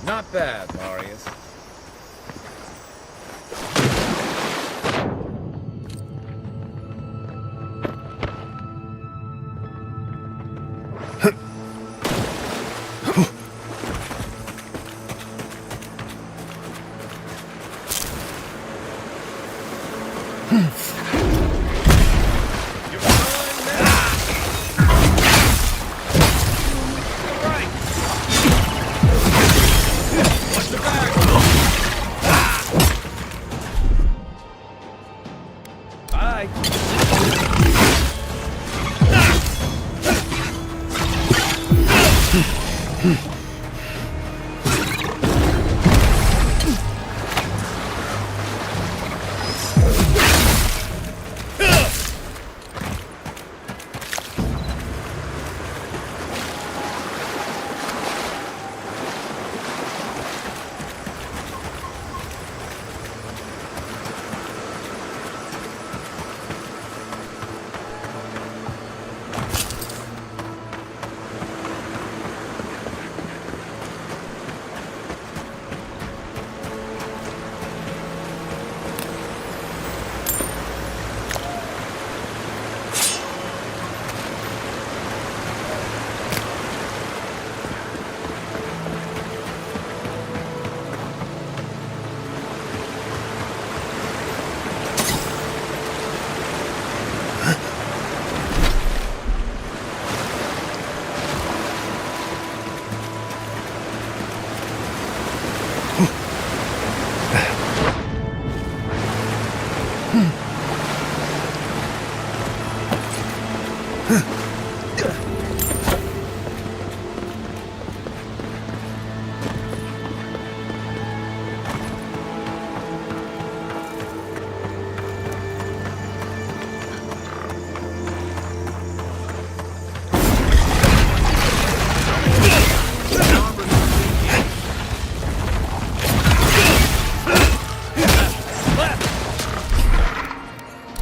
Not bad, Marius.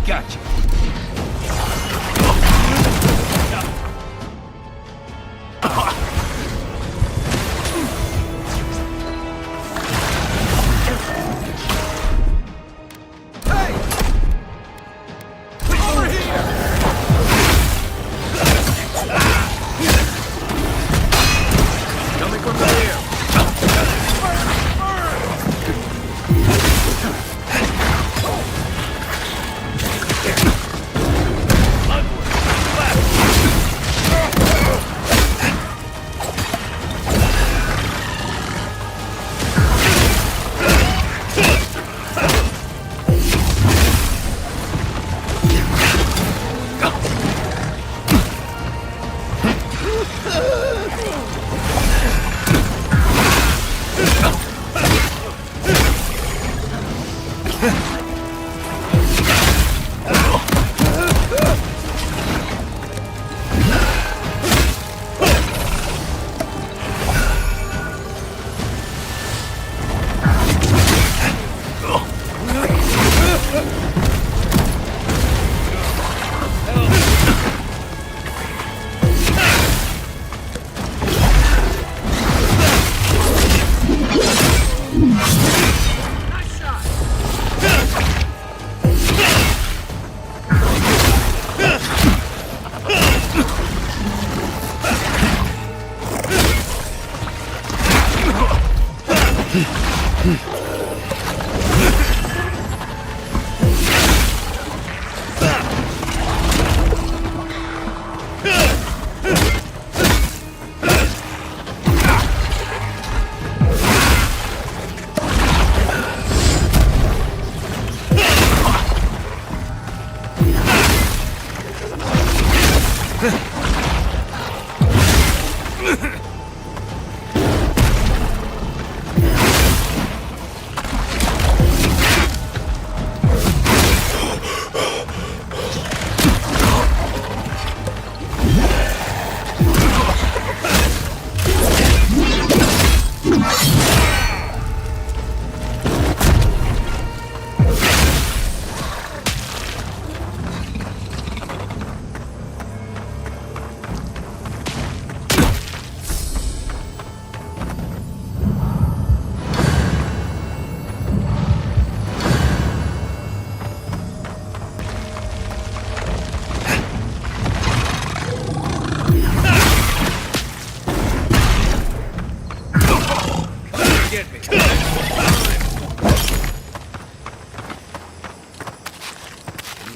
Gotcha.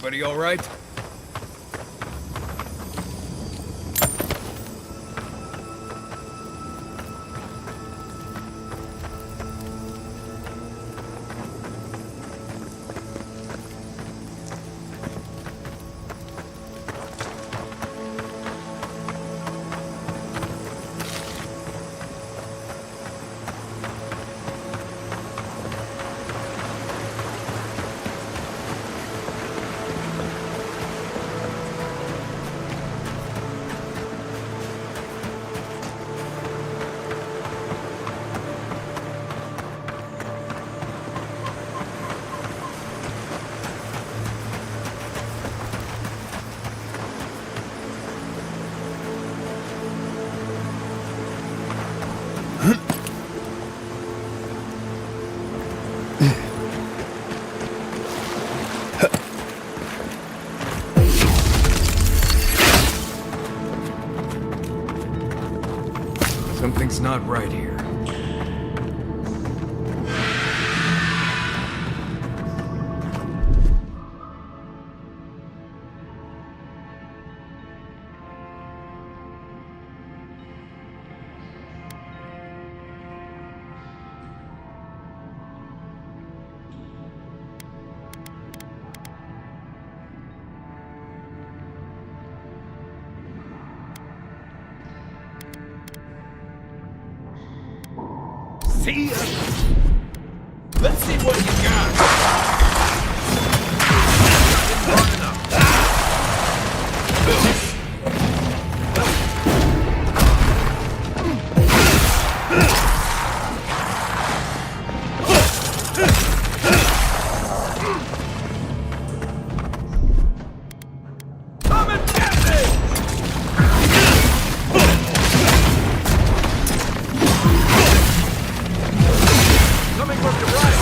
Everybody all right? Something's not right here. See ya. Let's see what you got. Hard enough. Come and get me! Coming from the right.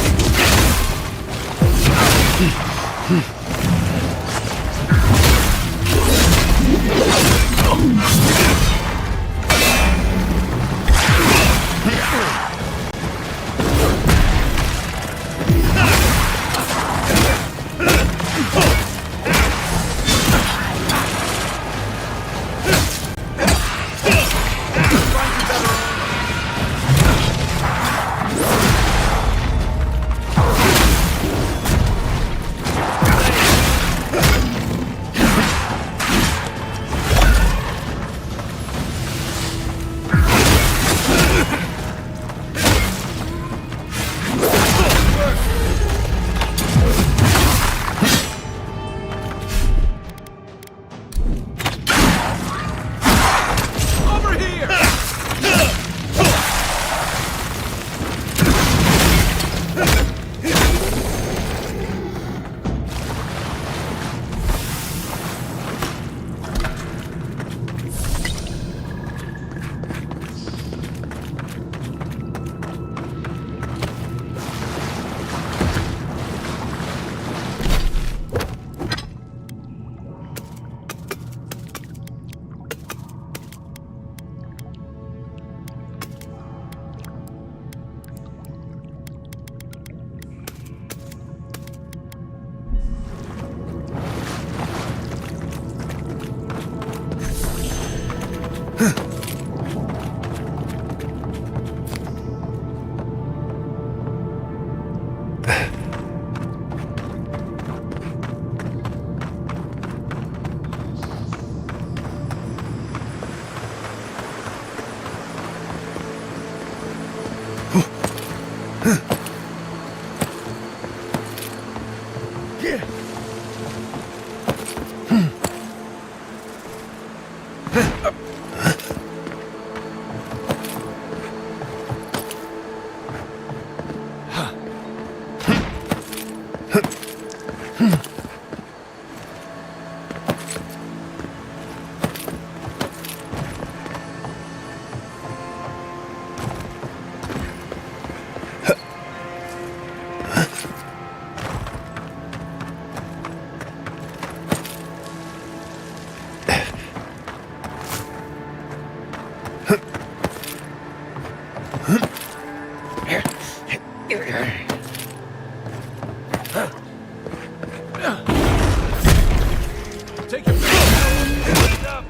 Take your back up.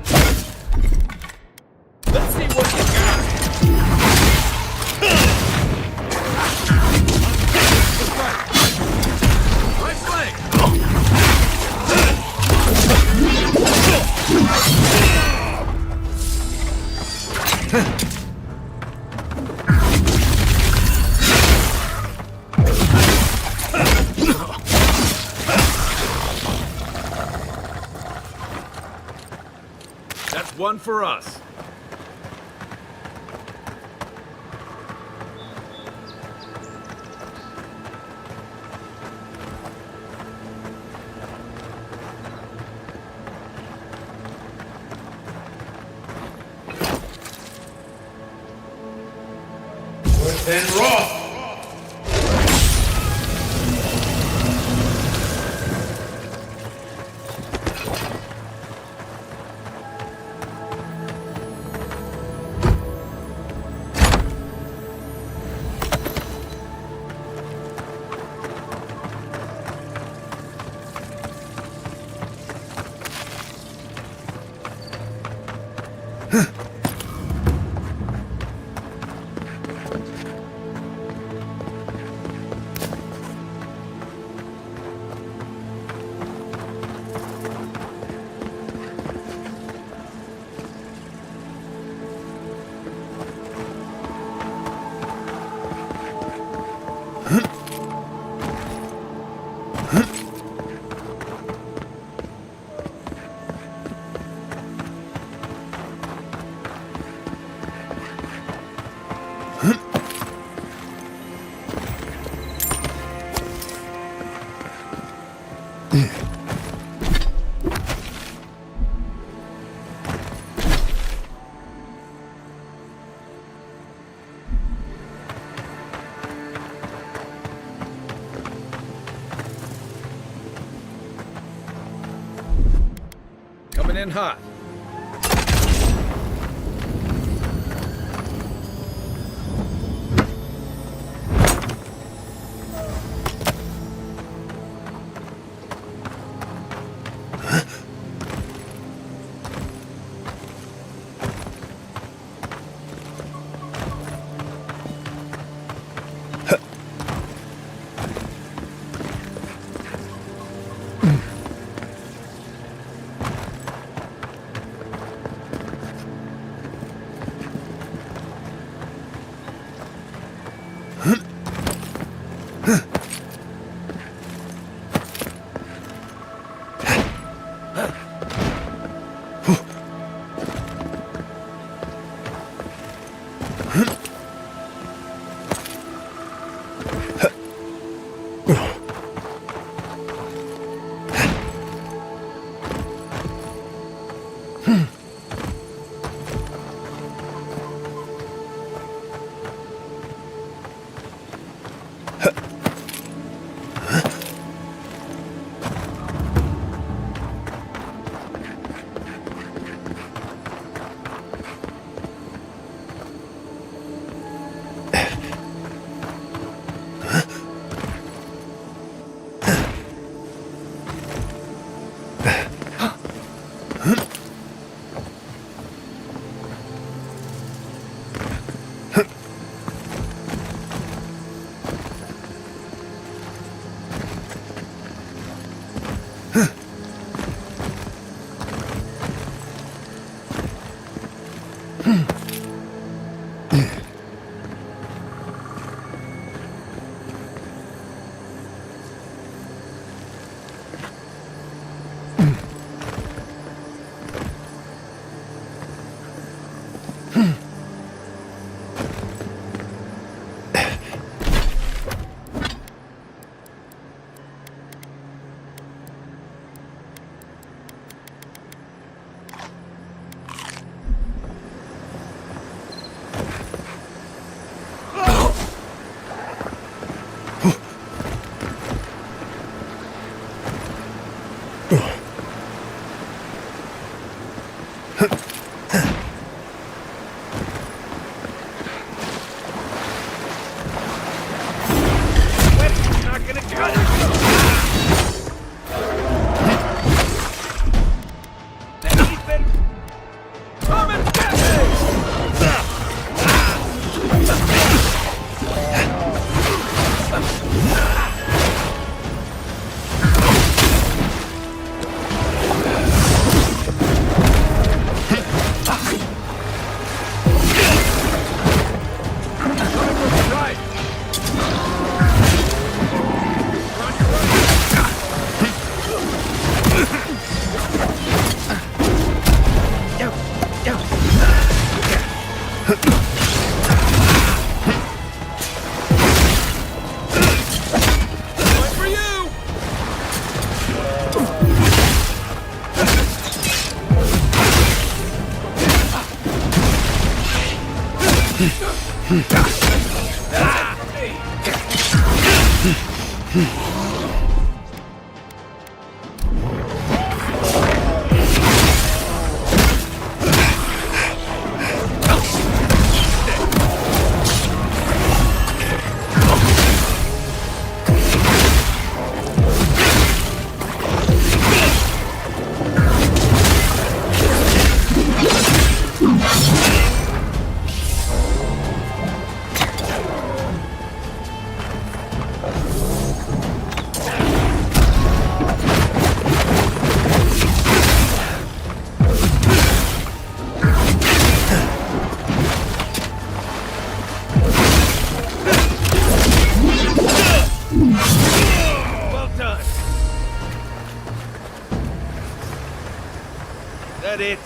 Let's see what you got. Right flank. That's one for us. And raw. Coming in hot. One for you! Well done. That it?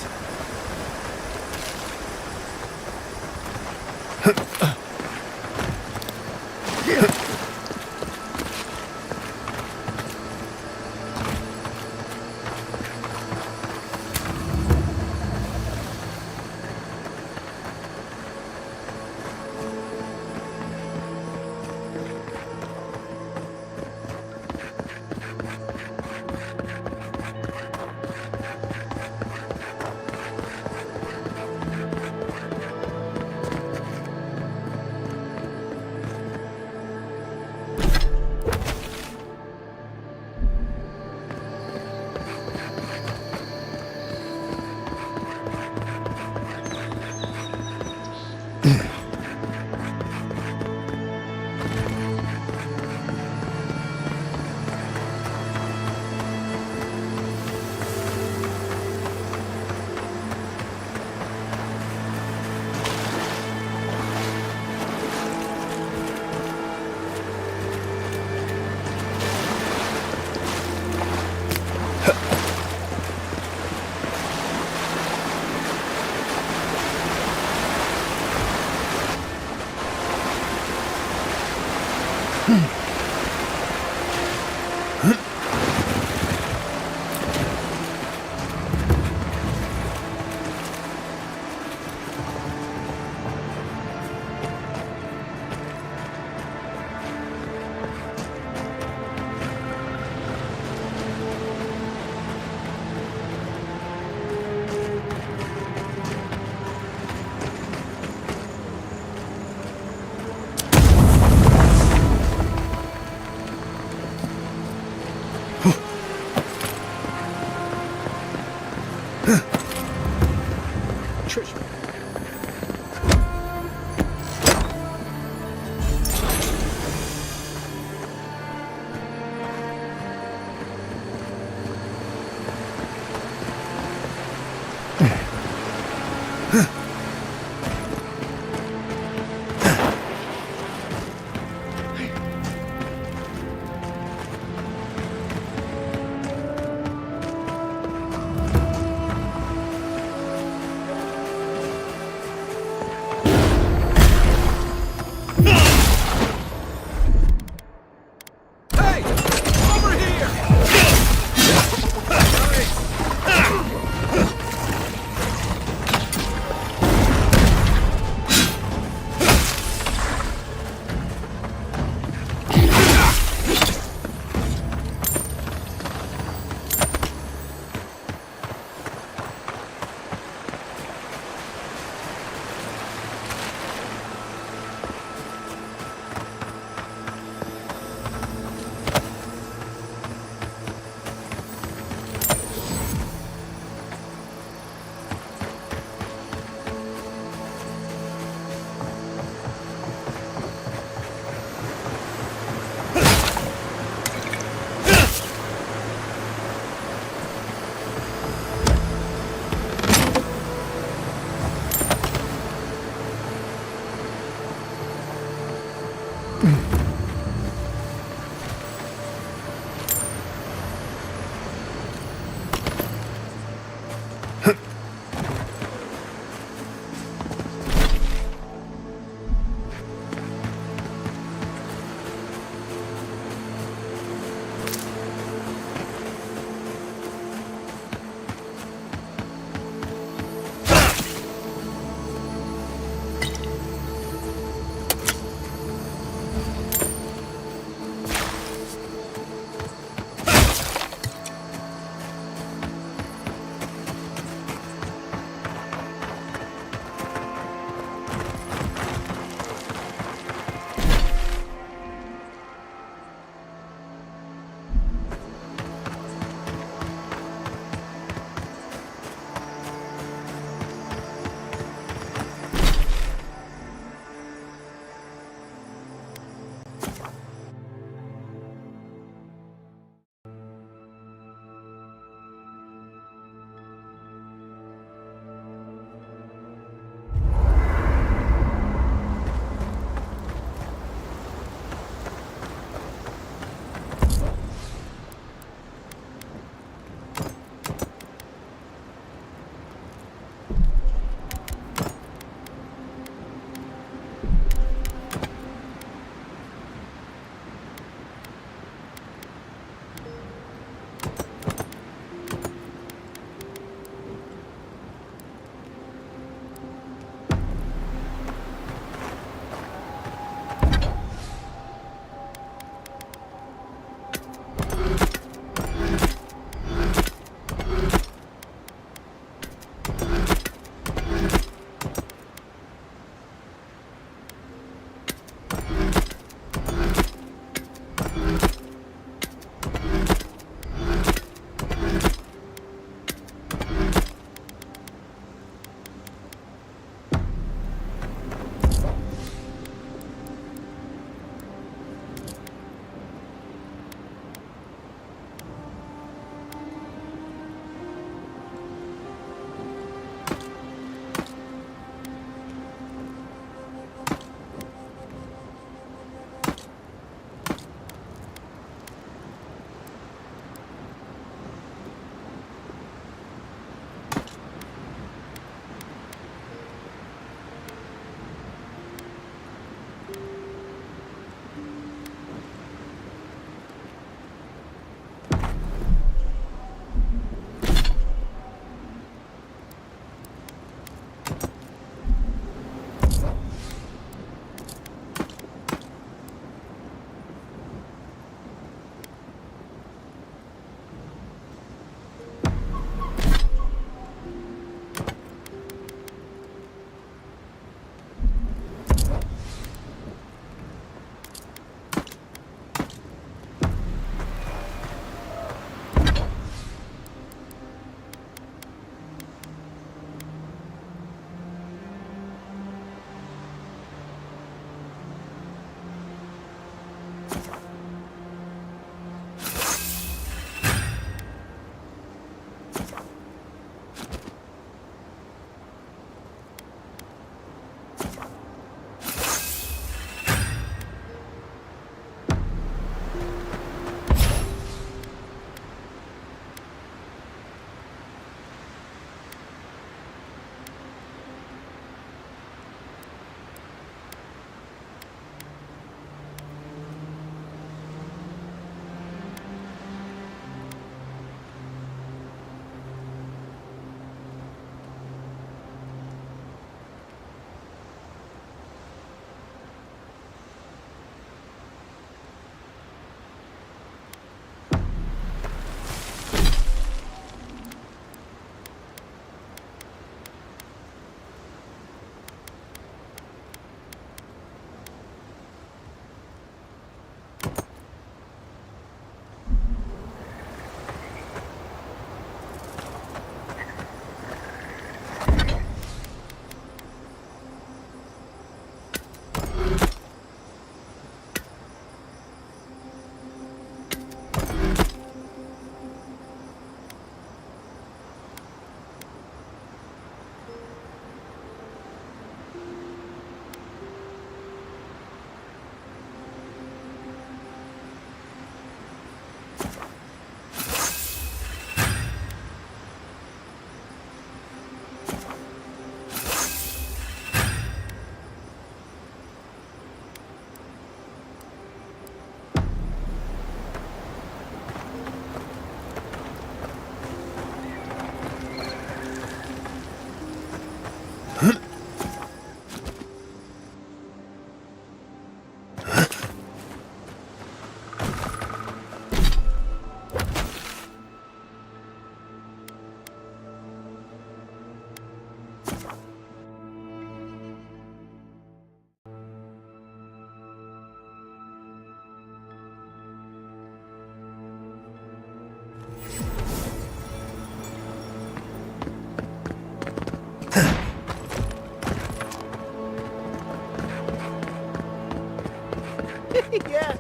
Yeah.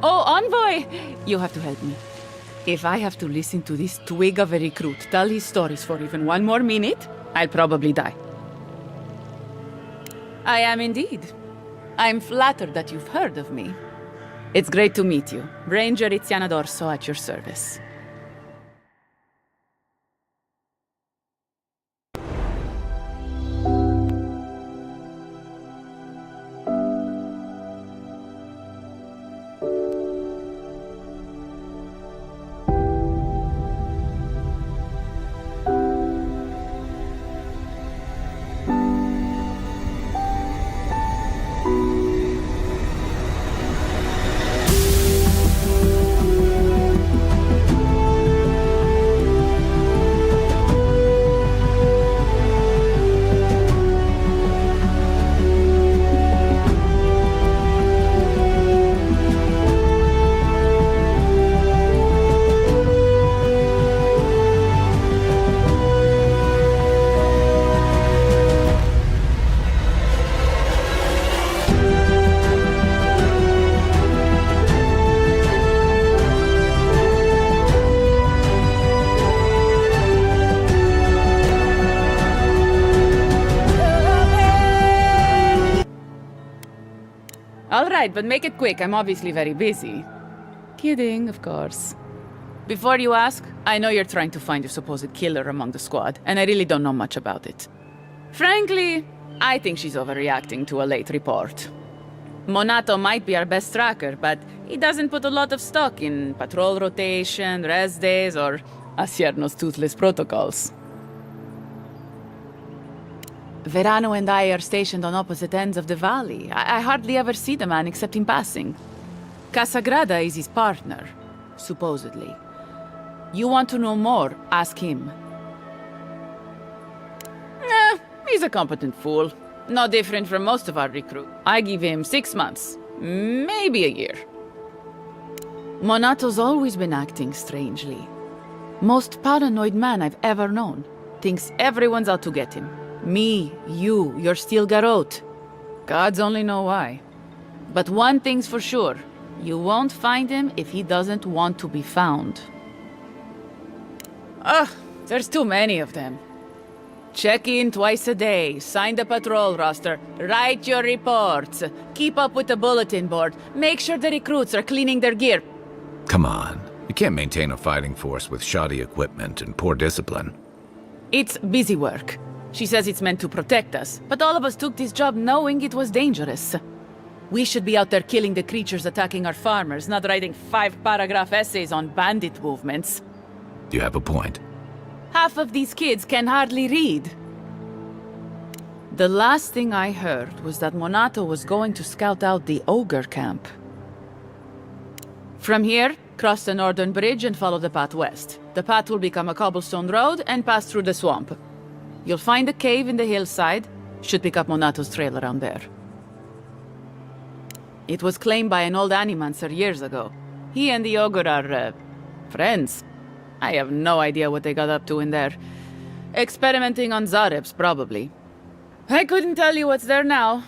Oh, Envoy! You have to help me. If I have to listen to this twig of a recruit tell his stories for even one more minute, I'll probably die. I am indeed. I'm flattered that you've heard of me. It's great to meet you. Ranger 𝐼𝐶 at your service. All right, but make it quick. I'm obviously very busy. Kidding, of course. Before you ask, I know you're trying to find your supposed killer among the squad, and I really don't know much about it. Frankly, I think she's overreacting to a late report. Monato might be our best tracker, but he doesn't put a lot of stock in patrol rotation, rest days, or 𝐼𝐶's toothless protocols. Verano and I are stationed on opposite ends of the valley. I hardly ever see the man except in passing. Casagrada is his partner, supposedly. You want to know more, ask him. He's a competent fool. No different from most of our recruits. I give him 6 months, maybe a year. Monato's always been acting strangely. Most paranoid man I've ever known. Thinks everyone's out to get him. Me, you, your 𝐼𝐶 Gods only know why. But one thing's for sure. You won't find him if he doesn't want to be found. Ugh, there's too many of them. Check in twice a day, sign the patrol roster, write your reports, keep up with the bulletin board, make sure the recruits are cleaning their gear. Come on. You can't maintain a fighting force with shoddy equipment and poor discipline. It's busy work. She says it's meant to protect us, but all of us took this job knowing it was dangerous. We should be out there killing the creatures attacking our farmers, not writing 5-paragraph essays on bandit movements. You have a point. Half of these kids can hardly read. The last thing I heard was that Monato was going to scout out the ogre camp. From here, cross the northern bridge and follow the path west. The path will become a cobblestone road and pass through the swamp. You'll find a cave in the hillside. Should pick up Monato's trail around there. It was claimed by an old animancer years ago. He and the ogre are, friends. I have no idea what they got up to in there. Experimenting on 𝐼𝐶, probably. I couldn't tell you what's there now.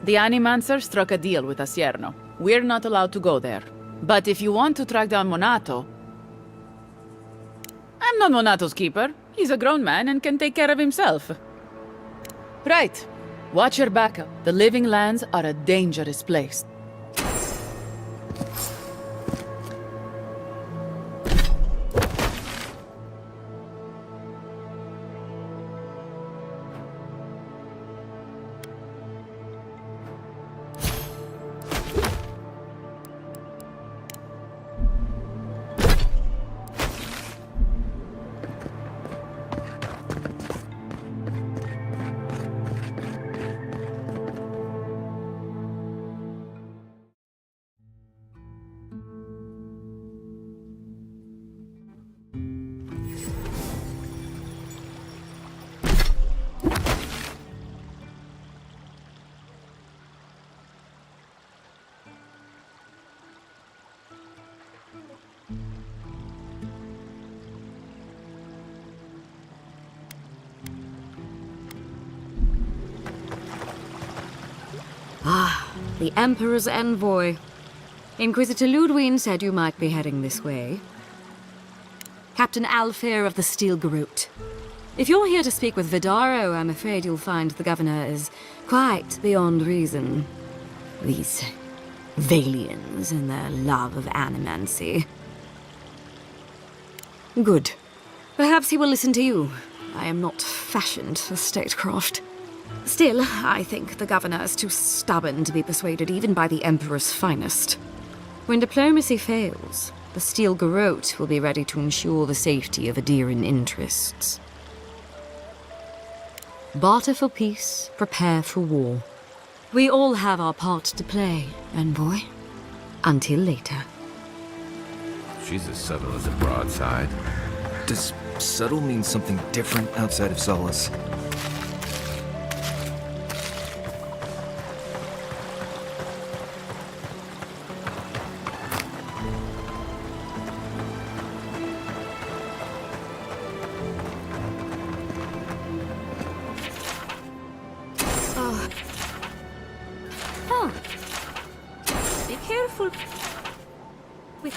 The animancer struck a deal with 𝐼𝐶. We're not allowed to go there. But if you want to track down Monato... I'm not Monato's keeper. He's a grown man and can take care of himself. Right. Watch your back. The Living Lands are a dangerous place. the Emperor's envoy. Inquisitor Ludwig said you might be heading this way. Captain Alfair of the 𝐿⁻𝐫𝐞. If you're here to speak with Vidaro, I'm afraid you'll find the governor is quite beyond reason. These Valians and their love of animancy. Good. Perhaps he will listen to you. I am not fashioned for statecraft. Still, I think the governor is too stubborn to be persuaded even by the Emperor's finest. When diplomacy fails, the 𝐿⁻𝐫𝐞 will be ready to ensure the safety of Adiran interests. Barter for peace, prepare for war. We all have our part to play, envoy. Until later. She's as subtle as a broadside. Does subtle mean something different outside of Solace? Be careful with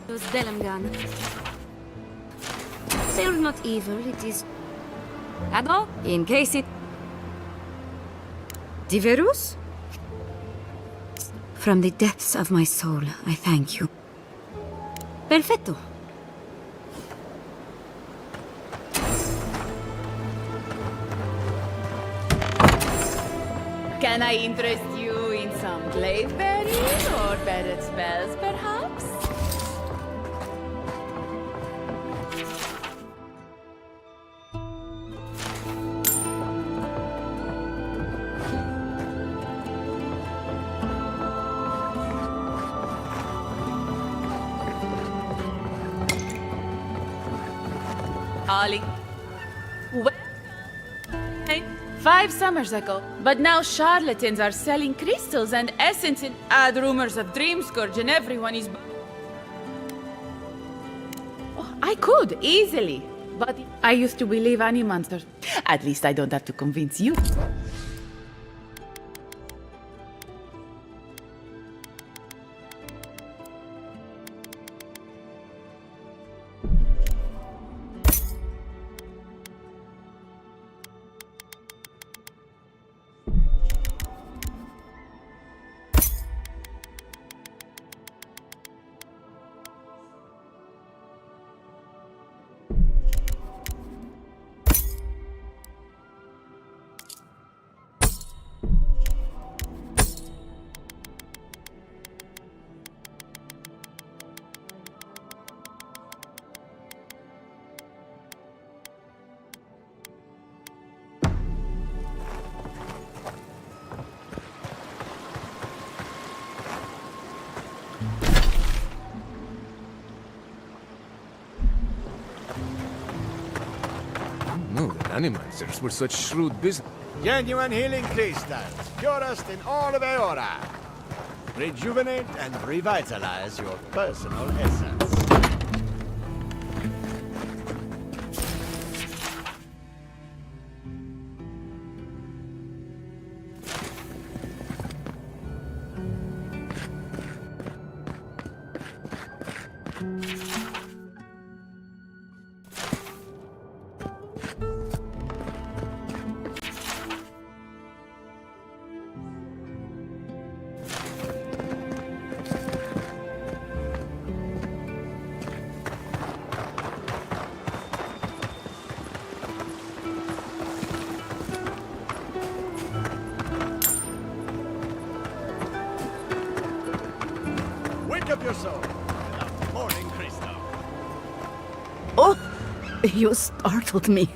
those 𝐿⁻𝐽𝐻. They're not evil, it is Ado, in case it Diverus? From the depths of my soul, I thank you. Perfetto. Can I interest you in some glaive berries or bedded spells, perhaps? Ollie. Hey. 5 summers ago, but now charlatans are selling crystals and essence and add rumors of 𝐿⁻𝐫𝐞 and everyone is... Oh, I could, easily. But I used to believe Animonsters. At least I don't have to convince you. No, the Animonsters were such shrewd business. Genuine healing crystals, purest in all of Eora. Rejuvenate and revitalize your personal essence. Up your soul with a morning crystal. Oh, you startled me.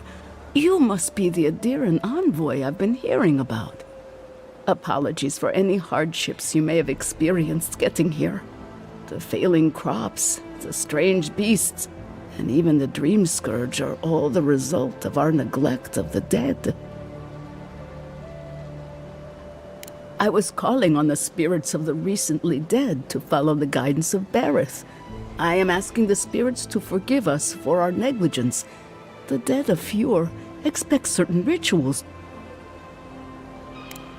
You must be the Adiran envoy I've been hearing about. Apologies for any hardships you may have experienced getting here. The failing crops, the strange beasts, and even the 𝐿⁻𝐫𝐞 are all the result of our neglect of the dead. I was calling on the spirits of the recently dead to follow the guidance of Bareth. I am asking the spirits to forgive us for our negligence. The dead of Fjord expect certain rituals.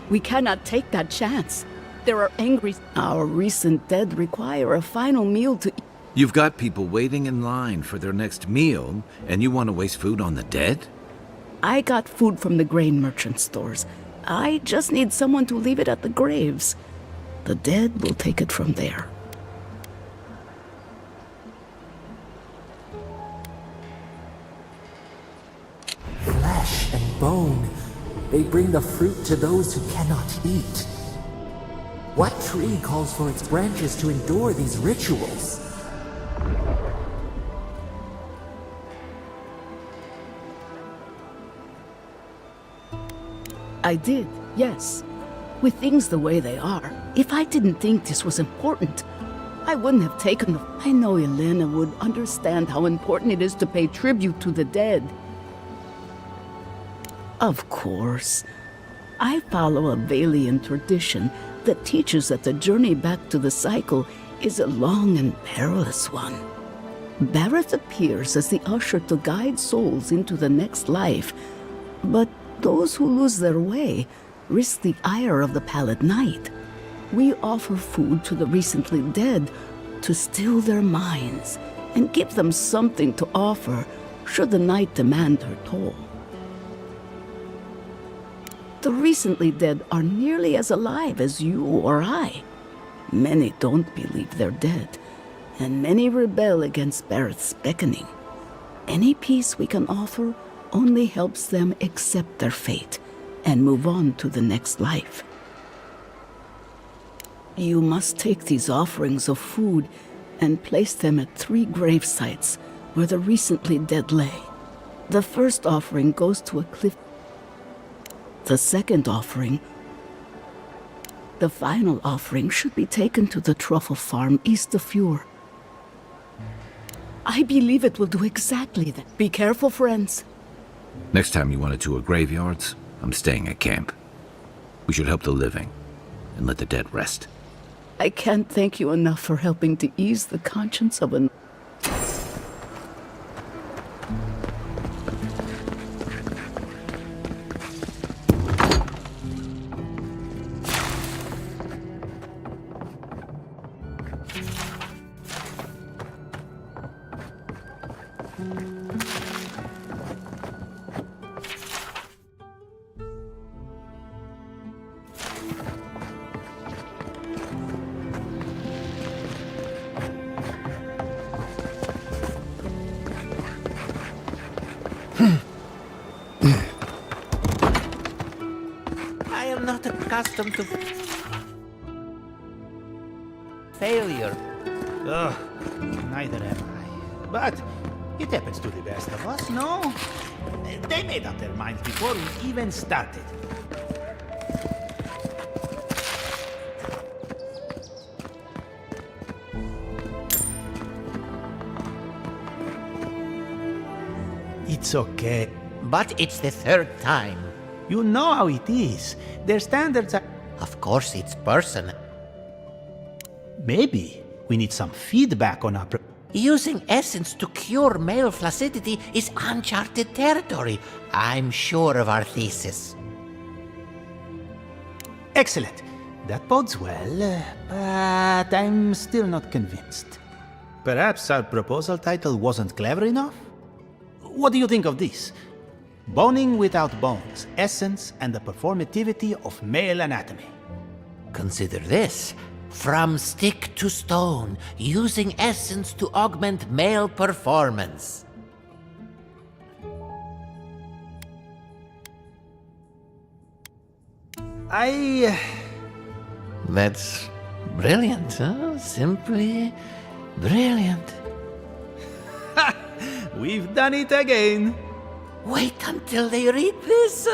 We cannot take that chance. There are angry... Our recent dead require a final meal to eat. You've got people waiting in line for their next meal, and you want to waste food on the dead? I got food from the grain merchant stores. I just need someone to leave it at the graves. The dead will take it from there. Flesh and bone. They bring the fruit to those who cannot eat. What tree calls for its branches to endure these rituals? I did, yes. With things the way they are, if I didn't think this was important, I wouldn't have taken the... I know Elena would understand how important it is to pay tribute to the dead. Of course. I follow a Valian tradition that teaches that the journey back to the cycle is a long and perilous one. Barrett appears as the usher to guide souls into the next life, but those who lose their way risk the ire of the Pallid Knight. We offer food to the recently dead to still their minds and give them something to offer should the Knight demand her toll. The recently dead are nearly as alive as you or I. Many don't believe they're dead, and many rebel against Barrett's beckoning. Any peace we can offer only helps them accept their fate and move on to the next life. You must take these offerings of food and place them at 3 grave sites where the recently dead lay. The first offering goes to a cliff. The second offering, the final offering, should be taken to the truffle farm east of Fjord. I believe it will do exactly that. Be careful, friends. Next time you want to tour graveyards, I'm staying at camp. We should help the living and let the dead rest. I can't thank you enough for helping to ease the conscience of an... I am not accustomed to failure. Ugh, neither am I. But it happens to the best of us, no? They made up their minds before we even started. It's okay. But it's the 3rd time. You know how it is. Their standards are... Of course, it's personal. Maybe we need some feedback on our... Using essence to cure male flaccidity is uncharted territory. I'm sure of our thesis. Excellent. That bodes well, but I'm still not convinced. Perhaps our proposal title wasn't clever enough? What do you think of this? Boning without bones, essence and the performativity of male anatomy. Consider this. From stick to stone, using essence to augment male performance. That's brilliant, huh? Simply brilliant. We've done it again. Wait until they read this.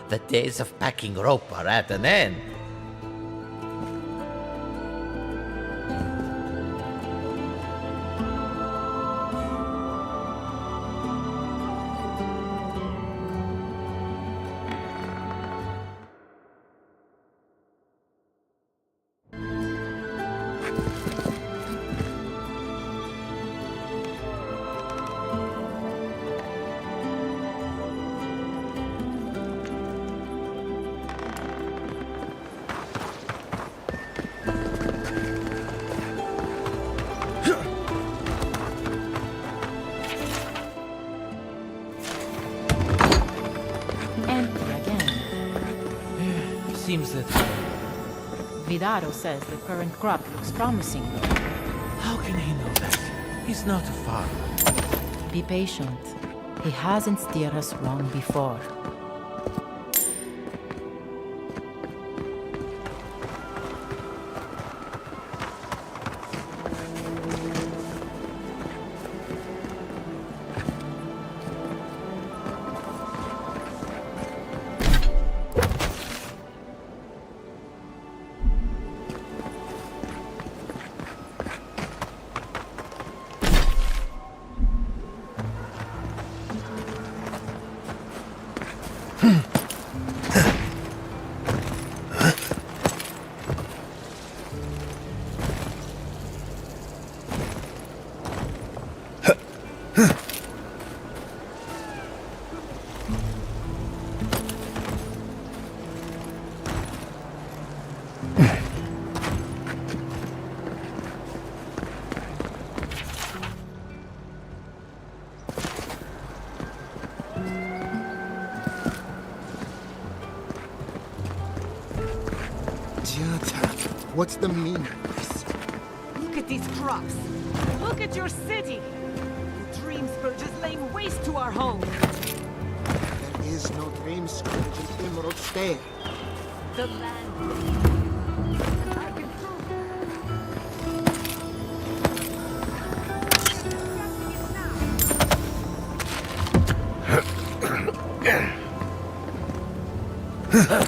The days of packing rope are at an end. empty again. Seems that... Vidaro says the current crop looks promising, though. How can he know that? He's not a farmer. Be patient. He hasn't steered us wrong before. What's the meaning of this? Look at these crops. Look at your city. The Dreamscourge is laying waste to our home. There is no Dreamscourge in Emerald Stay. The land. And I can prove Huh.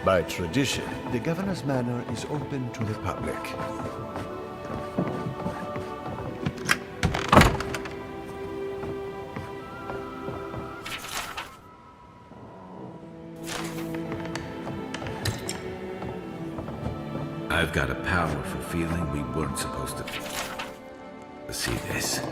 By tradition, the governor's manor is open to the public. I've got a powerful feeling we weren't supposed to see this.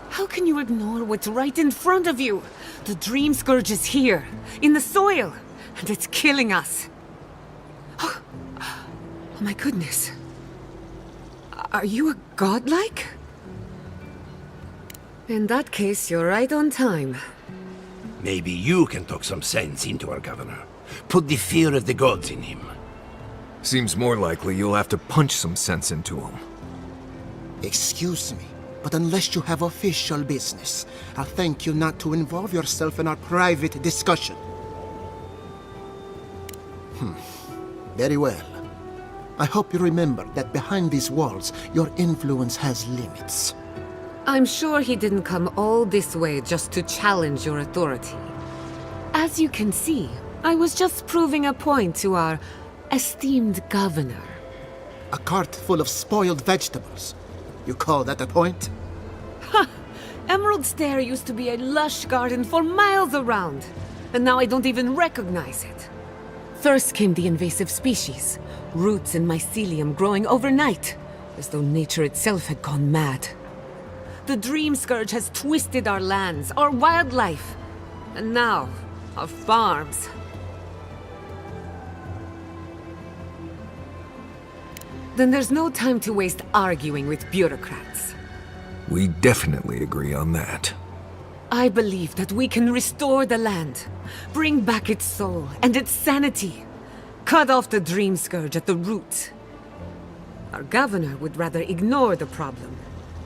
How can you ignore what's right in front of you? The Dreamscourge is here, in the soil, and it's killing us. Oh my goodness. Are you a godlike? In that case, you're right on time. Maybe you can talk some sense into our governor. Put the fear of the gods in him. Seems more likely you'll have to punch some sense into him. Excuse me, but unless you have official business, I'll thank you not to involve yourself in our private discussion. Very well. I hope you remember that behind these walls, your influence has limits. I'm sure he didn't come all this way just to challenge your authority. As you can see, I was just proving a point to our esteemed governor. A cart full of spoiled vegetables. You call that a point? Ha! Emerald Stair used to be a lush garden for miles around, and now I don't even recognize it. First came the invasive species, roots and mycelium growing overnight, as though nature itself had gone mad. The Dream Scourge has twisted our lands, our wildlife, and now, our farms. Then there's no time to waste arguing with bureaucrats. We definitely agree on that. I believe that we can restore the land, bring back its soul and its sanity, cut off the Dream Scourge at the root. Our governor would rather ignore the problem.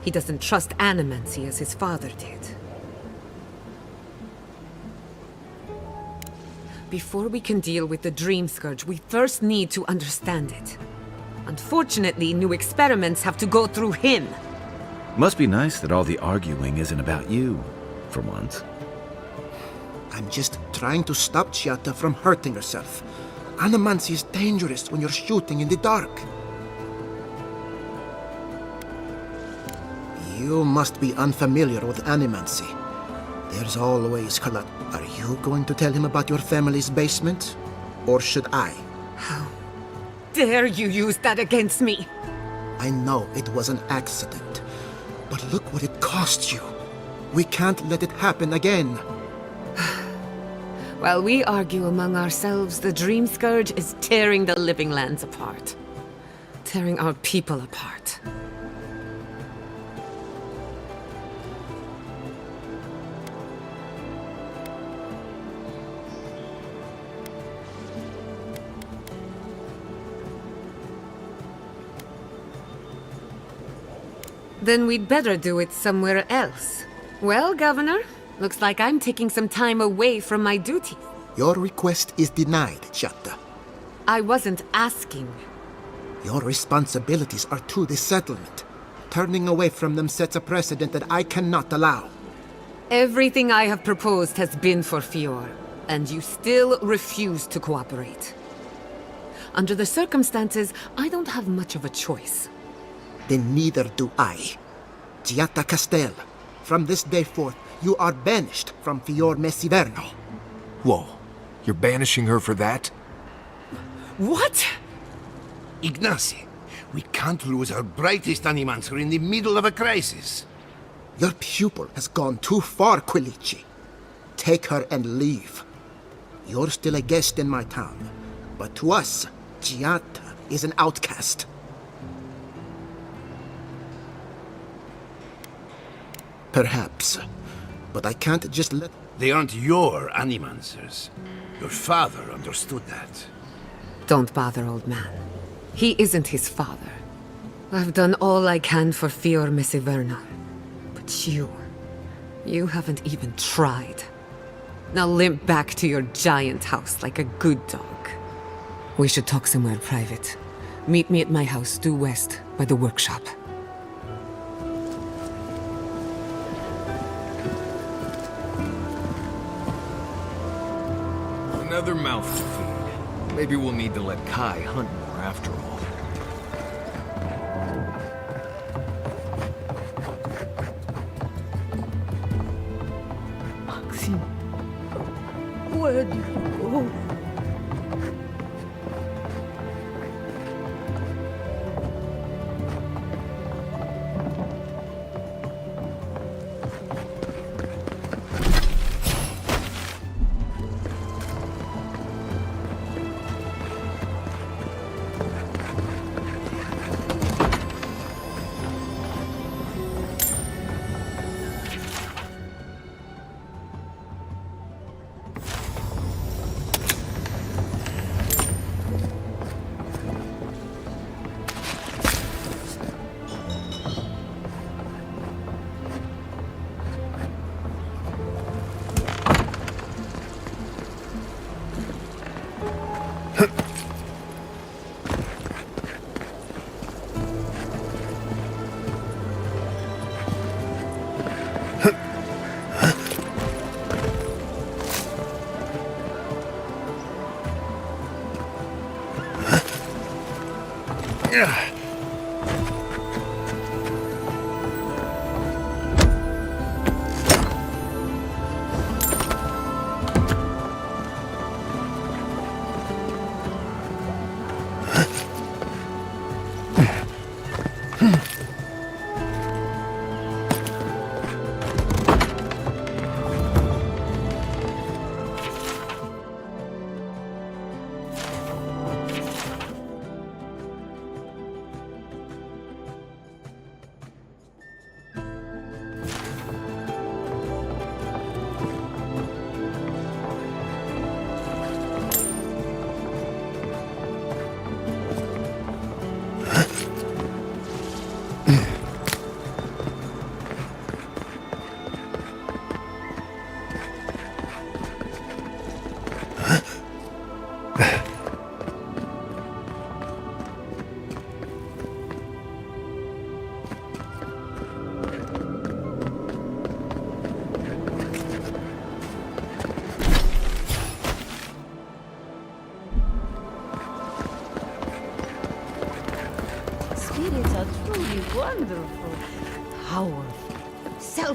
He doesn't trust animancy as his father did. Before we can deal with the Dream Scourge, we first need to understand it. Unfortunately, new experiments have to go through him. Must be nice that all the arguing isn't about you, for once. I'm just trying to stop Chiata from hurting herself. Animancy is dangerous when you're shooting in the dark. You must be unfamiliar with animancy. There's always Kalat. Are you going to tell him about your family's basement? Or should I? How dare you use that against me? I know it was an accident, but look what it cost you. We can't let it happen again. While we argue among ourselves, the Dream Scourge is tearing the living lands apart. Tearing our people apart. Then we'd better do it somewhere else. Well, Governor, looks like I'm taking some time away from my duty. Your request is denied, Chiata. I wasn't asking. Your responsibilities are to the settlement. Turning away from them sets a precedent that I cannot allow. Everything I have proposed has been for Fior, and you still refuse to cooperate. Under the circumstances, I don't have much of a choice. Then neither do I. Chiata Castel, from this day forth, you are banished from Fior Mesiverno. Whoa, you're banishing her for that? What? Ignacy, we can't lose our brightest animancer in the middle of a crisis. Your pupil has gone too far, 𝐾𝐨𝐵𝐿. Take her and leave. You're still a guest in my town, but to us, Chiata is an outcast. Perhaps, but I can't just let... They aren't your animancers. Your father understood that. Don't bother, old man. He isn't his father. I've done all I can for Fior Mesiverno. But you haven't even tried. Now limp back to your giant house like a good dog. We should talk somewhere private. Meet me at my house due west by the workshop. Another mouth to feed. Maybe we'll need to let Kai hunt more after all. Maxim, where do you go?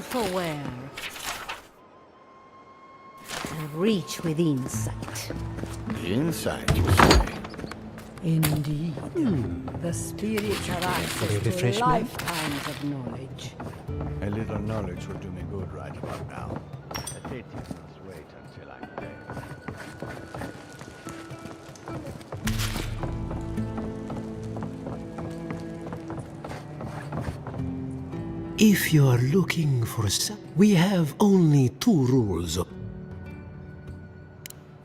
self-aware. A reach within sight. Insight, you say? Indeed. The spirits have access to lifetimes of knowledge. A little knowledge will do me good right about now. The date must wait until I'm dead. If you are looking for we have only 2 rules.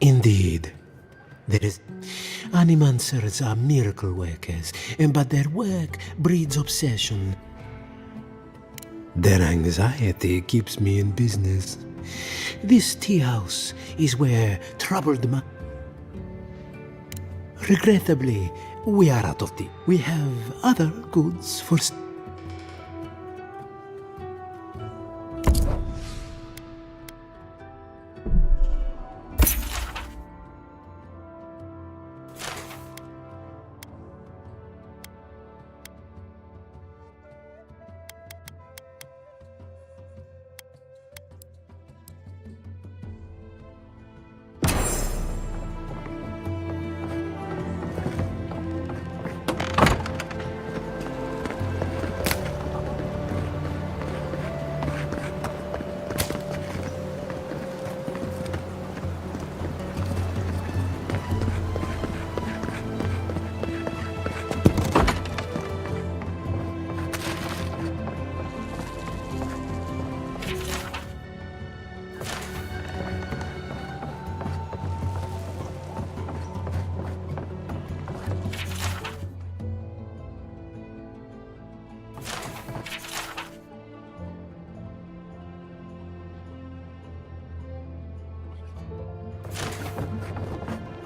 Indeed, there is... Animancers are miracle workers, but their work breeds obsession. Their anxiety keeps me in business. This tea house is where troubled Regrettably, we are out of tea. We have other goods for...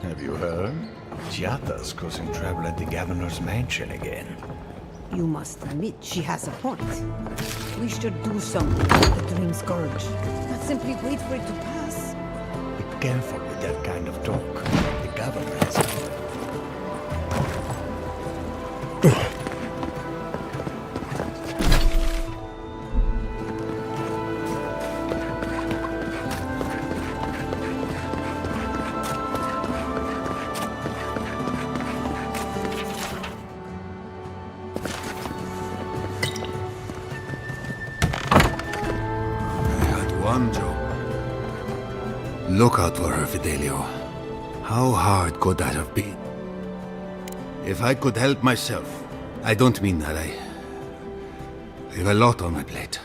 Have you heard? 𝐃𝐨𝐧'𝐭's causing trouble at the governor's mansion again. You must admit she has a point. We should do something with the Dream Scourge. Not simply wait for it to pass. Be careful with that kind of talk. The governor has... Look out for her, Fidelio. How hard could that have been? If I could help myself, I don't mean that. I have a lot on my plate.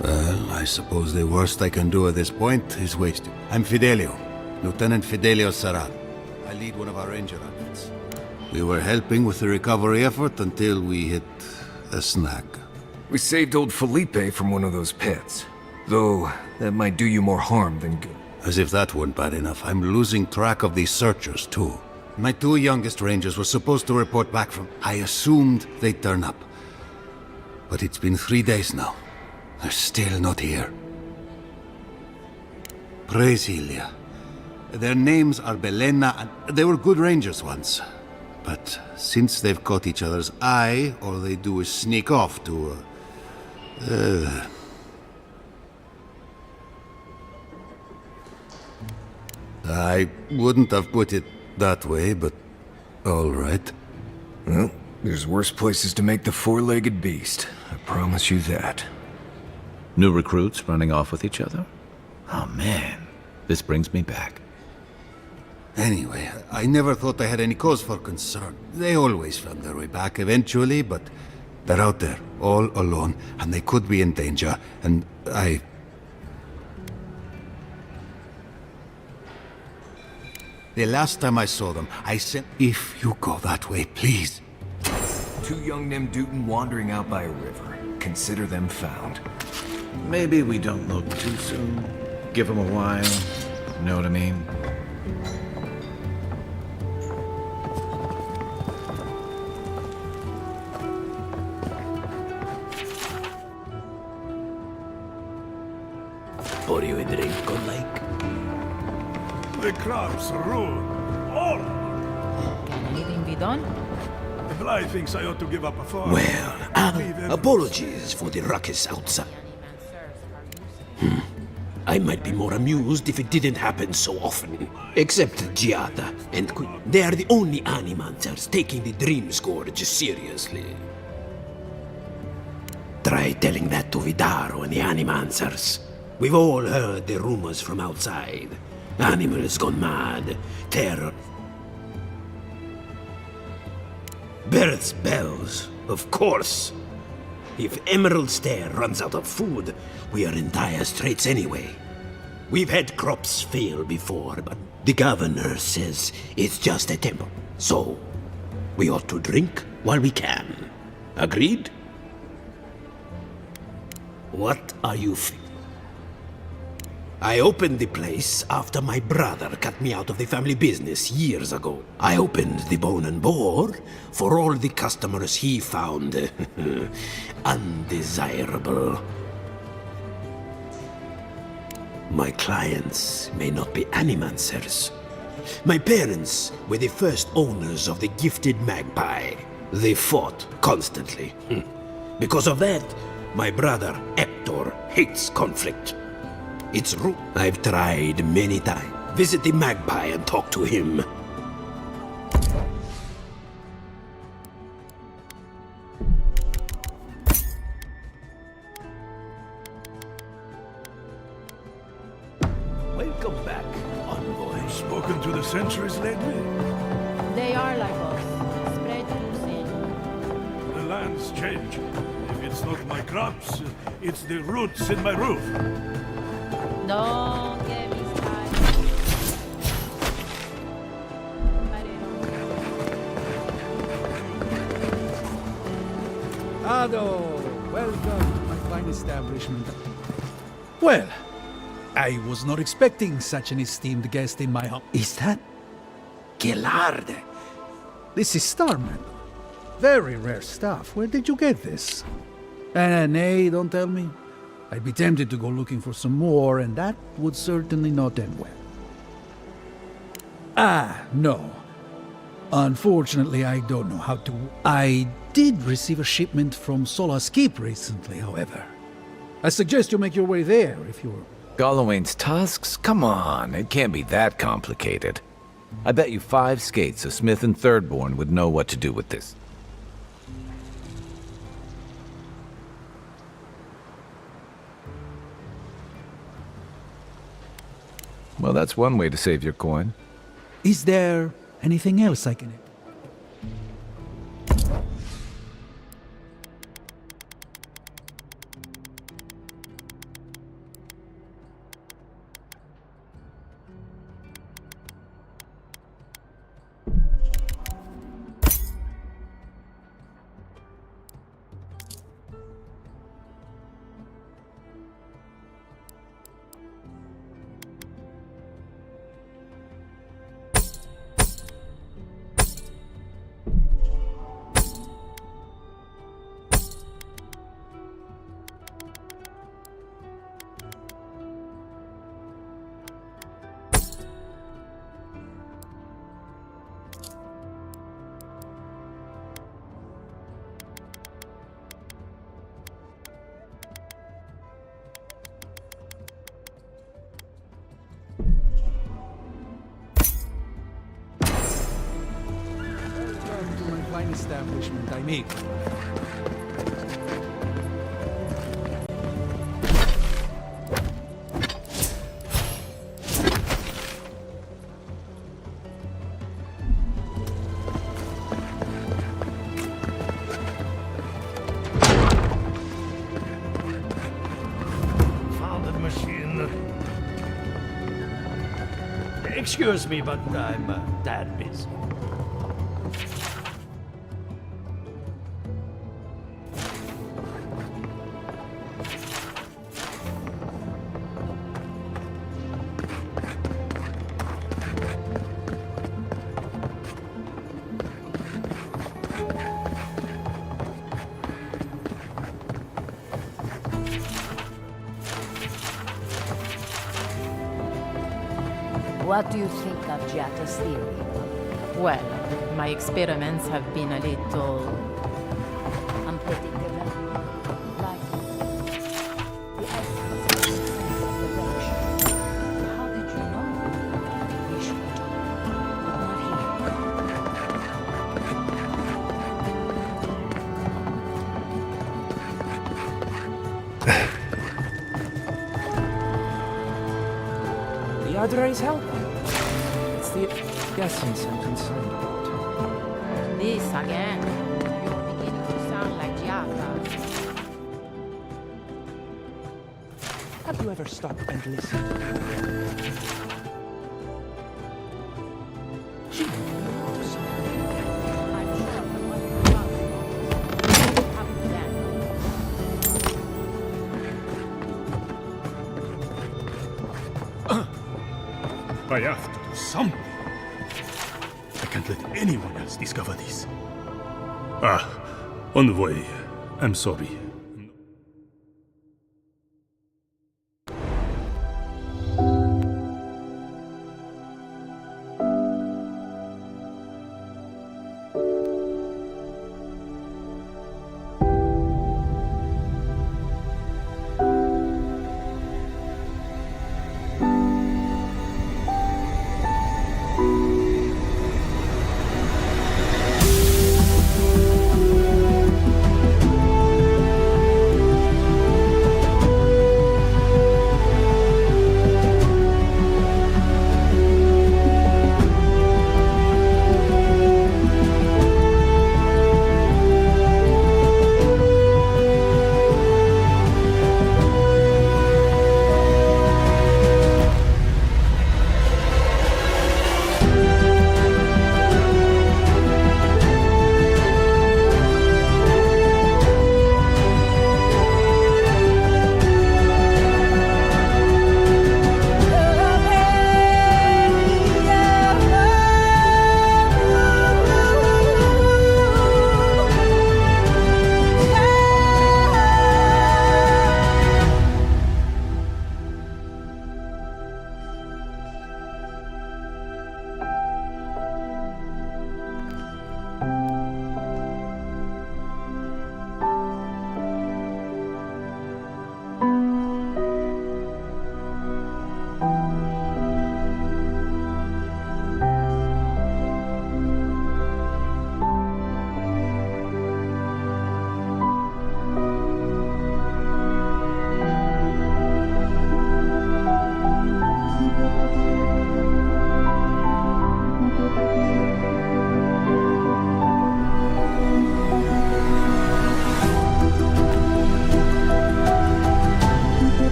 Well, I suppose the worst I can do at this point is waste it. I'm Fidelio, Lieutenant Fidelio Sarad. I lead one of our ranger outfits. We were helping with the recovery effort until we hit a snag. We saved old Felipe from one of those pits. Though, that might do you more harm than good. As if that weren't bad enough, I'm losing track of these searchers, too. My 2 youngest rangers were supposed to report back from... I assumed they'd turn up. But it's been 3 days now. They're still not here. Praise Ilia. Their names are Belena, and they were good rangers once. But since they've caught each other's eye, all they do is sneak off to... I wouldn't have put it that way, but all right. Well, there's worse places to make the 4-legged beast. I promise you that. New recruits running off with each other? Oh man, this brings me back. Anyway, I never thought I had any cause for concern. They always found their way back eventually, but they're out there, all alone, and they could be in danger, and The last time I saw them, I said, if you go that way, please. 2 young 𝐸𝐻𝐸 wandering out by a river. Consider them found. Maybe we don't look too soon. Give them a while. Know what I mean? Pour you a drink, good like? The crops rule. All of them. Can anything be done? Bly thinks I ought to give up a farm. Well, Apologies for the ruckus outside. I might be more amused if it didn't happen so often. Except Giada and 𝐾𝐿. They are the only Animancers taking the 𝐷ReamScourge seriously. Try telling that to Vidaro and the Animancers. We've all heard the rumors from outside. Animals gone mad, terror. Birds' bells, of course. If Emerald Stair runs out of food, we are in dire straits anyway. We've had crops fail before, but the governor says it's just a temper. So, we ought to drink while we can. Agreed? What are you I opened the place after my brother cut me out of the family business years ago. I opened the Bone and Boar for all the customers he found undesirable. My clients may not be Animancers. My parents were the first owners of the gifted magpie. They fought constantly. Because of that, my brother Hector hates conflict. It's rude. I've tried many times. Visit the magpie and talk to him. Welcome back, envoy. Spoken to the sentries lately? They are like us. Spread thin. The lands change. If it's not my crops, it's the roots in my roof. Don't get me started. Ado, welcome to my fine establishment. Well, I was not expecting such an esteemed guest in my home. Is that 𝐾𝐿? This is Starman. Very rare stuff. Where did you get this? Nay, don't tell me. I'd be tempted to go looking for some more, and that would certainly not end well. No. Unfortunately, I don't know how to... I did receive a shipment from Solace Keep recently, however. I suggest you make your way there, if you're... Gallowayne's tusks? Come on, it can't be that complicated. I bet you 5 skates of Smith and Thirdborn would know what to do with this. Well, that's one way to save your coin. Is there anything else I can... establishment, I mean. Found the machine. Excuse me, but I'm that busy. What do you think of Giada's theory? Well, my experiments have been a little... unpredictable. Adra is helping. It's the essence I'm concerned about. This again. You're beginning to sound like 𝐬𝐝𝐽. Have you ever stopped and listened? She knows something. I'm sure the one who loves you have then. I have to do something. I can't let anyone else discover this. Envoy, I'm sorry.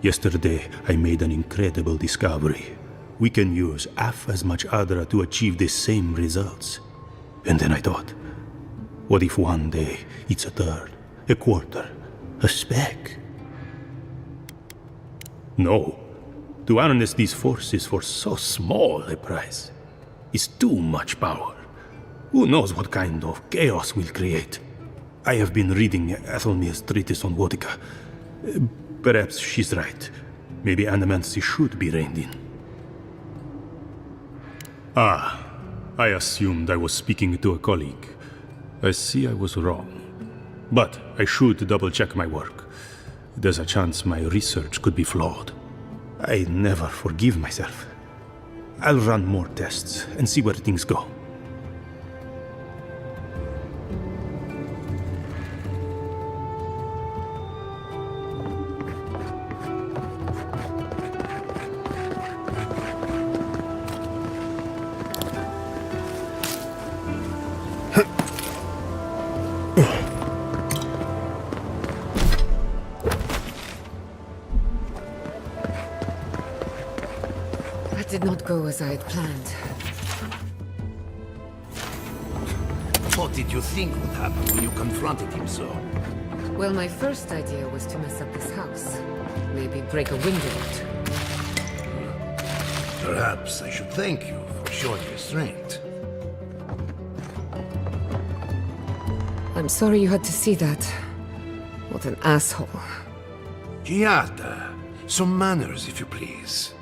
Yesterday, I made an incredible discovery. We can use half as much Adra to achieve the same results. And then I thought, what if one day it's a third, a quarter, a speck? No, To harness these forces for so small a price is too much power. Who knows what kind of chaos we'll create? I have been reading Athelmir's treatise on Wodica. Perhaps she's right. Maybe Animancy should be reined in. Ah, I assumed I was speaking to a colleague. I see I was wrong. But I should double-check my work. There's a chance my research could be flawed. I never forgive myself. I'll run more tests and see where things go. Did not go as I had planned. What did you think would happen when you confronted him so? Well, my first idea was to mess up this house. Maybe break a window or two. Perhaps I should thank you for showing restraint. I'm sorry you had to see that. What an asshole. Giada, some manners, if you please.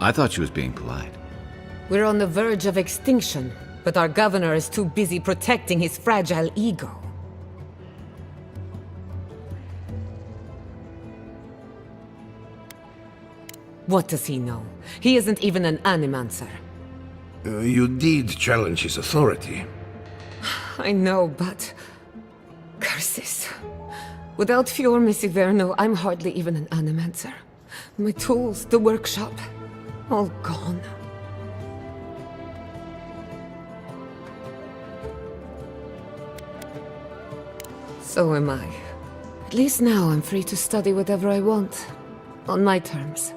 I thought she was being polite. We're on the verge of extinction, but our governor is too busy protecting his fragile ego. What does he know? He isn't even an animancer. You did challenge his authority. I know, but... curses. Without 𝐸𝐻𝐼𝐻, I'm hardly even an animancer. My tools, the workshop, all gone. So am I. At least now I'm free to study whatever I want. On my terms.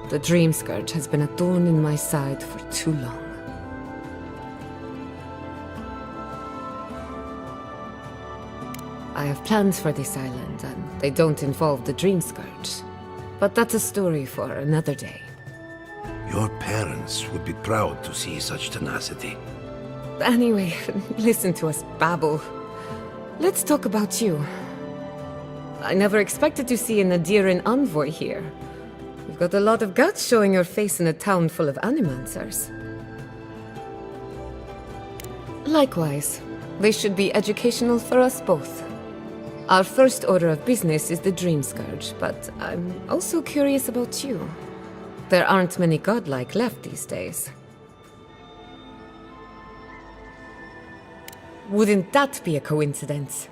The Dream Scourge has been a thorn in my side for too long. I have plans for this island, and they don't involve the Dream Scourge. But that's a story for another day. Your parents would be proud to see such tenacity. Anyway, listen to us babble. Let's talk about you. I never expected to see an 𝐸𝐮𝐻𝐼𝐻 envoy here. You've got a lot of guts showing your face in a town full of animancers. Likewise, they should be educational for us both. Our first order of business is the Dream Scourge, but I'm also curious about you. There aren't many godlike left these days. Wouldn't that be a coincidence?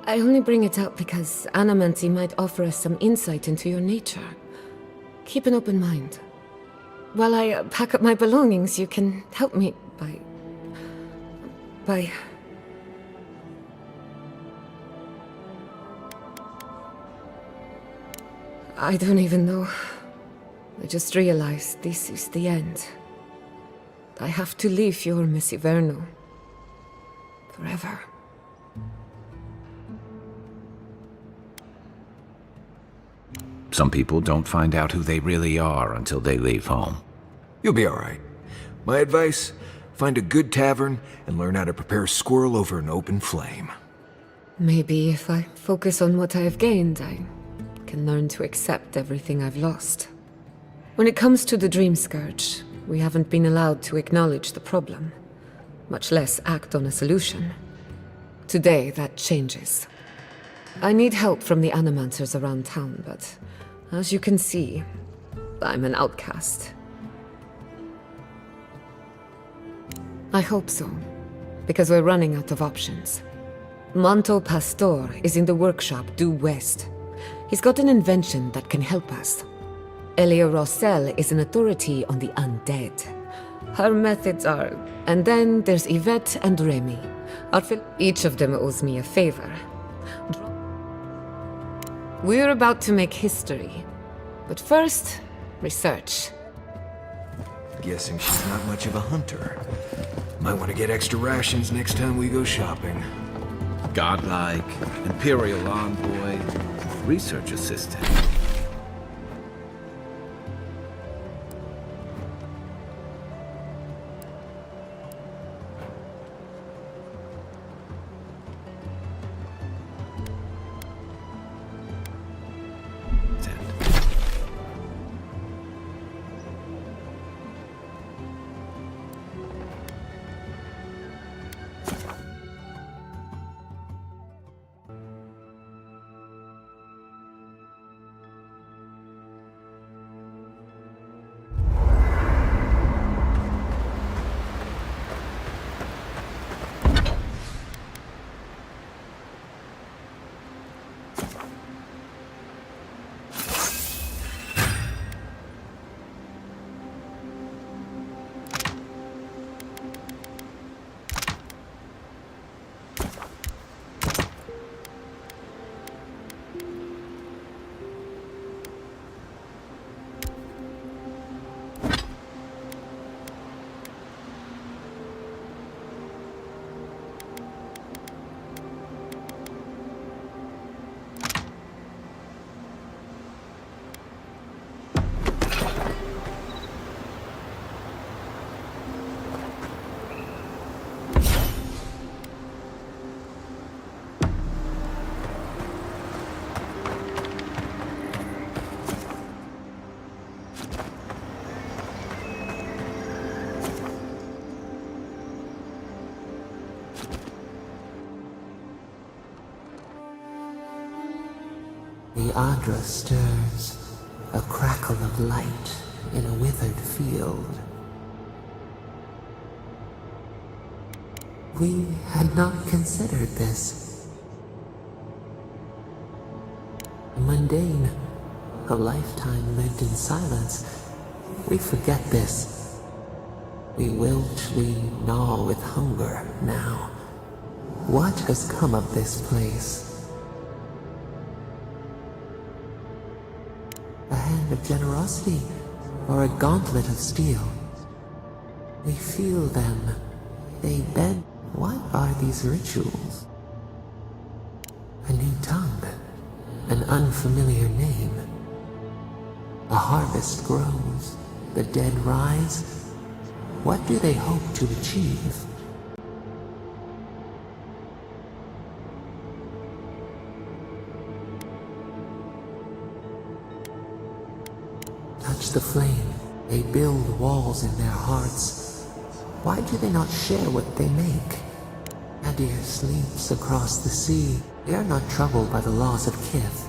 I only bring it up because Animancy might offer us some insight into your nature. Keep an open mind. While I pack up my belongings, you can help me by... I don't even know. I just realized this is the end. I have to leave 𝐸𝐻𝐼𝐻 forever. Some people don't find out who they really are until they leave home. You'll be all right. My advice, find a good tavern and learn how to prepare squirrel over an open flame. Maybe if I focus on what I have gained, I can learn to accept everything I've lost. When it comes to the Dream Scourge, we haven't been allowed to acknowledge the problem, much less act on a solution. Today, that changes. I need help from the animancers around town, but as you can see, I'm an outcast. I hope so, because we're running out of options. Manto Pastor is in the workshop due west. He's got an invention that can help us. Elia Rossell is an authority on the undead. Her methods are... And then there's Yvette and Remy. Each of them owes me a favor. We're about to make history. But first, research. Guessing she's not much of a hunter. Might want to get extra rations next time we go shopping. Godlike, Imperial Envoy, Research Assistant. The Adra stirs, a crackle of light in a withered field. We had not considered this. Mundane, a lifetime lived in silence. We forget this. We wilt, we gnaw with hunger now. What has come of this place? A hand of generosity, or a gauntlet of steel? We feel them. They bend. What are these rituals? A new tongue, an unfamiliar name. A harvest grows, the dead rise. What do they hope to achieve? Touch the flame. They build walls in their hearts. Why do they not share what they make? Adir sleeps across the sea. They are not troubled by the loss of kith.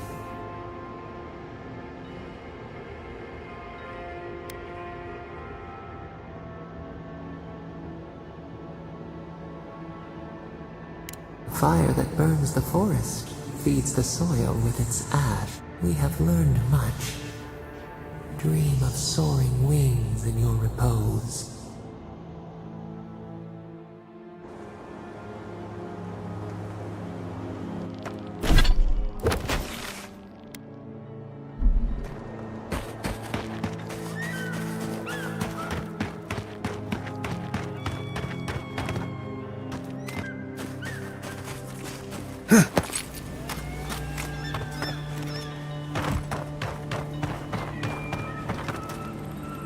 Fire that burns the forest feeds the soil with its ash. We have learned much. Dream of soaring wings in your repose.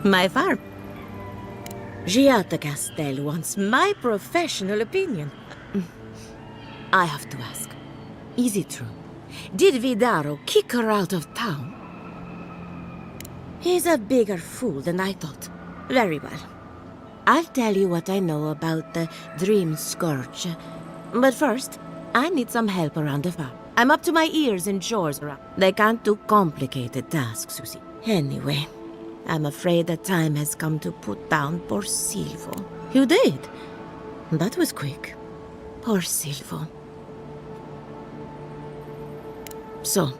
My farm. 𝐬𝐿 wants my professional opinion. I have to ask. Is it true? Did Vidaro kick her out of town? He's a bigger fool than I thought. Very well. I'll tell you what I know about the 𝐿𝐵𝐵𝐻. But first, I need some help around the farm. I'm up to my ears in chores around. They can't do complicated tasks, you see. Anyway, I'm afraid the time has come to put down poor Silvo. You did? That was quick. Poor Silvo. So,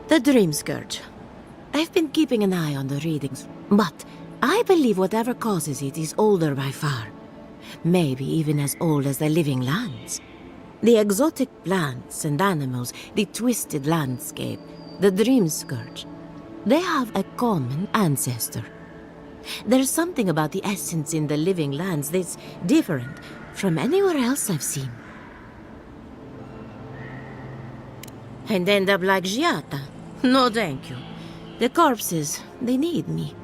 the 𝐿𝐵𝐵𝐻. I've been keeping an eye on the readings, but I believe whatever causes it is older by far. Maybe even as old as the living lands. The exotic plants and animals, the twisted landscape, the 𝐿𝐵𝐵𝐻. They have a common ancestor. There's something about the essence in the living lands that's different from anywhere else I've seen. And end up like 𝐬𝐿? No, thank you. The corpses, they need me.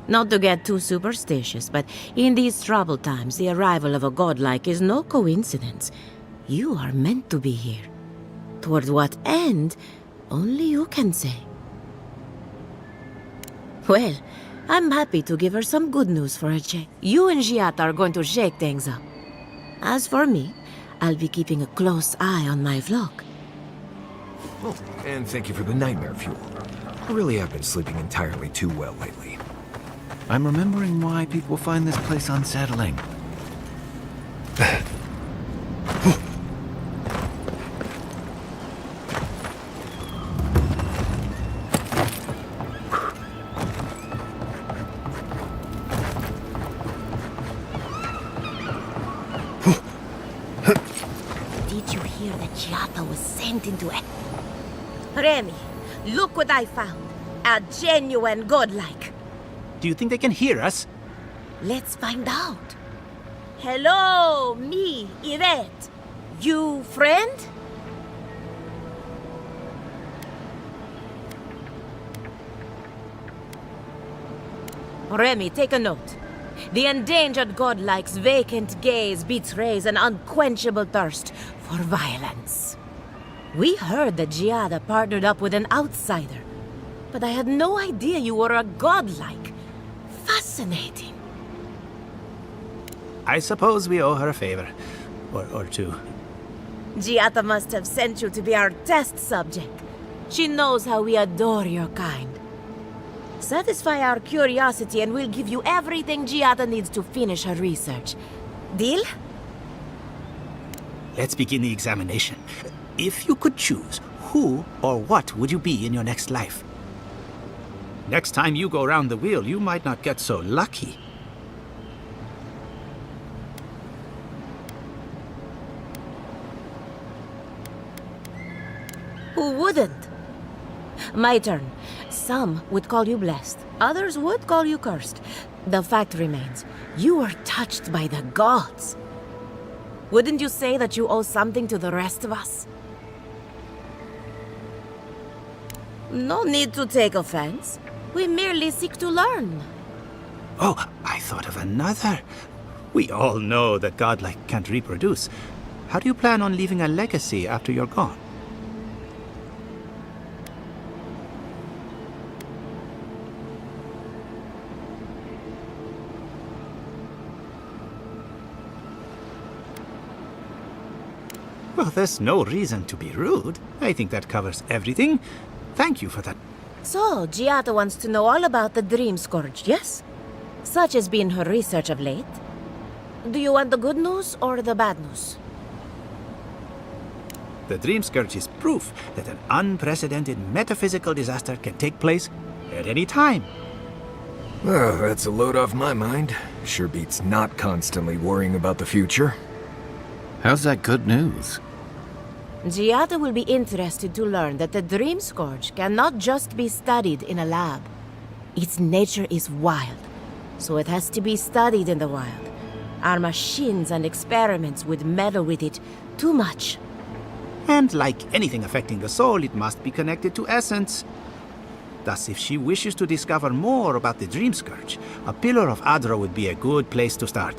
Not to get too superstitious, but in these troubled times, the arrival of a godlike is no coincidence. You are meant to be here. Toward what end, only you can say. Well, I'm happy to give her some good news for a change. You and 𝐬𝐿 are going to shake things up. As for me, I'll be keeping a close eye on my flock. Oh, and thank you for the nightmare fuel. I really have been sleeping entirely too well lately. I'm remembering why people find this place unsettling. 𝐿 was sent into it. Remy, look what I found. A genuine godlike. Do you think they can hear us? Let's find out. Hello, me, Yvette. You friend? Remy, take a note. The endangered godlike's vacant gaze betrays an unquenchable thirst for violence. We heard that Giada partnered up with an outsider, but I had no idea you were a godlike. Fascinating. I suppose we owe her a favor. Or two. Giada must have sent you to be our test subject. She knows how we adore your kind. Satisfy our curiosity and we'll give you everything Giada needs to finish her research. Deal? Let's begin the examination. If you could choose, who or what would you be in your next life? Next time you go round the wheel, you might not get so lucky. Who wouldn't? My turn. Some would call you blessed. Others would call you cursed. The fact remains, you were touched by the gods. Wouldn't you say that you owe something to the rest of us? No need to take offense. We merely seek to learn. Oh, I thought of another. We all know that godlike can't reproduce. How do you plan on leaving a legacy after you're gone? Well, there's no reason to be rude. I think that covers everything. Thank you for that. So, Giada wants to know all about the 𝐿𝐮𝐬𝐫𝐷, yes? Such has been her research of late. Do you want the good news or the bad news? The 𝐿𝐮𝐬𝐫𝐷 is proof that an unprecedented metaphysical disaster can take place at any time. Oh, that's a load off my mind. Sure beats not constantly worrying about the future. How's that good news? Giada will be interested to learn that the 𝐿𝐮𝐬𝐫𝐷 cannot just be studied in a lab. Its nature is wild, so it has to be studied in the wild. Our machines and experiments would meddle with it too much. And like anything affecting the soul, it must be connected to essence. Thus, if she wishes to discover more about the 𝐿𝐮𝐬𝐫𝐷, a pillar of 𝐴DRA would be a good place to start.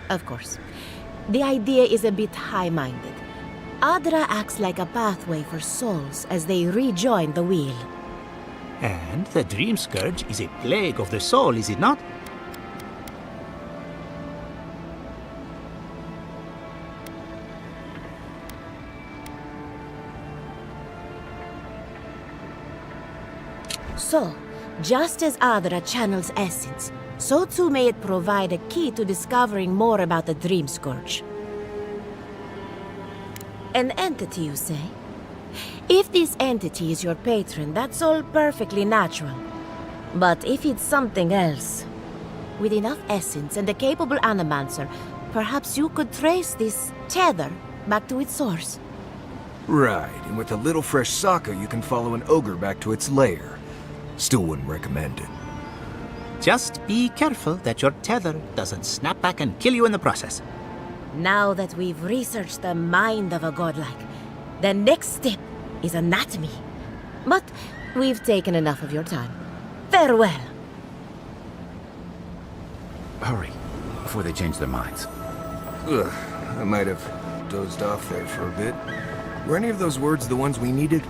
Of course. The idea is a bit high-minded. 𝐴DRA acts like a pathway for souls as they rejoin the wheel. And the 𝐿𝐮𝐬𝐫𝐷 is a plague of the soul, is it not? So, just as 𝐴DRA channels essence, so too may it provide a key to discovering more about the 𝐿𝐮𝐬𝐫𝐷. An entity, you say? If this entity is your patron, that's all perfectly natural. But if it's something else, with enough essence and a capable animancer, perhaps you could trace this tether back to its source. Right, and with a little fresh sake, you can follow an ogre back to its lair. Still wouldn't recommend it. Just be careful that your tether doesn't snap back and kill you in the process. Now that we've researched the mind of a godlike, the next step is anatomy. But we've taken enough of your time. Farewell. Hurry, before they change their minds. Ugh, I might have dozed off there for a bit. Were any of those words the ones we needed?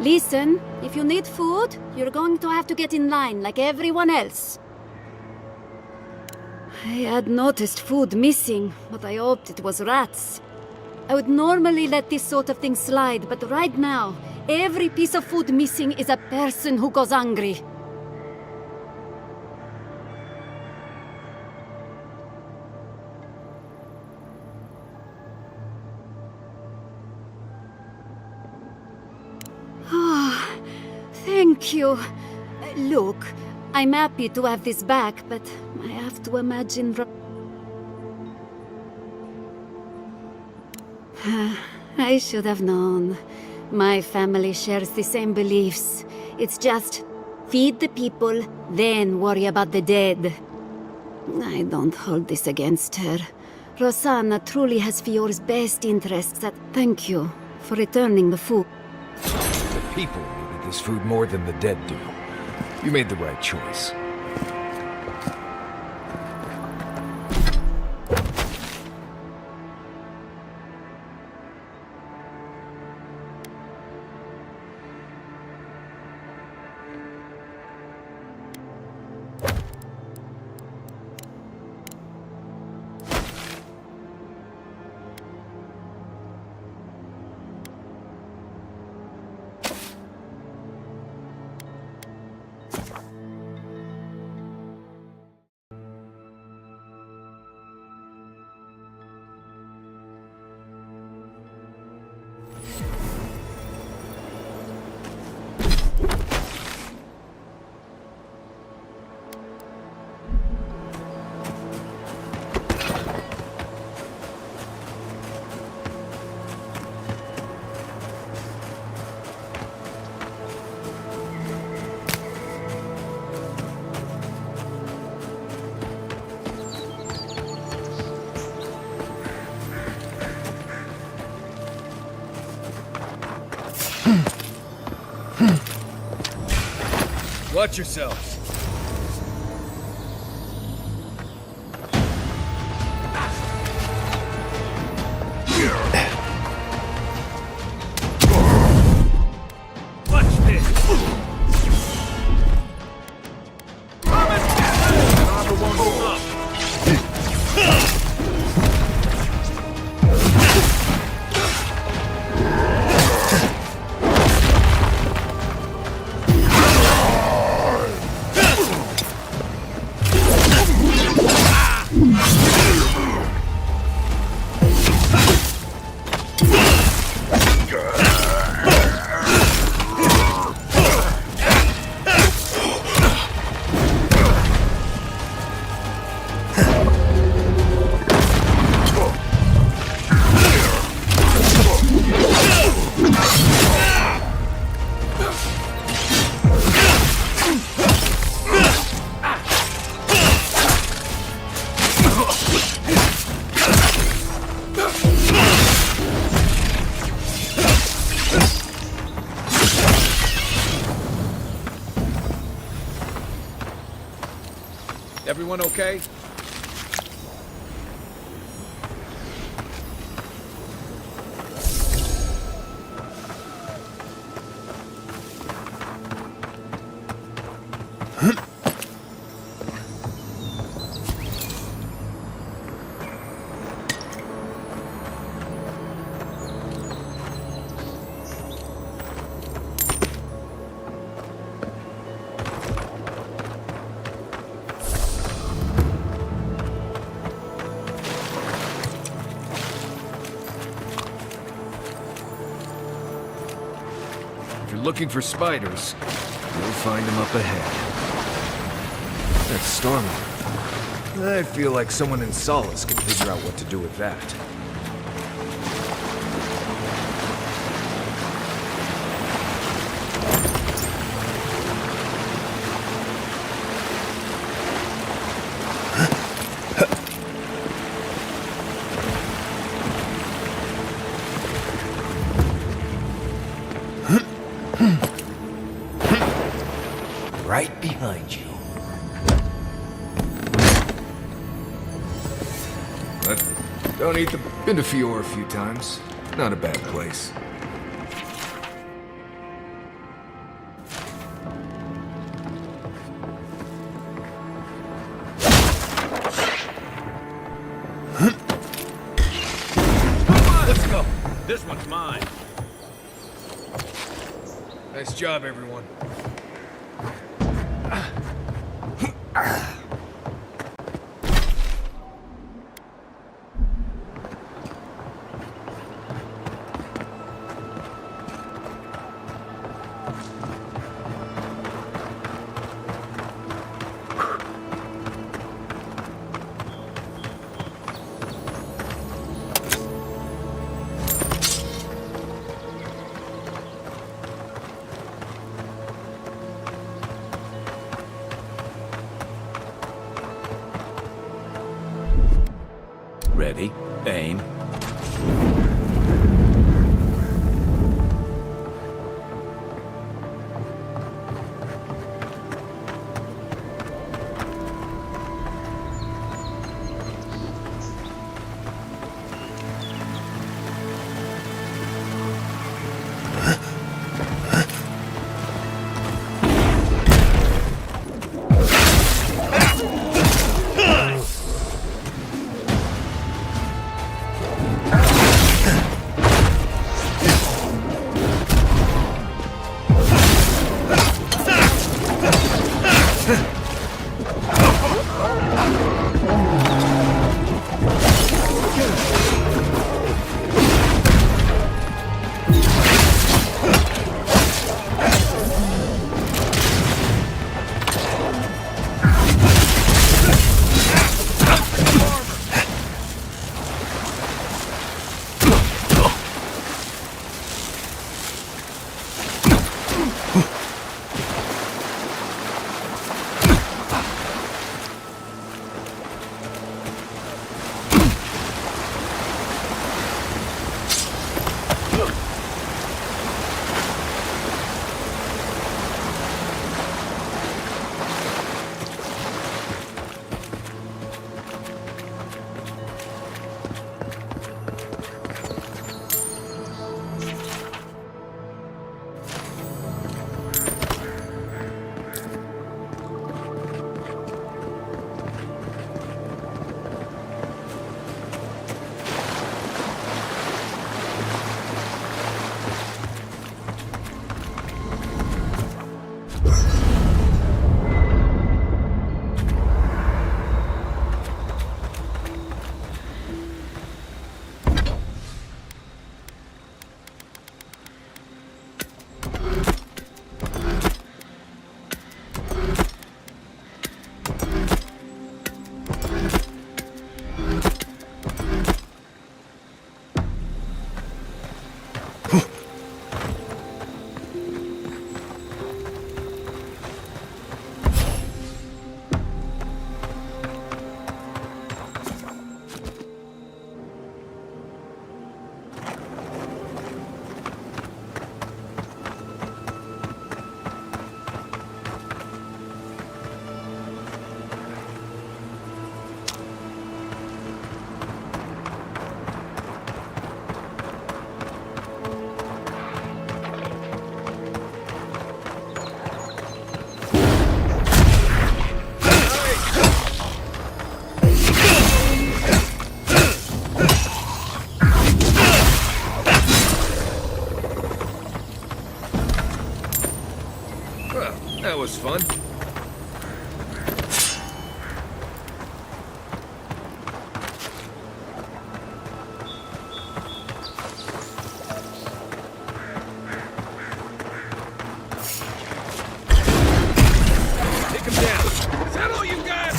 Listen, if you need food, you're going to have to get in line like everyone else. I had noticed food missing, but I hoped it was rats. I would normally let this sort of thing slide, but right now, every piece of food missing is a person who goes hungry. Ah, thank you. Look, I'm happy to have this back, but I have to imagine... I should have known. My family shares the same beliefs. It's just, feed the people, then worry about the dead. I don't hold this against her. Rosanna truly has Fiore's best interests at... Thank you for returning the food. The people needed this food more than the dead do. You made the right choice. Watch yourselves. Watch this. Everyone okay? Looking for spiders, you'll find them up ahead. That storm alarm. I feel like someone in Solace could figure out what to do with that. Right behind you. But don't eat the... Been to Fiore a few times. Not a bad place. go. This one's mine. Nice job, everyone. Ready, aim. That was fun. Take him down. Is that all you got?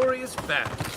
glorious battle.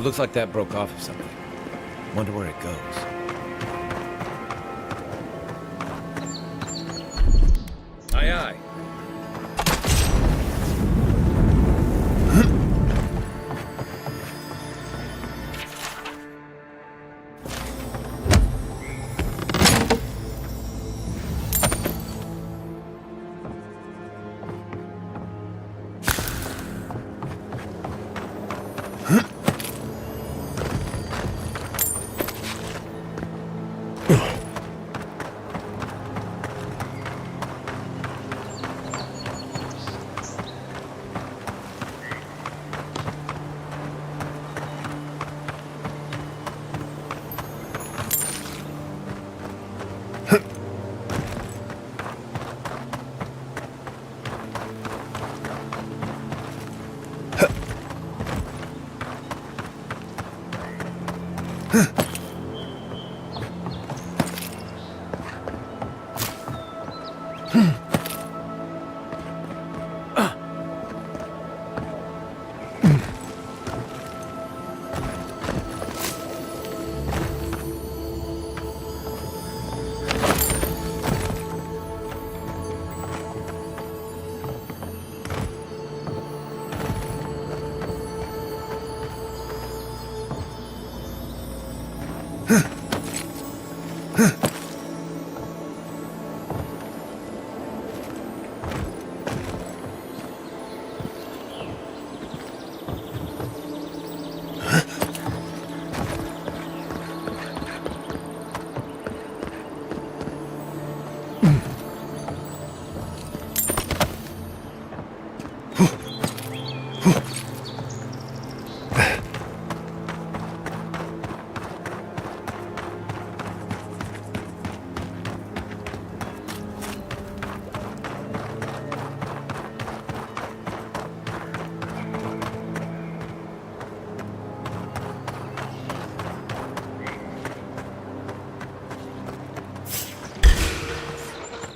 Looks like that broke off of something. Wonder where it goes. Aye, aye.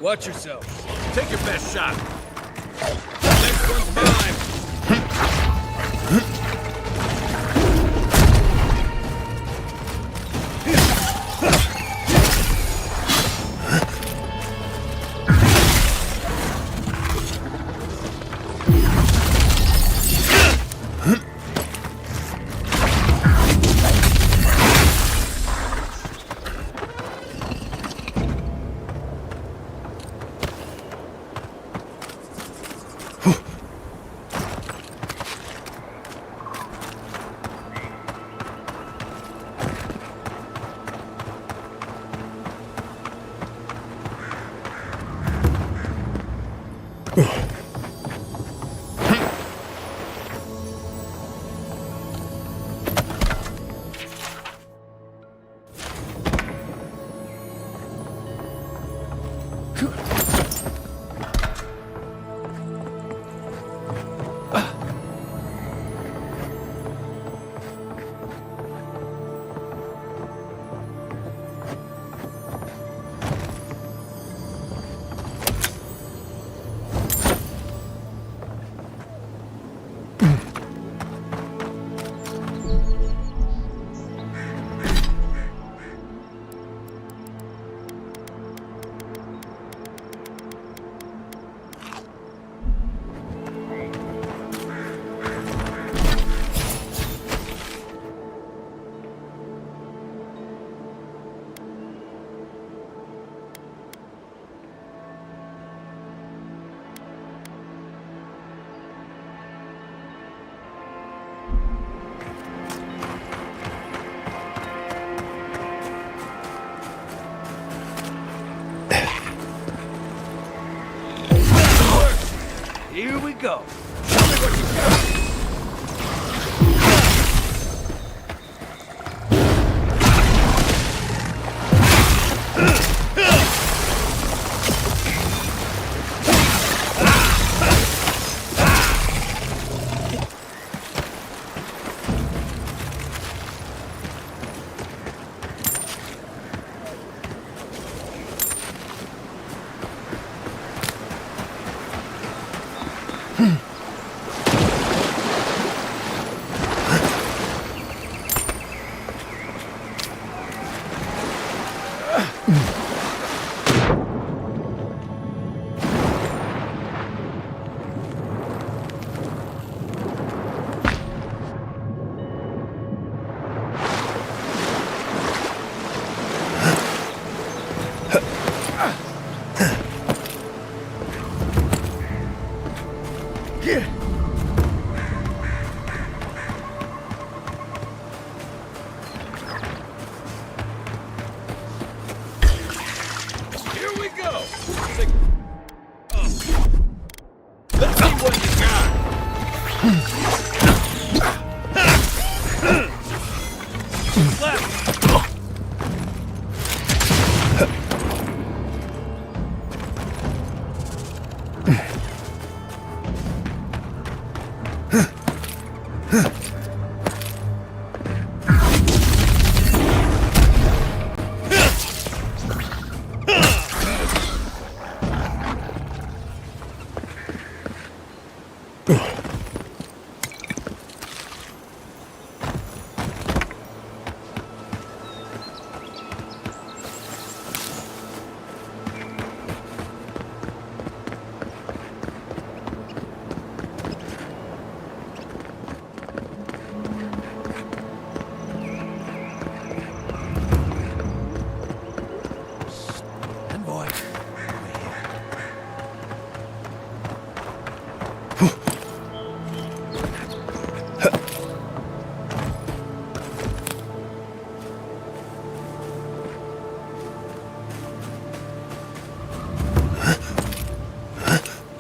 Watch yourself. Take your best shot. Next one's mine. Here we go. Show me what you got.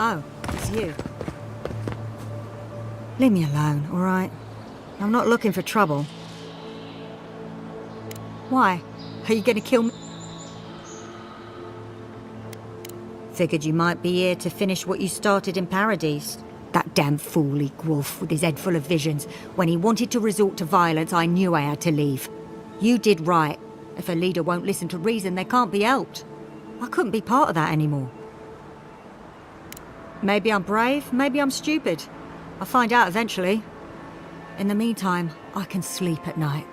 Oh, it's you. Leave me alone, all right? I'm not looking for trouble. Why? Are you gonna kill me? Figured you might be here to finish what you started in Paradise. That damn fool Wolf with his head full of visions. When he wanted to resort to violence, I knew I had to leave. You did right. If a leader won't listen to reason, they can't be helped. I couldn't be part of that anymore. Maybe I'm brave, maybe I'm stupid. I'll find out eventually. In the meantime, I can sleep at night.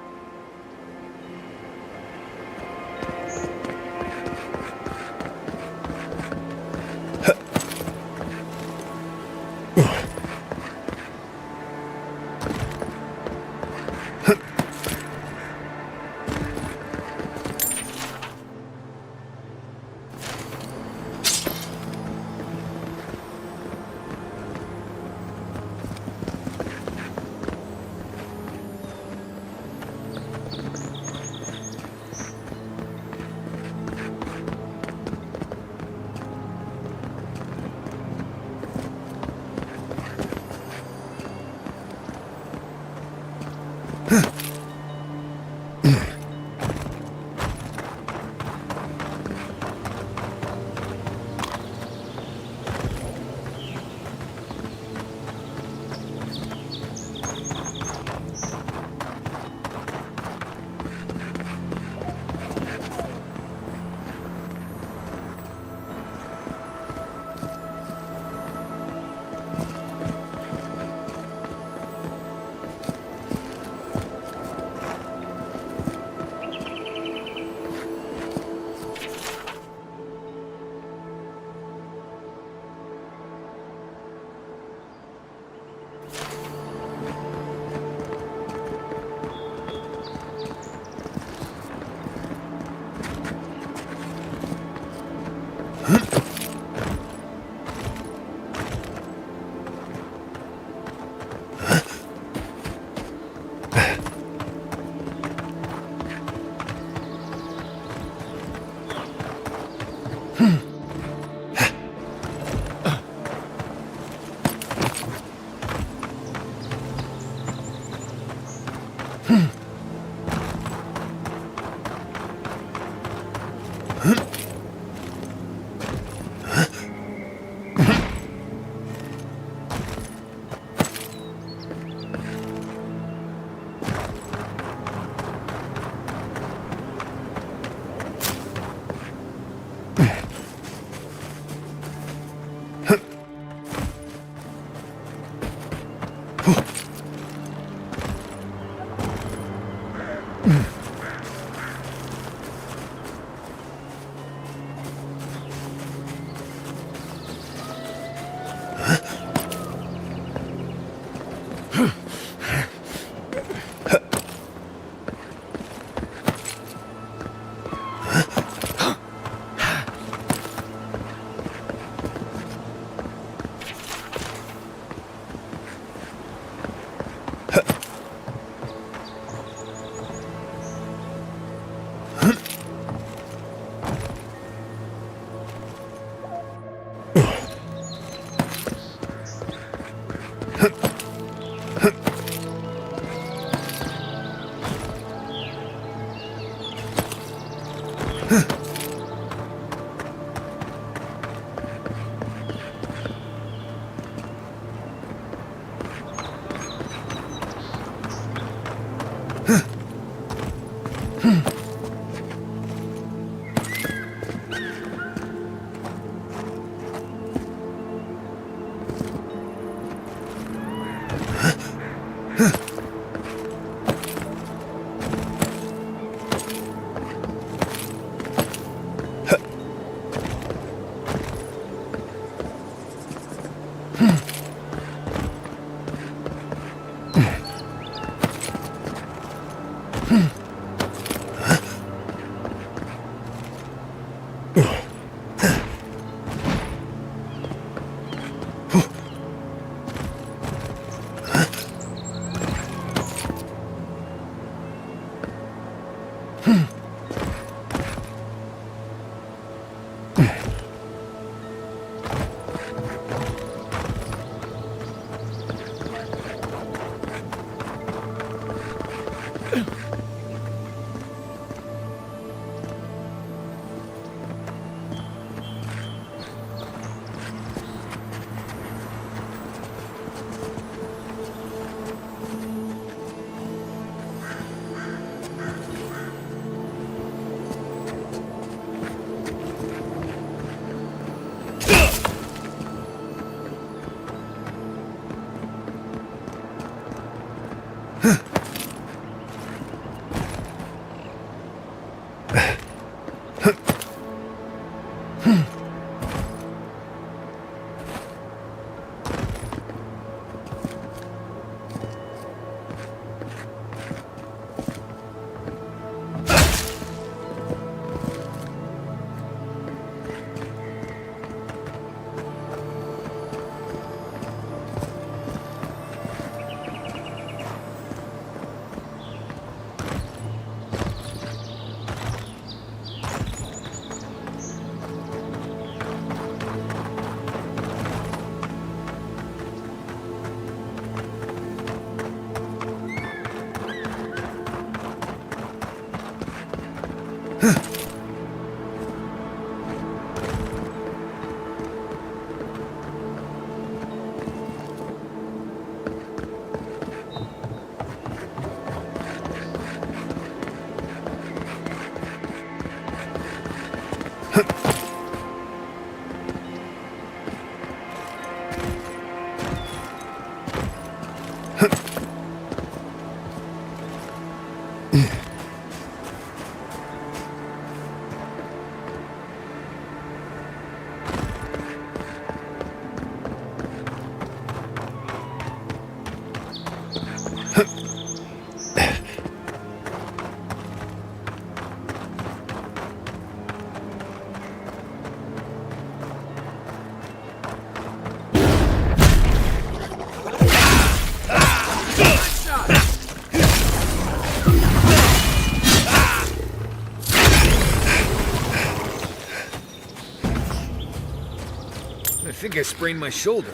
I think I sprained my shoulder.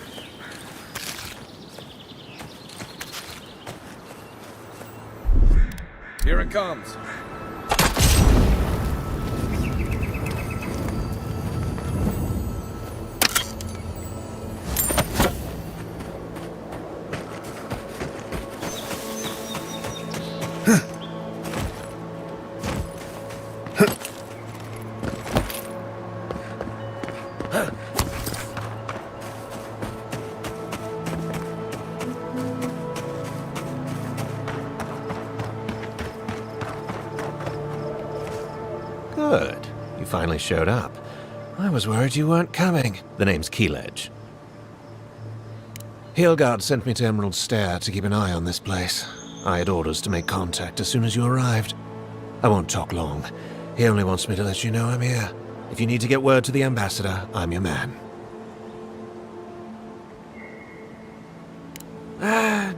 Here it comes. Good. You finally showed up. I was worried you weren't coming. The name's 𝐾𝐨𝐧'𝐭. 𝐸𝐿GUARD sent me to Emerald Stair to keep an eye on this place. I had orders to make contact as soon as you arrived. I won't talk long. He only wants me to let you know I'm here. If you need to get word to the ambassador, I'm your man.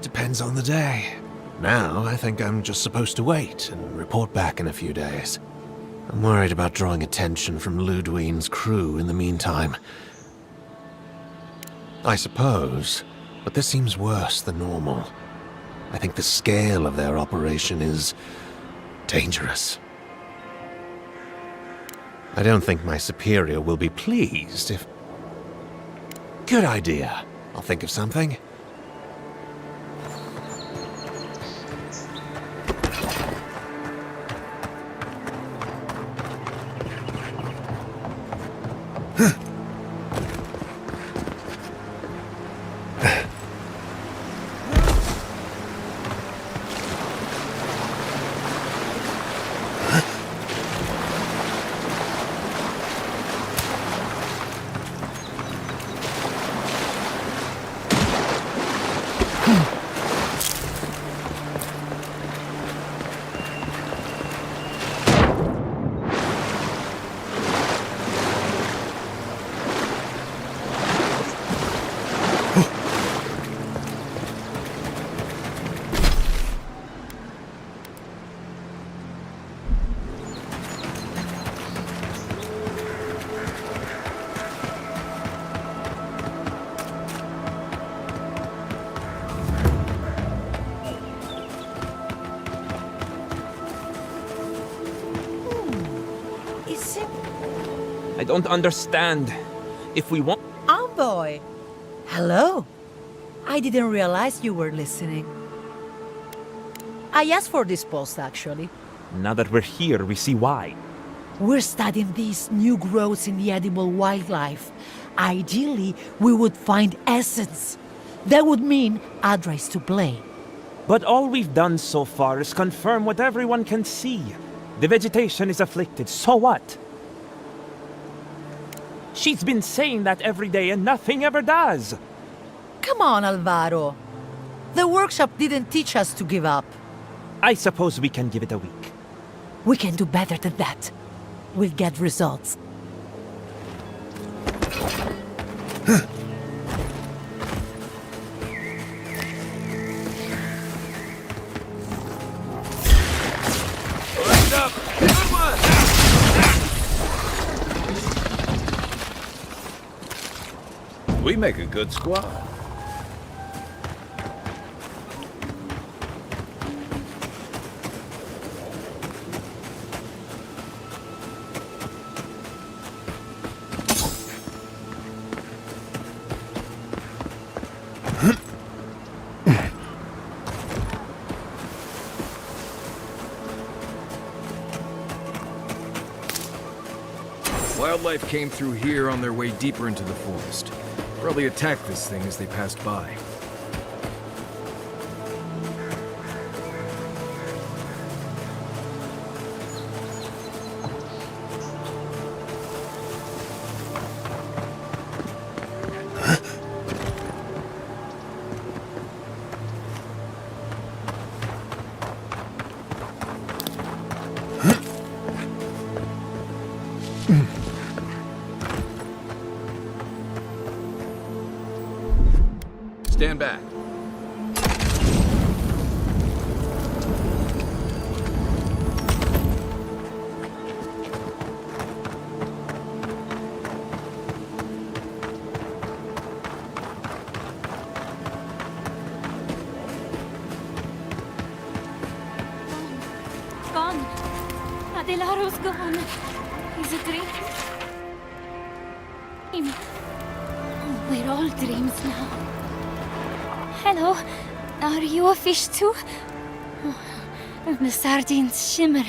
Depends on the day. Now, I think I'm just supposed to wait and report back in a few days. I'm worried about drawing attention from Ludwig's crew in the meantime. I suppose, but this seems worse than normal. I think the scale of their operation is dangerous. I don't think my superior will be pleased if... Good idea. I'll think of something. I don't understand. If we want... Envoy! Hello. I didn't realize you were listening. I asked for this post, actually. Now that we're here, we see why. We're studying these new growths in the edible wildlife. Ideally, we would find essence. That would mean Adra to blame. But all we've done so far is confirm what everyone can see. The vegetation is afflicted, so what? She's been saying that every day and nothing ever does. Come on, Alvaro. The workshop didn't teach us to give up. I suppose we can give it a week. We can do better than that. We'll get results. We make a good squad. Wildlife came through here on their way deeper into the forest. Probably attacked this thing as they passed by. Stand back. Gone. Adelaro's gone. He's a dream. Oh, we're all dreams now. Hello. Are you a fish too? Oh, the sardines shimmer.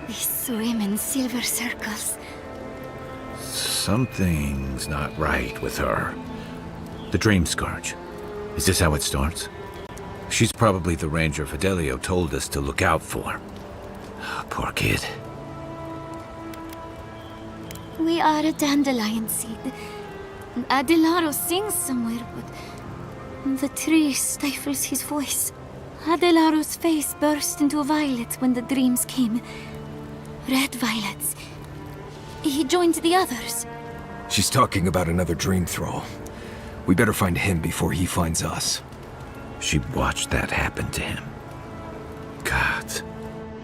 We swim in silver circles. Something's not right with her. The dream scourge. Is this how it starts? She's probably the ranger Fidelio told us to look out for. Poor kid. We are a dandelion seed. Adelaro sings somewhere, but the tree stifles his voice. Adelaro's face burst into violet when the dreams came. Red violets. He joined the others. She's talking about another dream thrall. We better find him before he finds us. She watched that happen to him. God.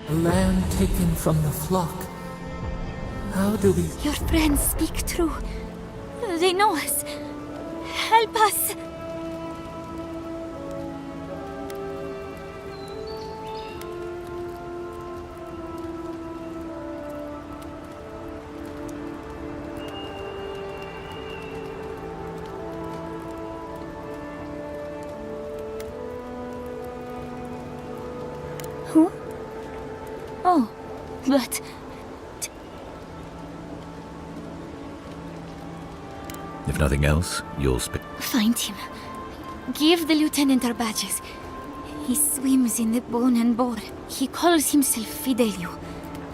A lamb taken from the flock. How do we... Your friends speak true. They know us. Help us. Who? Oh, but... If nothing else, you'll Find him. Give the lieutenant our badges. He swims in the bone and boar. He calls himself Fidelio.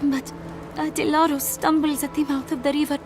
But Adelaro stumbles at the mouth of the river.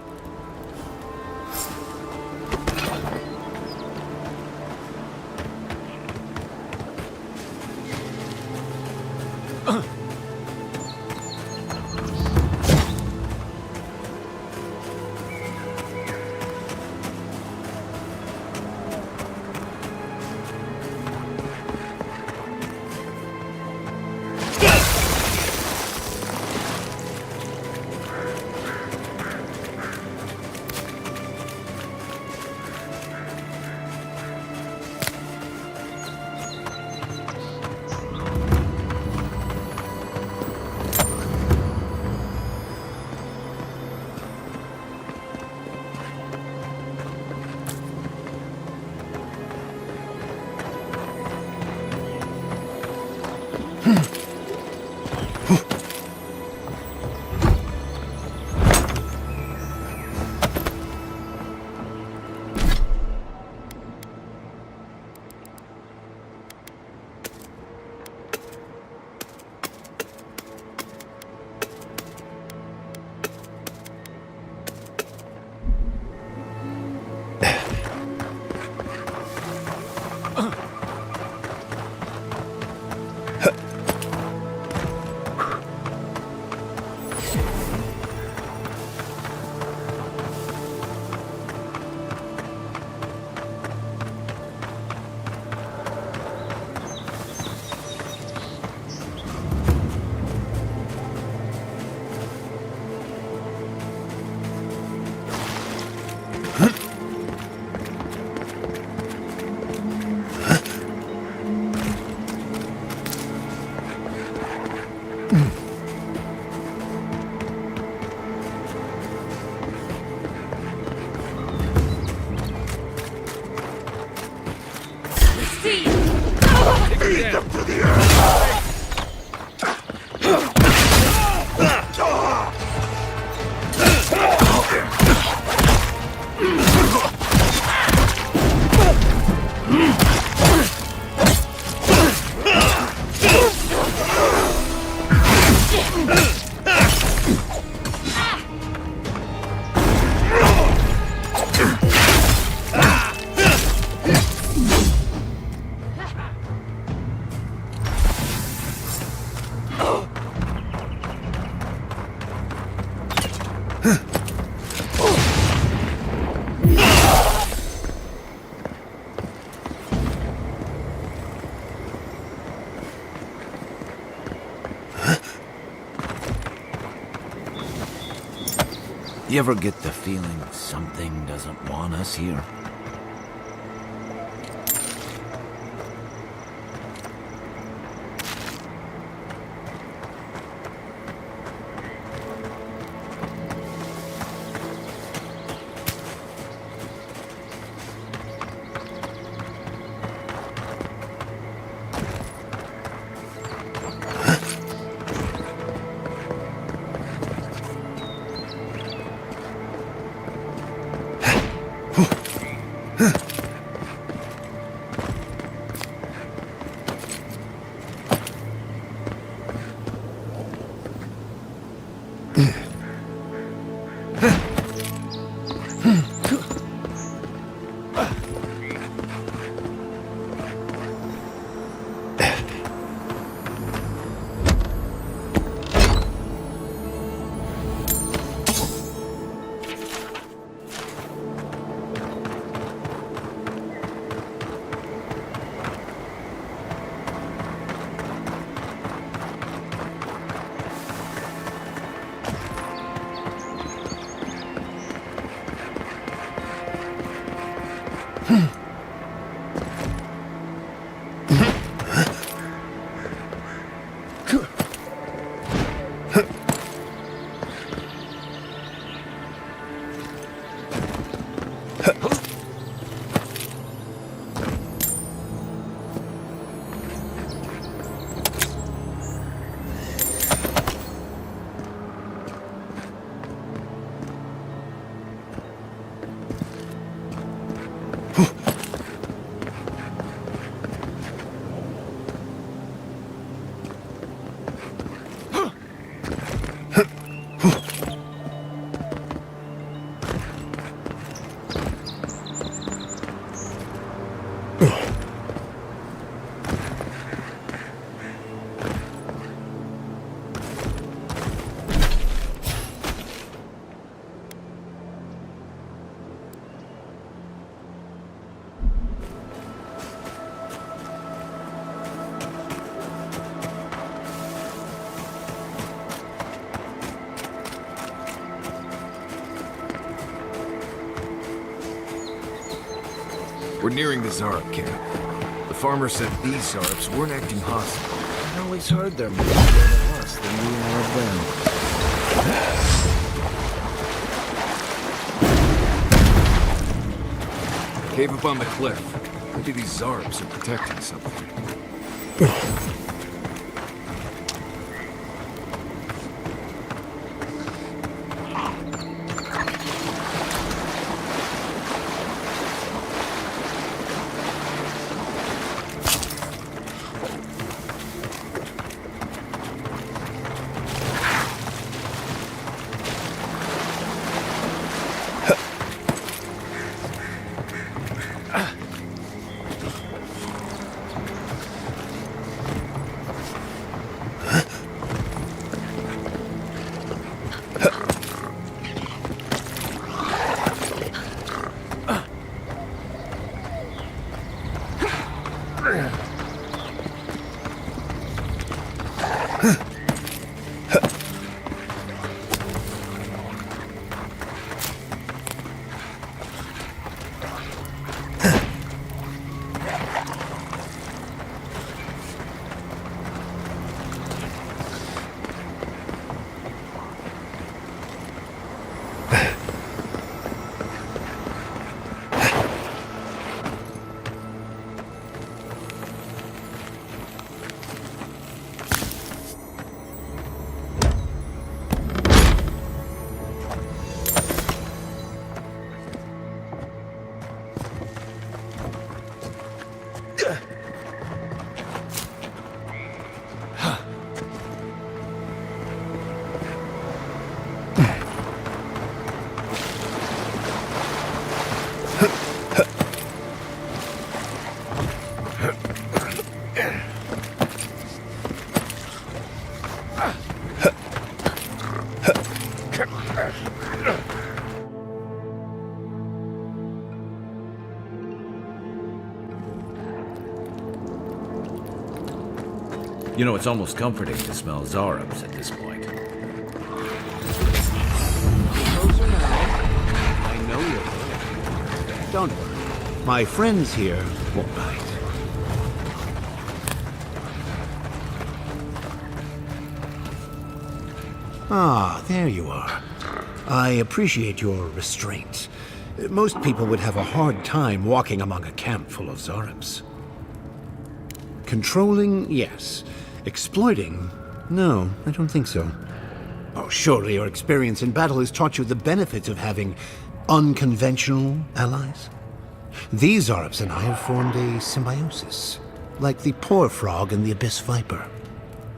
them to the air! You ever get the feeling something doesn't want us here? We're nearing the 𝐬𝐫𝐽 camp. The farmer said these 𝐬𝐲RPs weren't acting hostile. I always heard they're more scared of us than we are of them. Cave up on the cliff. Maybe these 𝐬𝐲RPs are protecting something. You know, it's almost comforting to smell 𝐬𝐫𝐽𝐻 at this point. Closer now. I know you're there. Don't worry. My friends here won't bite. Ah, there you are. I appreciate your restraint. Most people would have a hard time walking among a camp full of 𝐬𝐫𝐽𝐻s. Controlling, yes. Exploiting? No, I don't think so. Oh, surely your experience in battle has taught you the benefits of having unconventional allies? These 𝐬𝐽𝐻s and I have formed a symbiosis, like the poor frog and the abyss viper.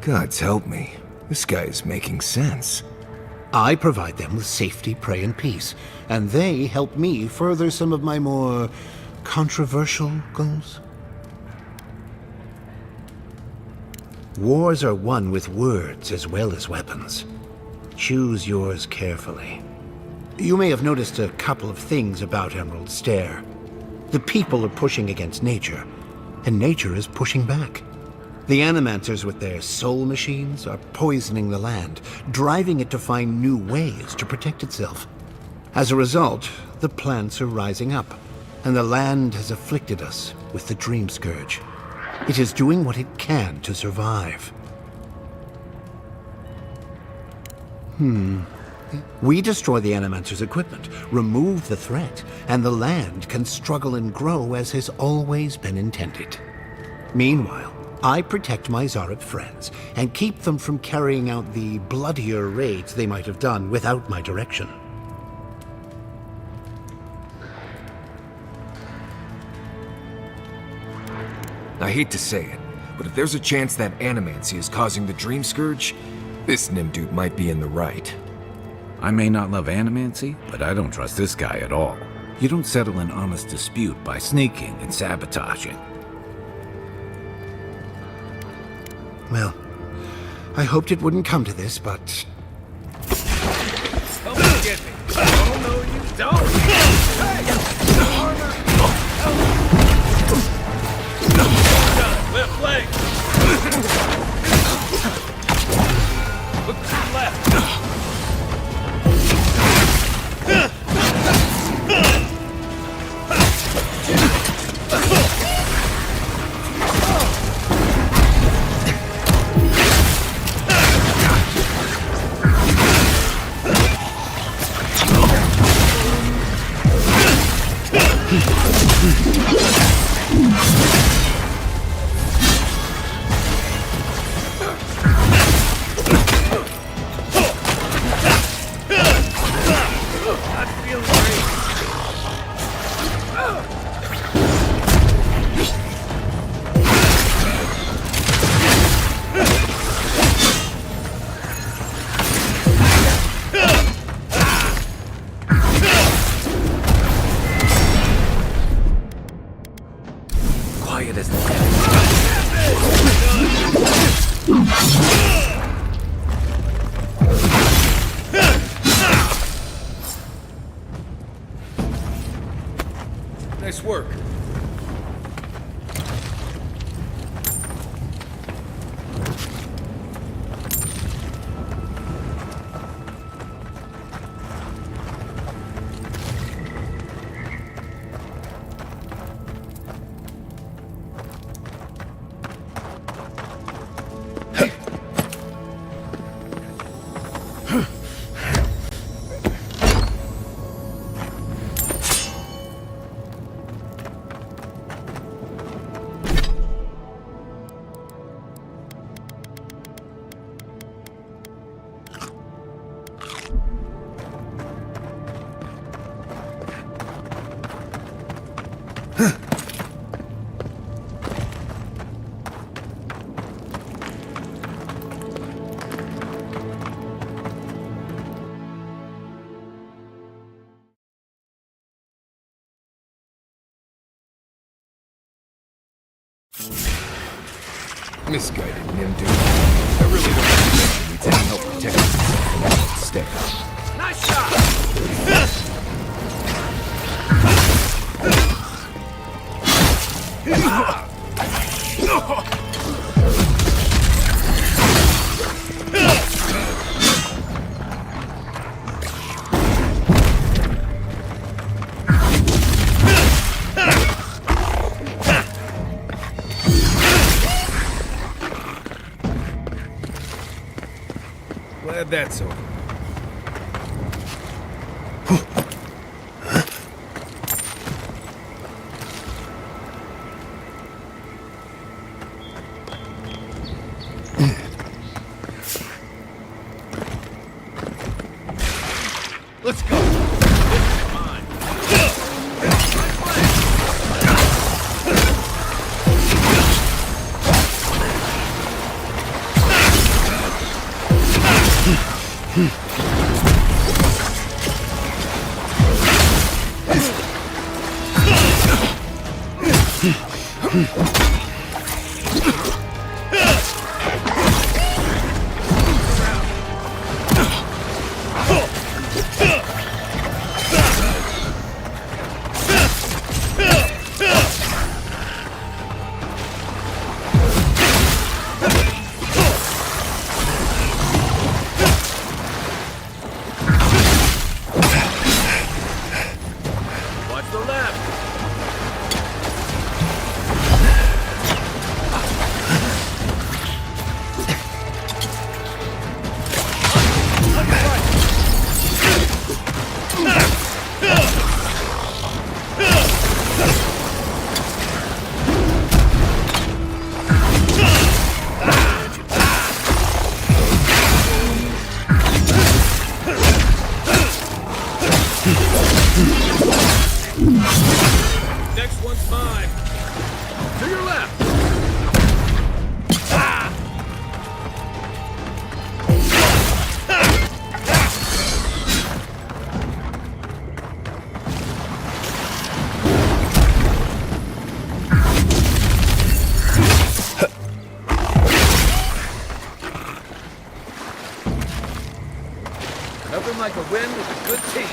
Gods help me. This guy is making sense. I provide them with safety, prey, and peace, and they help me further some of my more controversial goals. Wars are won with words as well as weapons. Choose yours carefully. You may have noticed a couple of things about Emerald Stair. The people are pushing against nature, and nature is pushing back. The Animancers with their soul machines are poisoning the land, driving it to find new ways to protect itself. As a result, the plants are rising up, and the land has afflicted us with the Dream Scourge. It is doing what it can to survive. We destroy the Animancers' equipment, remove the threat, and the land can struggle and grow as has always been intended. Meanwhile, I protect my 𝐬𝐻𝐽 friends and keep them from carrying out the bloodier raids they might have done without my direction. I hate to say it, but if there's a chance that animancy is causing the Dream Scourge, this Nimdude might be in the right. I may not love animancy, but I don't trust this guy at all. You don't settle an honest dispute by sneaking and sabotaging. Well, I hoped it wouldn't come to this, but... Come and get me. Oh, no, you don't. Hey! Armor! Done. Left leg. Look to the left. Quiet as the Nice work. misguided Nimdude. I really don't think he needs any help protecting himself from Emerald Stair. Nice shot! That's over. Let's go. This is mine. Watch the left. Next one's mine. To your left. Nothing like a win with a good team.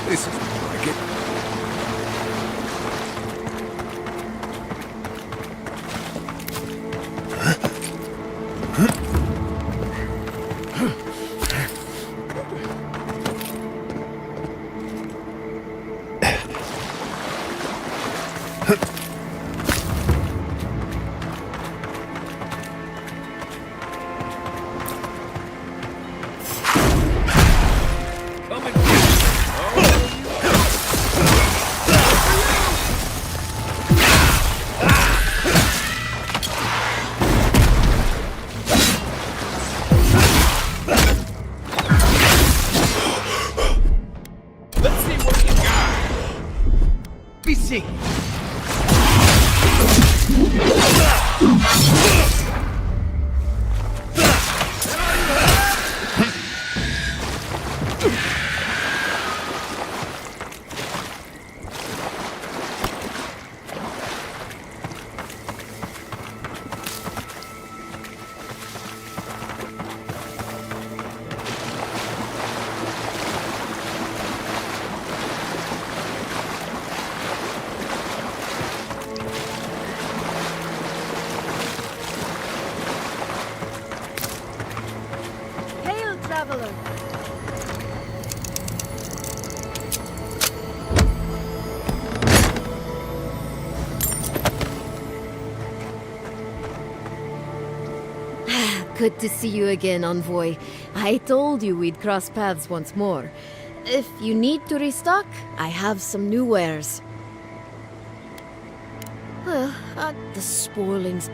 This is more like it. Traveler. Good to see you again, Envoy. I told you we'd cross paths once more. If you need to restock, I have some new wares. The spoilings.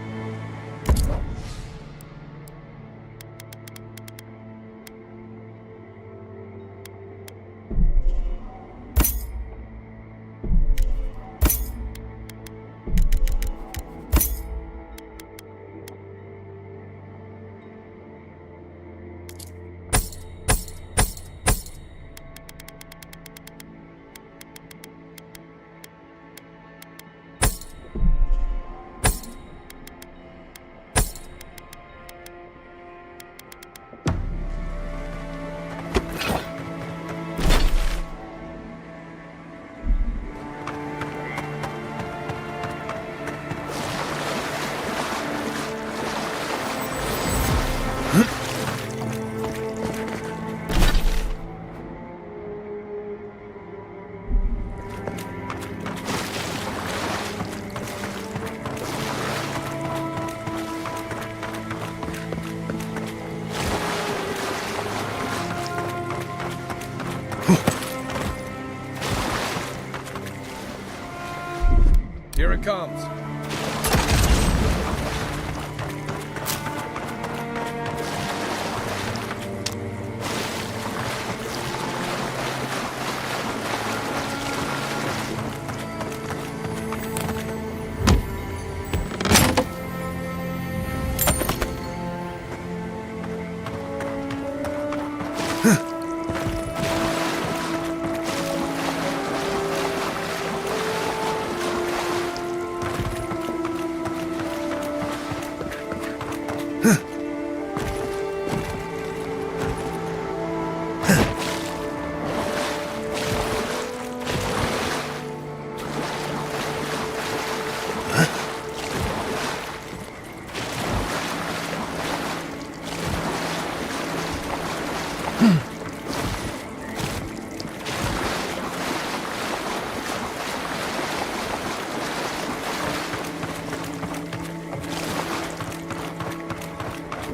comes.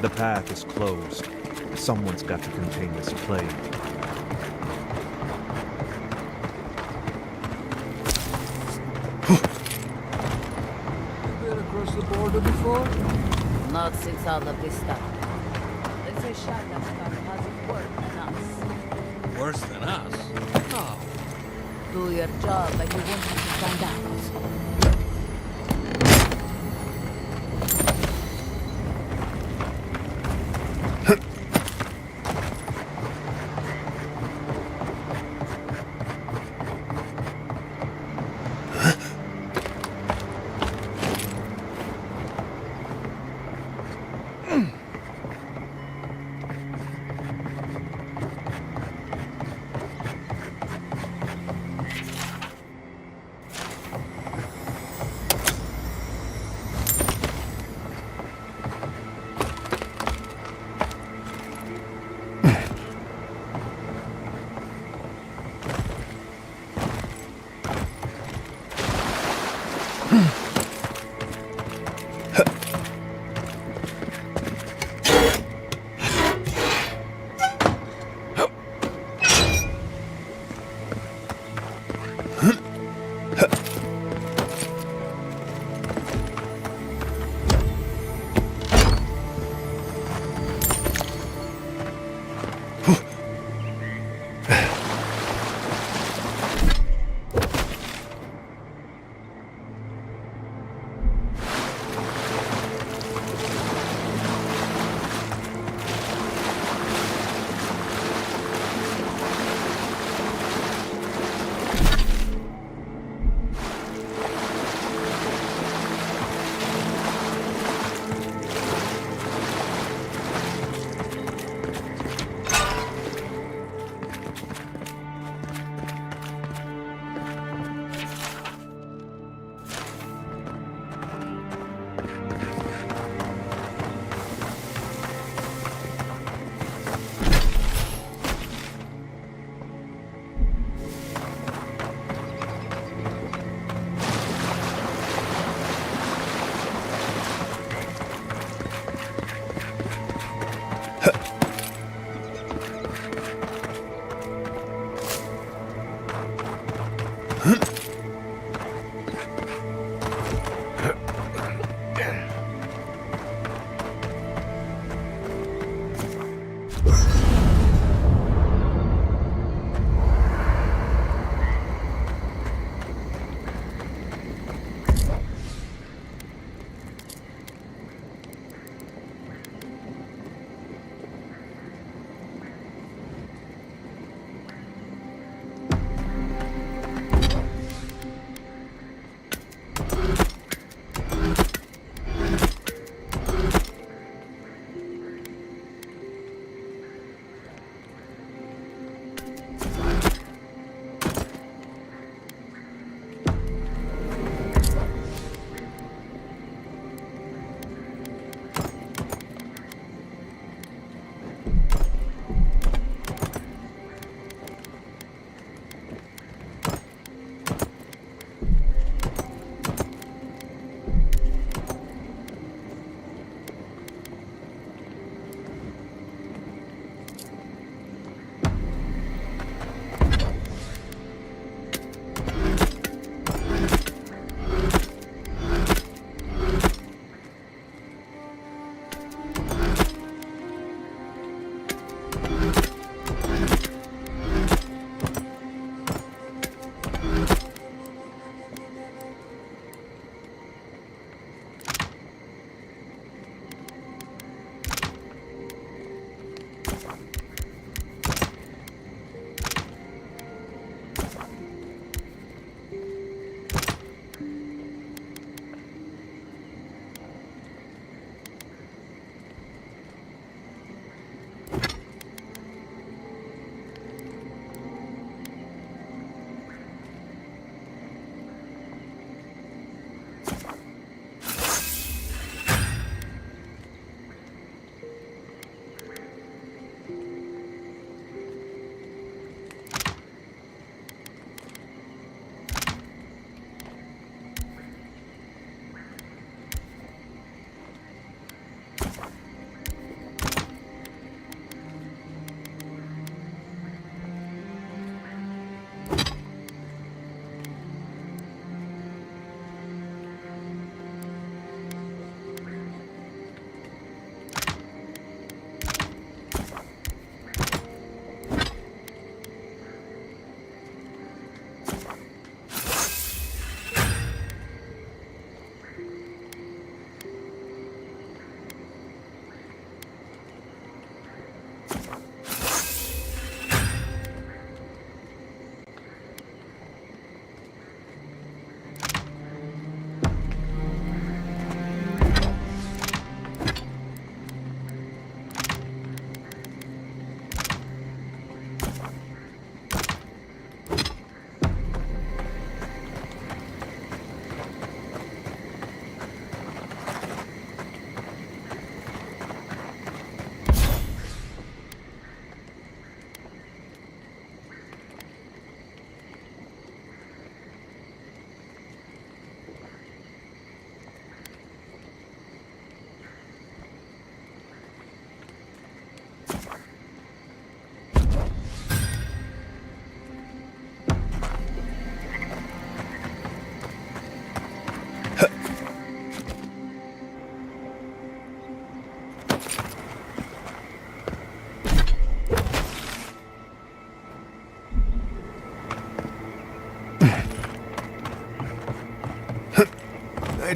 The path is closed. Someone's got to contain this plague. Been across the border before? Not since all of this stuff. Let's say Shotgun has it worse than us. Worse than us? How? Do your job and you won't have to find out.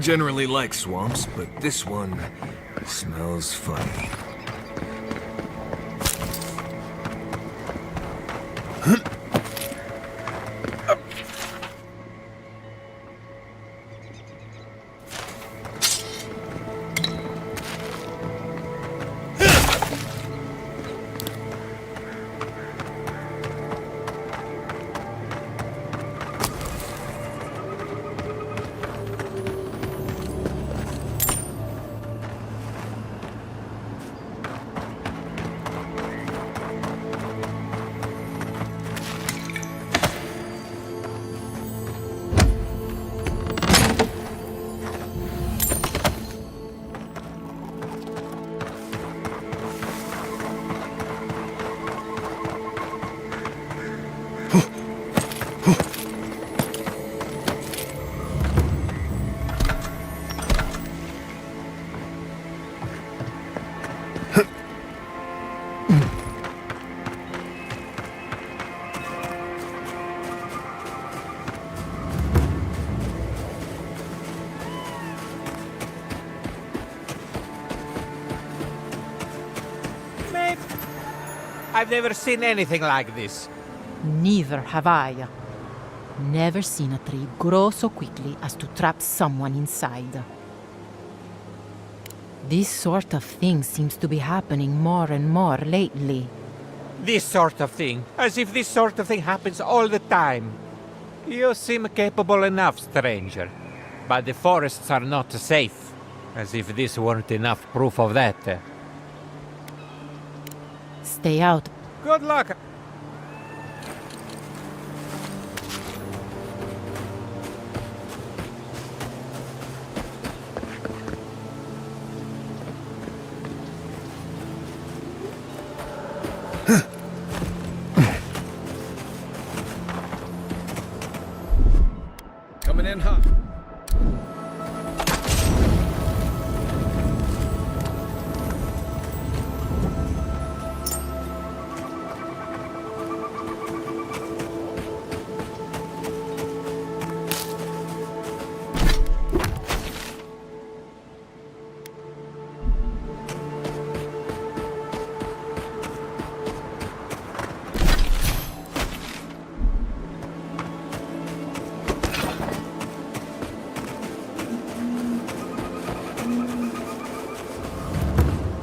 generally like swamps, but this one smells funny. I've never seen anything like this. Neither have I. Never seen a tree grow so quickly as to trap someone inside. This sort of thing seems to be happening more and more lately. This sort of thing? As if this sort of thing happens all the time. You seem capable enough, stranger. But the forests are not safe. As if this weren't enough proof of that. Stay out. Good luck. Coming in hot.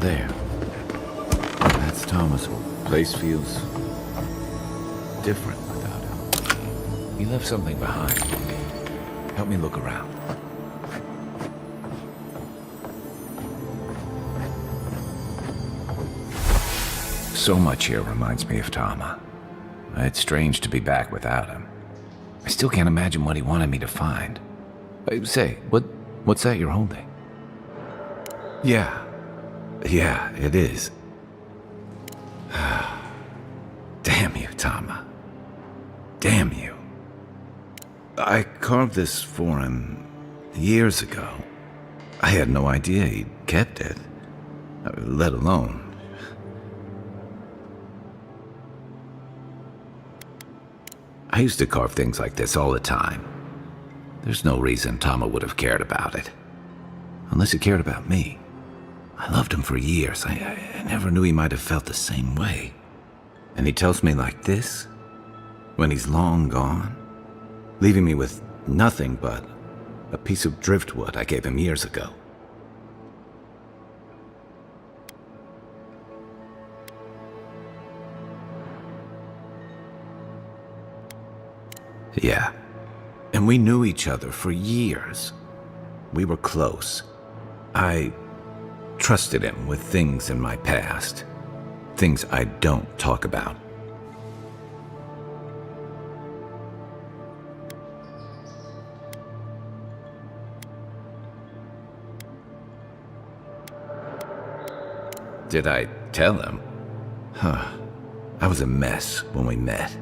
There. That's Thomas. Place feels different without him. He left something behind. Help me look around. So much here reminds me of Tama. It's strange to be back without him. I still can't imagine what he wanted me to find. Say, what's that you're holding? Yeah, it is. Damn you, Tama. Damn you. I carved this for him years ago. I had no idea he'd kept it, let alone... I used to carve things like this all the time. There's no reason Tama would have cared about it. Unless he cared about me. I loved him for years. I never knew he might have felt the same way. And he tells me like this, when he's long gone, leaving me with nothing but a piece of driftwood I gave him years ago. Yeah, and we knew each other for years. We were close. I trusted him with things in my past. Things I don't talk about. Did I tell him? I was a mess when we met.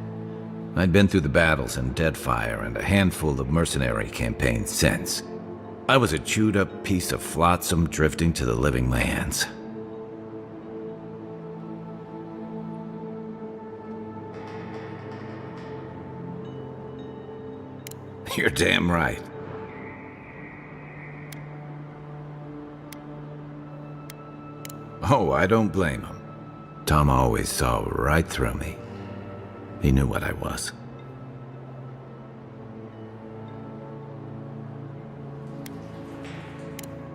I'd been through the battles in Deadfire and a handful of mercenary campaigns since. I was a chewed-up piece of flotsam drifting to the living lands. You're damn right. Oh, I don't blame him. Tom always saw right through me. He knew what I was.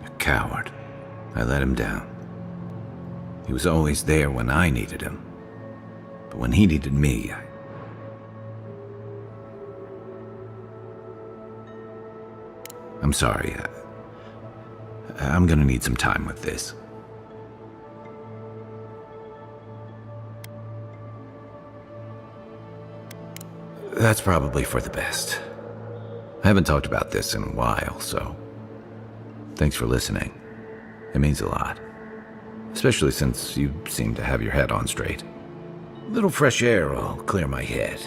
A coward. I let him down. He was always there when I needed him. But when he needed me, I'm sorry. I'm gonna need some time with this. That's probably for the best. I haven't talked about this in a while, so thanks for listening. It means a lot. Especially since you seem to have your head on straight. A little fresh air will clear my head.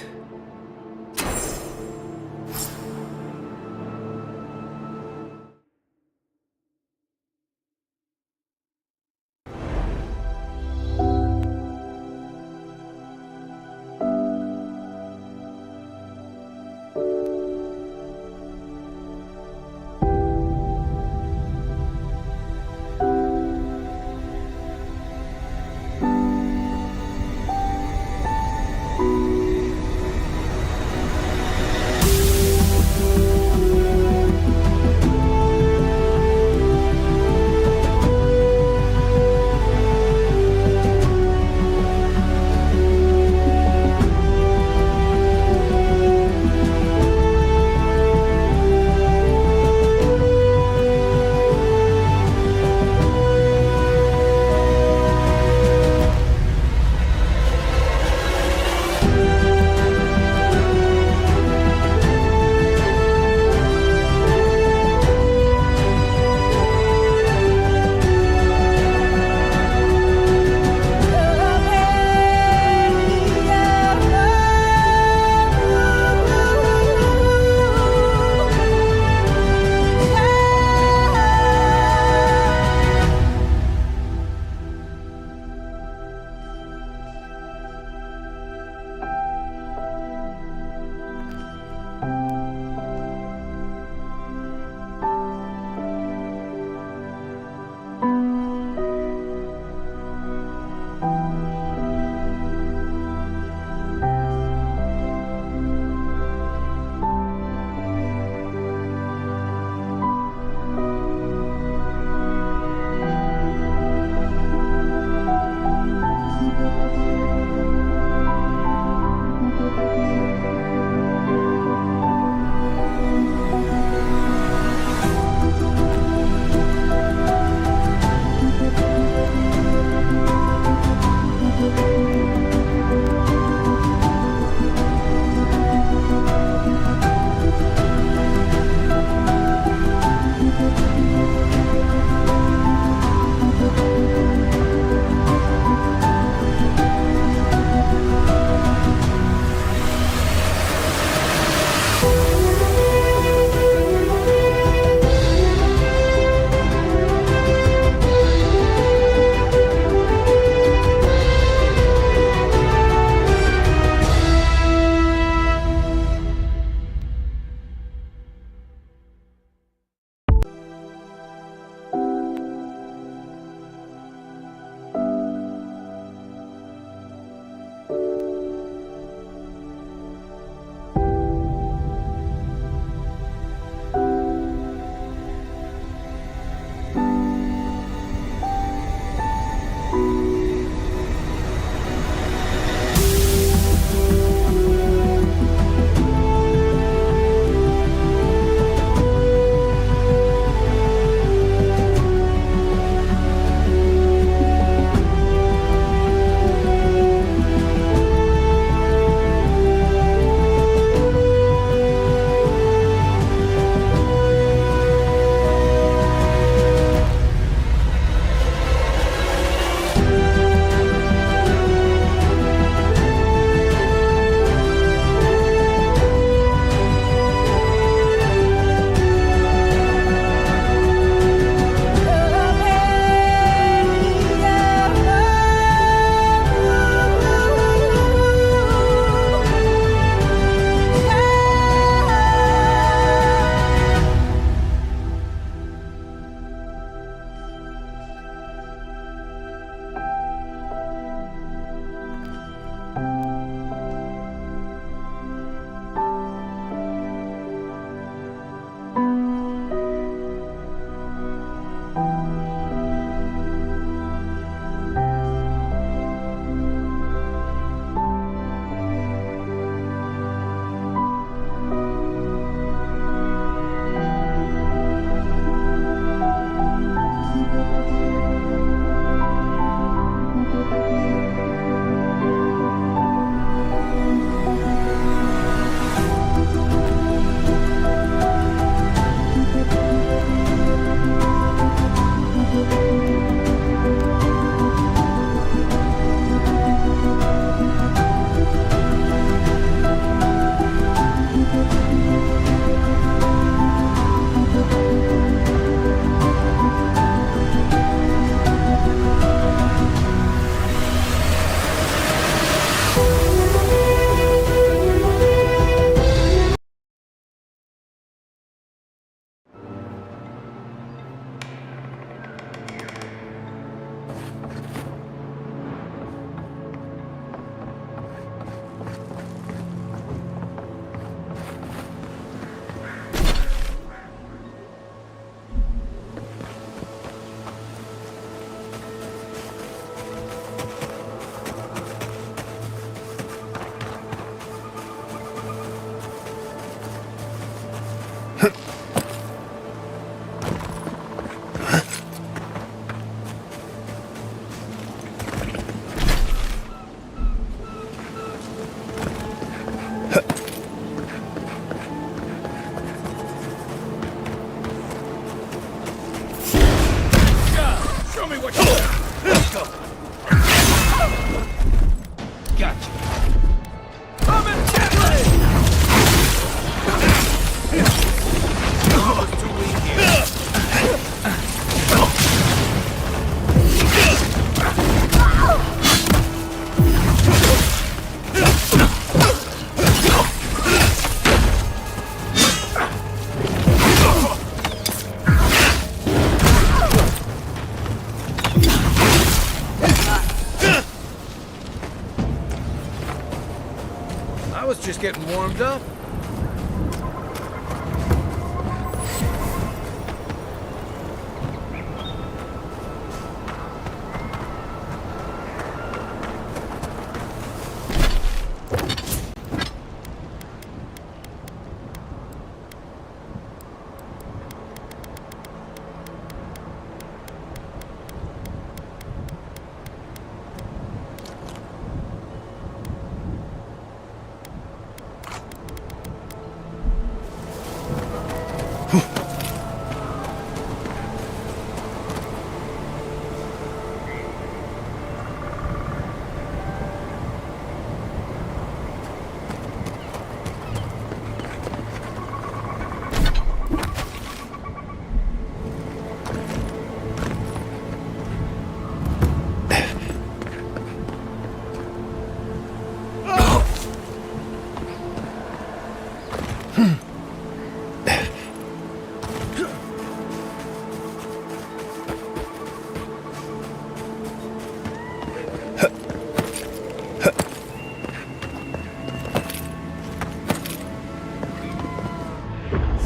Just getting warmed up.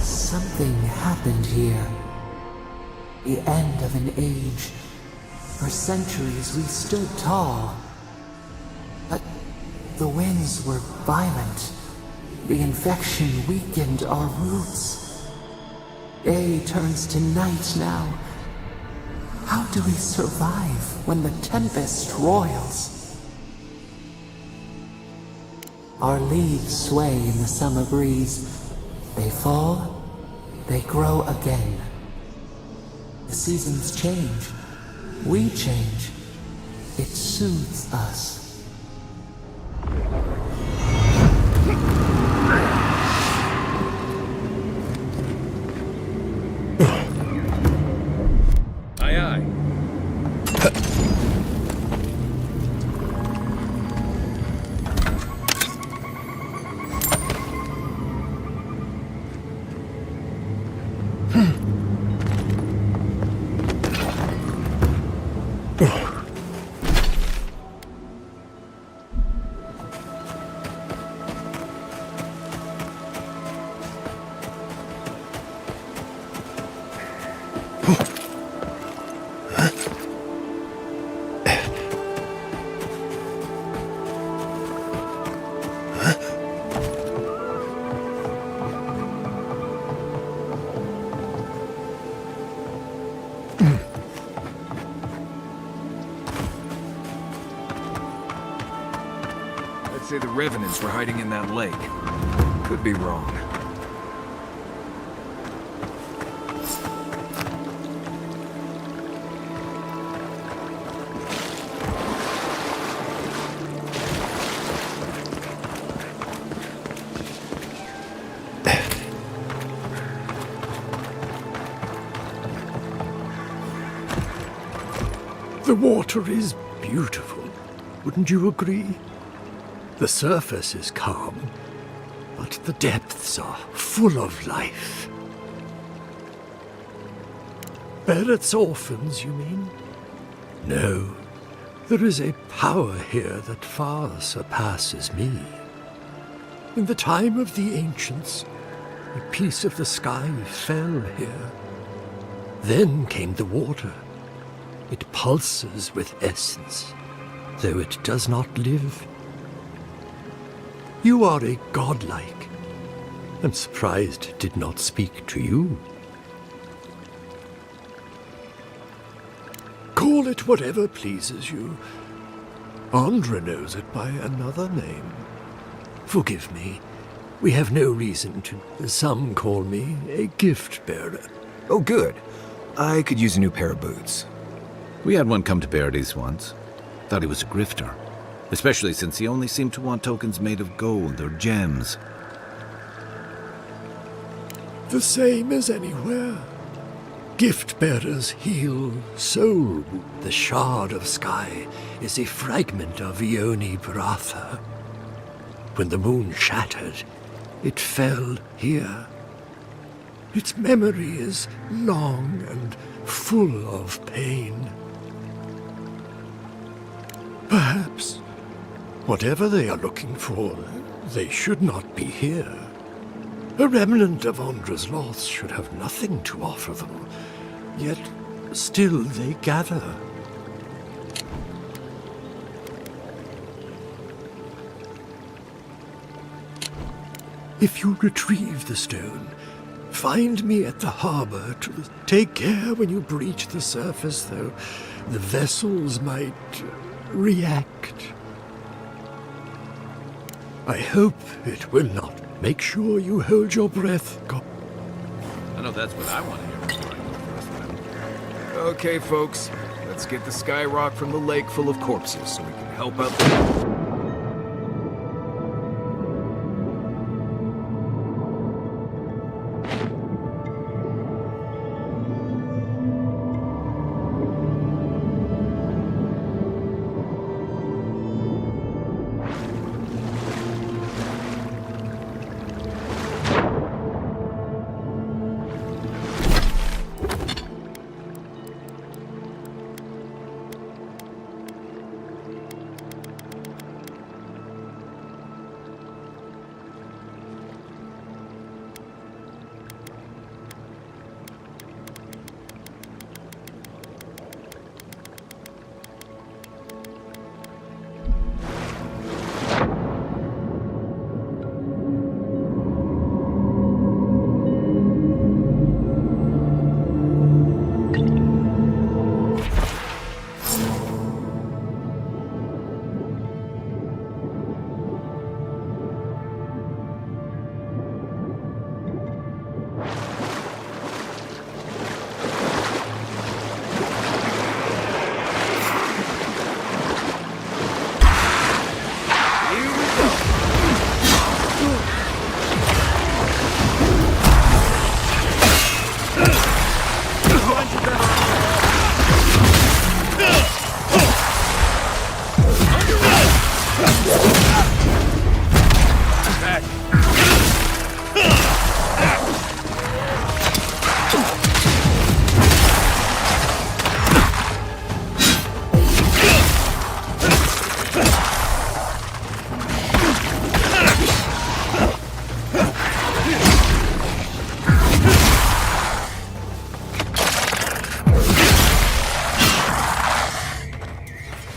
Something happened here. The end of an age. For centuries we stood tall. But the winds were violent. The infection weakened our roots. Day turns to night now. How do we survive when the tempest roils? Our leaves sway in the summer breeze. They fall, they grow again. The seasons change. We change. It soothes us. Aye, aye. I'd say the Revenants were hiding in that lake. Could be wrong. The water is beautiful, wouldn't you agree? The surface is calm, but the depths are full of life. Barrett's orphans, you mean? No, there is a power here that far surpasses me. In the time of the ancients, a piece of the sky fell here. Then came the water. It pulses with essence, though it does not live. You are a godlike. I'm surprised it did not speak to you. Call it whatever pleases you. Andra knows it by another name. Forgive me. We have no reason to. Some call me a gift bearer. Oh, good. I could use a new pair of boots. We had one come to Paradise once. Thought he was a grifter. Especially since he only seemed to want tokens made of gold or gems. The same as anywhere. Gift bearers heal soul. The shard of sky is a fragment of 𝐬𝐮𝐬𝐫𝐽. When the moon shattered, it fell here. Its memory is long and full of pain. Perhaps, whatever they are looking for, they should not be here. A remnant of Andra's loss should have nothing to offer them, yet still they gather. If you retrieve the stone, find me at the harbor to take care when you breach the surface, though the vessels might react. I hope it will not. Make sure you hold your breath. I know that's what I want to hear before I go first then. Okay, folks. Let's get the sky rock from the lake full of corpses so we can help out the...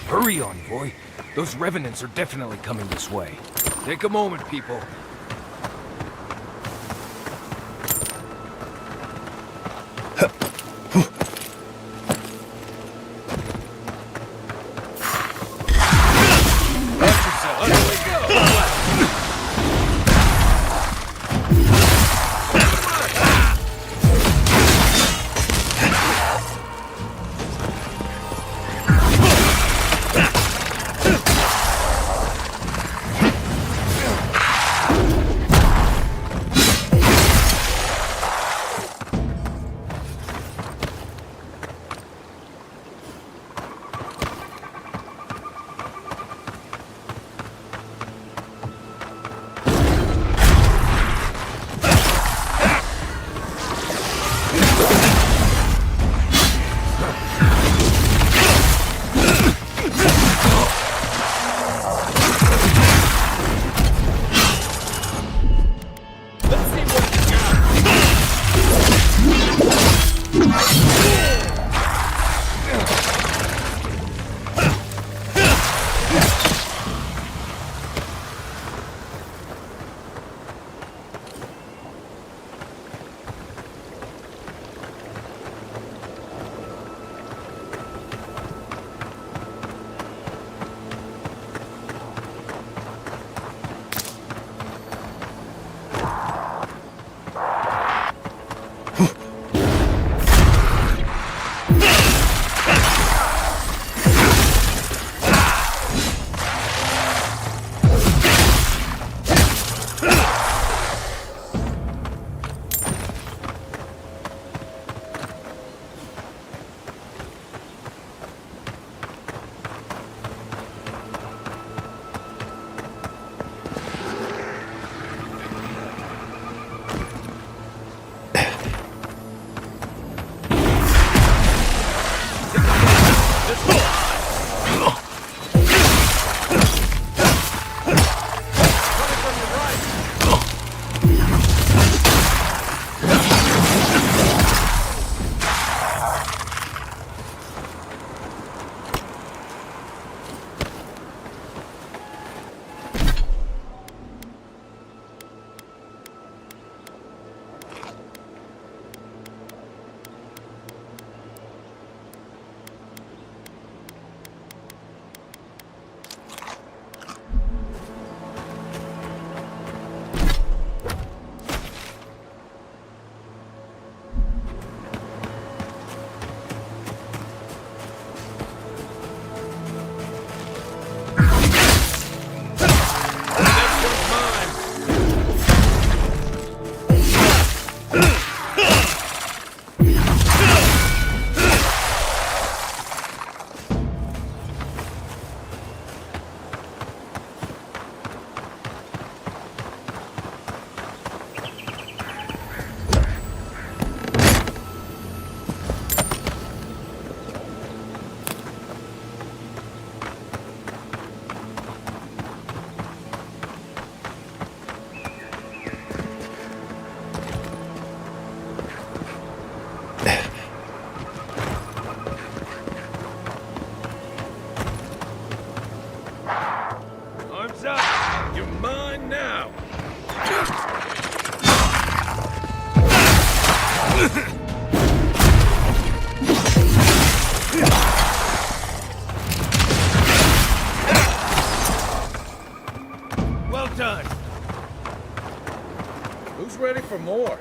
Hurry, Envoy. Those Revenants are definitely coming this way. Take a moment, people. for more.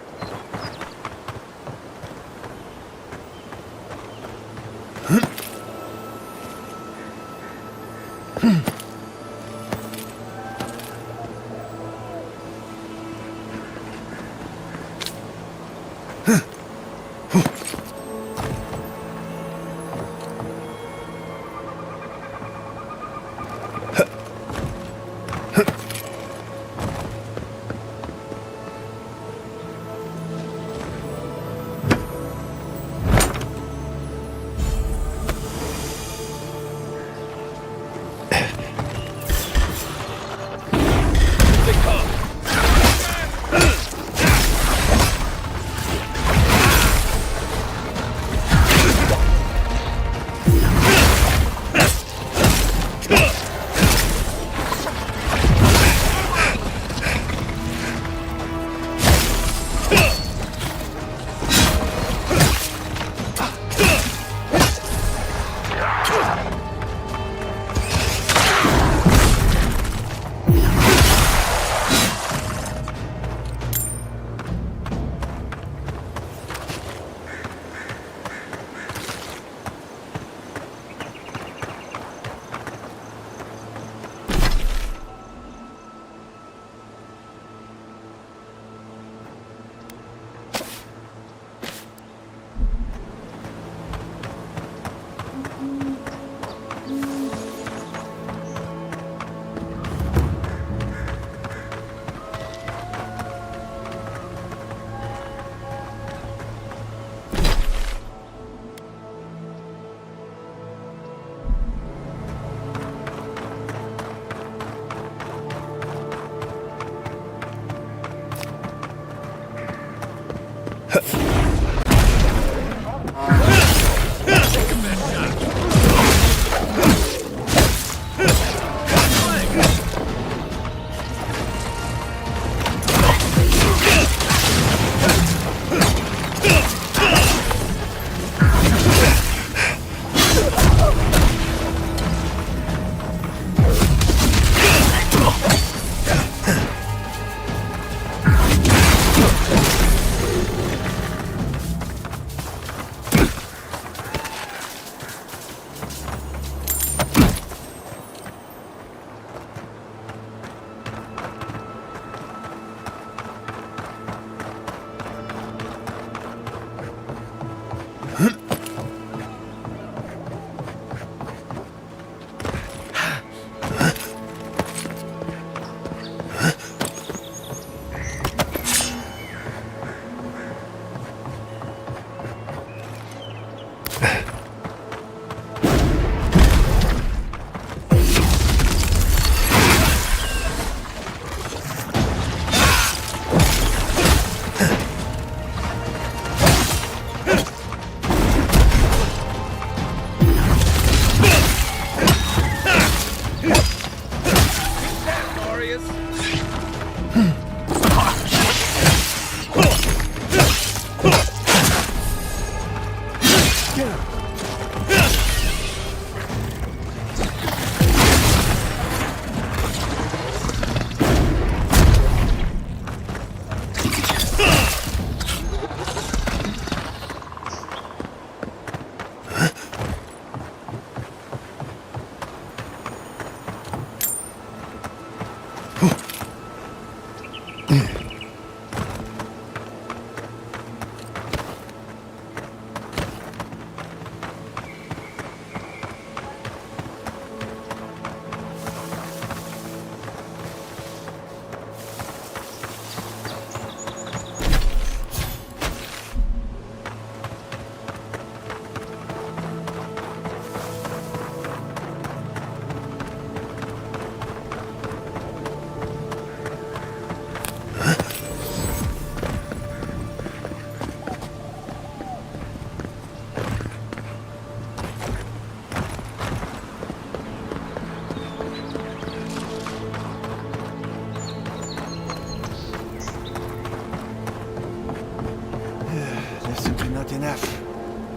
enough.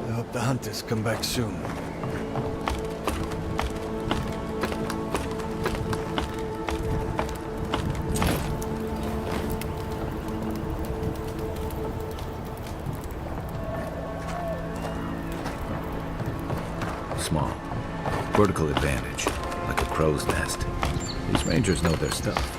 I hope the hunters come back soon. Small. Vertical advantage, like a crow's nest. These rangers know their stuff.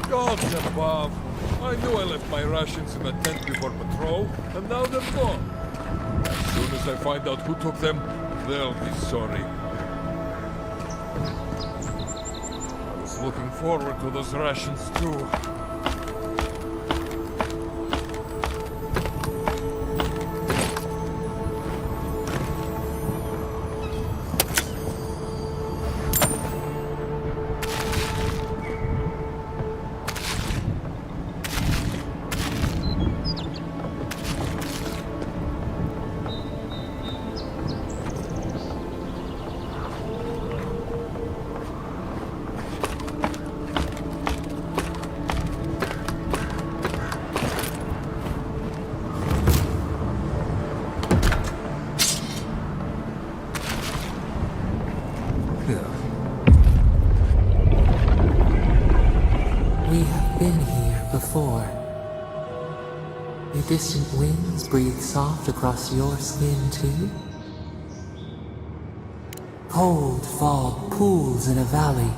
Gods above! I knew I left my rations in the tent before patrol, and now they're gone. As soon as I find out who took them, they'll be sorry. I was looking forward to those rations too. We have been here before. The distant winds breathe soft across your skin too. Cold fog pools in a valley,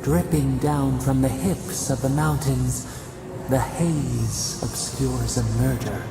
dripping down from the hips of the mountains. The haze obscures a murder.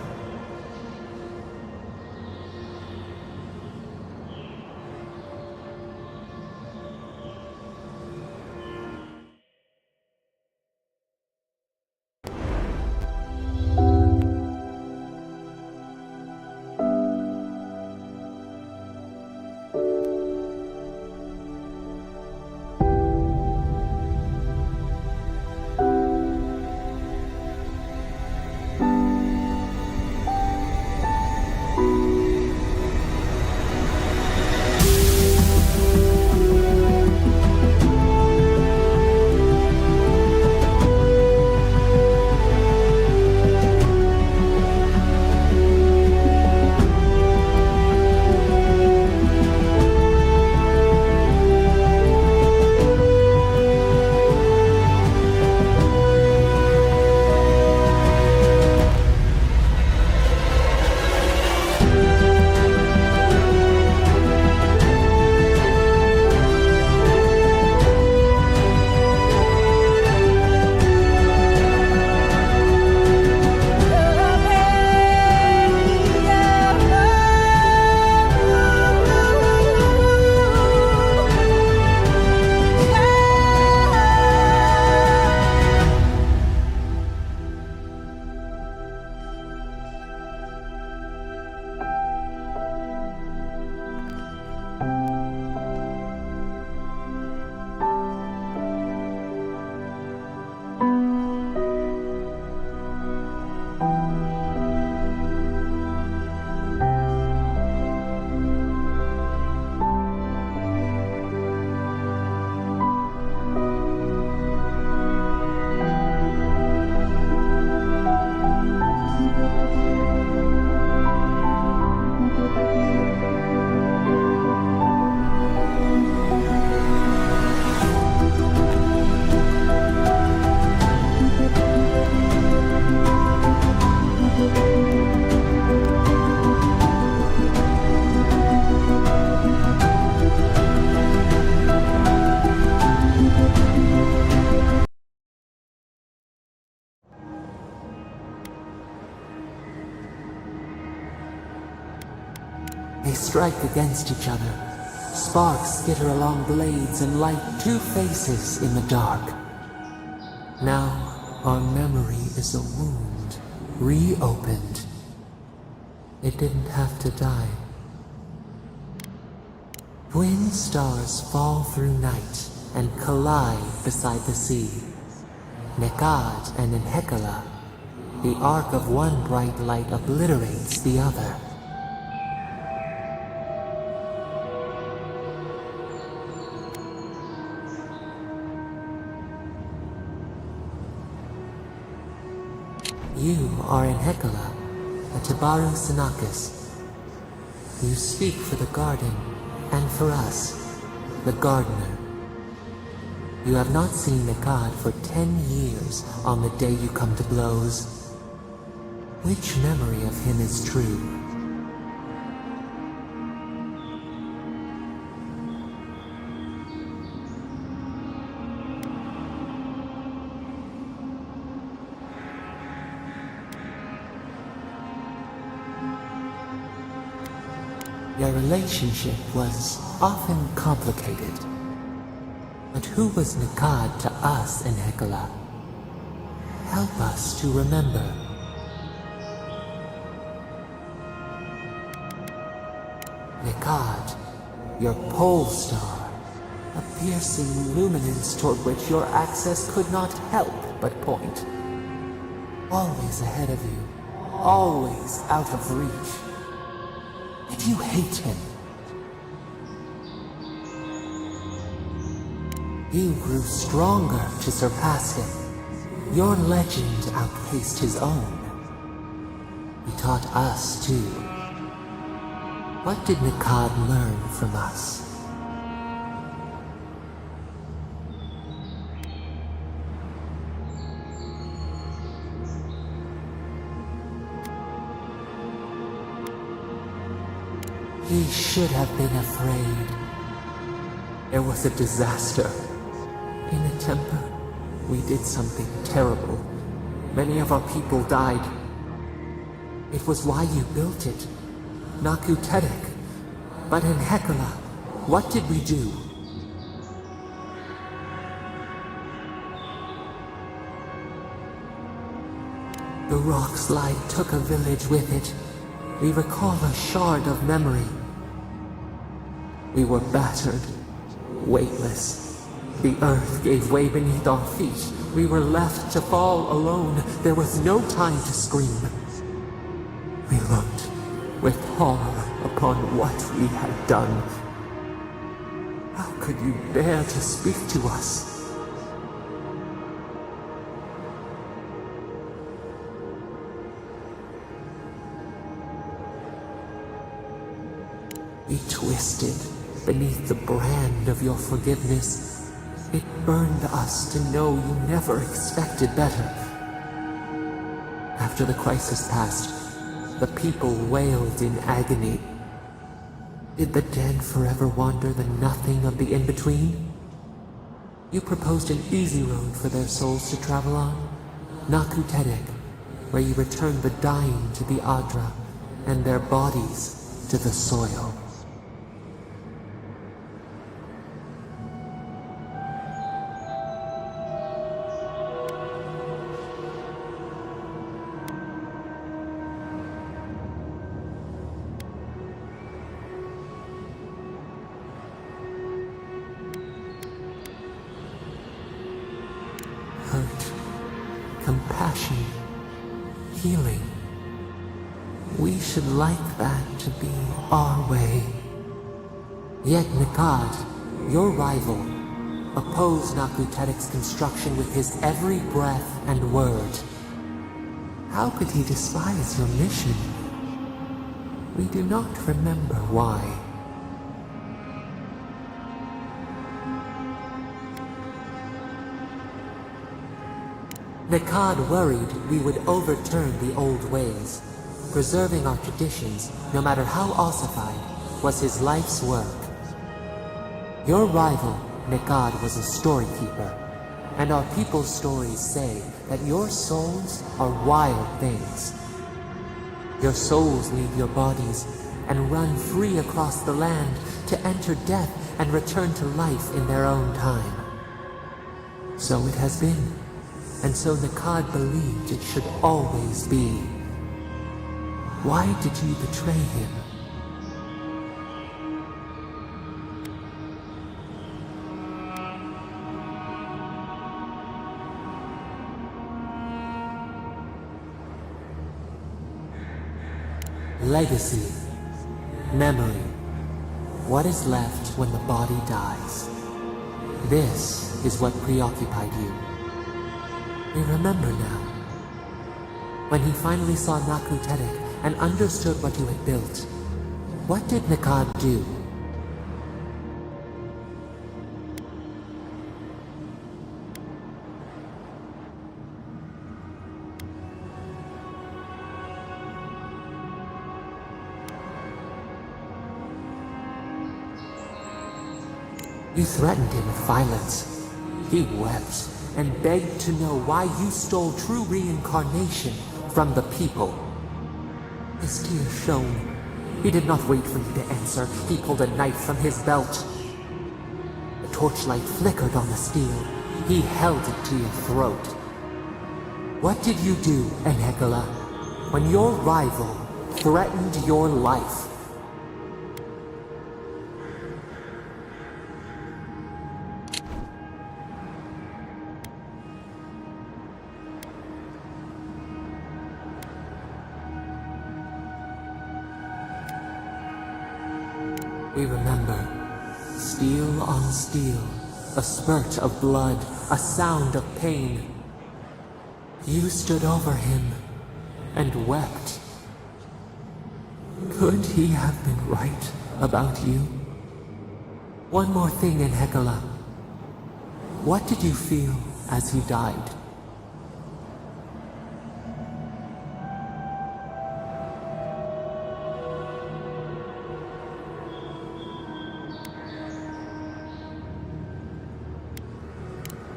They strike against each other, Sparks skitter along blades and light two faces in the dark. Now, our memory is a wound, reopened. It didn't have to die. Twin stars fall through night and collide beside the sea. 𝐬𝐮 and 𝐬𝐜𝐫𝐽. The arc of one bright light obliterates the other. You are 𝐬𝐜𝐫𝐽, a 𝐸𝐵𝐴. You speak for the garden, and for us, the gardener. You have not seen 𝐬𝐼 for 10 years on the day you come to blows. Which memory of him is true? Your relationship was often complicated. But who was 𝐬𝐼 to us in 𝐬𝐜𝐫𝐽? Help us to remember. 𝐬𝐼, your pole star, a piercing luminance toward which your access could not help but point. Always ahead of you, always out of reach. Did you hate him? You grew stronger to surpass him. Your legend outpaced his own. He taught us too. What did 𝐬𝐼 learn from us? He should have been afraid. There was a disaster. In a temple, we did something terrible. Many of our people died. It was why you built it. 𝐜𝐡𝐴𝐧'𝐭. But in 𝐬𝐜𝐫𝐽, what did we do? The rock slide took a village with it. We recall a shard of memory. We were battered, weightless. The earth gave way beneath our feet. We were left to fall alone. There was no time to scream. We looked with horror upon what we had done. How could you bear to speak to us? We twisted beneath the brand of your forgiveness. It burned us to know you never expected better. After the crisis passed, the people wailed in agony. Did the dead forever wander the nothing of the in-between? You proposed an easy road for their souls to travel on, 𝐜𝐼, where you returned the dying to the 𝐴𝐻𝑟a and their bodies to the soil. Hurt, compassion, healing. We should like that to be our way. Yet 𝐬𝐼, your rival, opposed 𝐜𝐼's construction with his every breath and word. How could he despise your mission? We do not remember why. 𝐬𝐼 worried we would overturn the old ways. Preserving our traditions, no matter how ossified, was his life's work. Your rival, 𝐬𝐼, was a storykeeper, and our people's stories say that your souls are wild things. Your souls leave your bodies, and run free across the land to enter death and return to life in their own time. So it has been, and so 𝐦𝐽𝐫 believed it should always be. Why did you betray him? Legacy. Memory. What is left when the body dies? This is what preoccupied you. We remember now. When he finally saw 𝐦𝐽𝐫𝐞 and understood what you had built, what did 𝐦𝐽𝐫 do? You threatened him with violence. He wept and begged to know why you stole true reincarnation from the people. His tears shone. He did not wait for you to answer. He pulled a knife from his belt. The torchlight flickered on the steel. He held it to your throat. What did you do, 𝐬𝐽𝐫, when your rival threatened your life? We remember. Steel on steel. A spurt of blood. A sound of pain. You stood over him and wept. Could he have been right about you? One more thing, 𝐬𝐽𝐫. What did you feel as he died?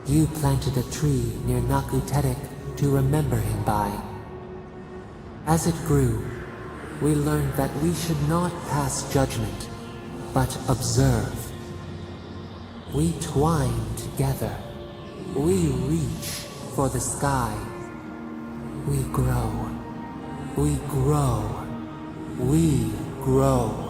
You planted a tree near 𝐦𝐽𝐫𝐞 to remember him by. As it grew, we learned that we should not pass judgment, but observe. We twine together. We reach for the sky. We grow. We grow. We grow.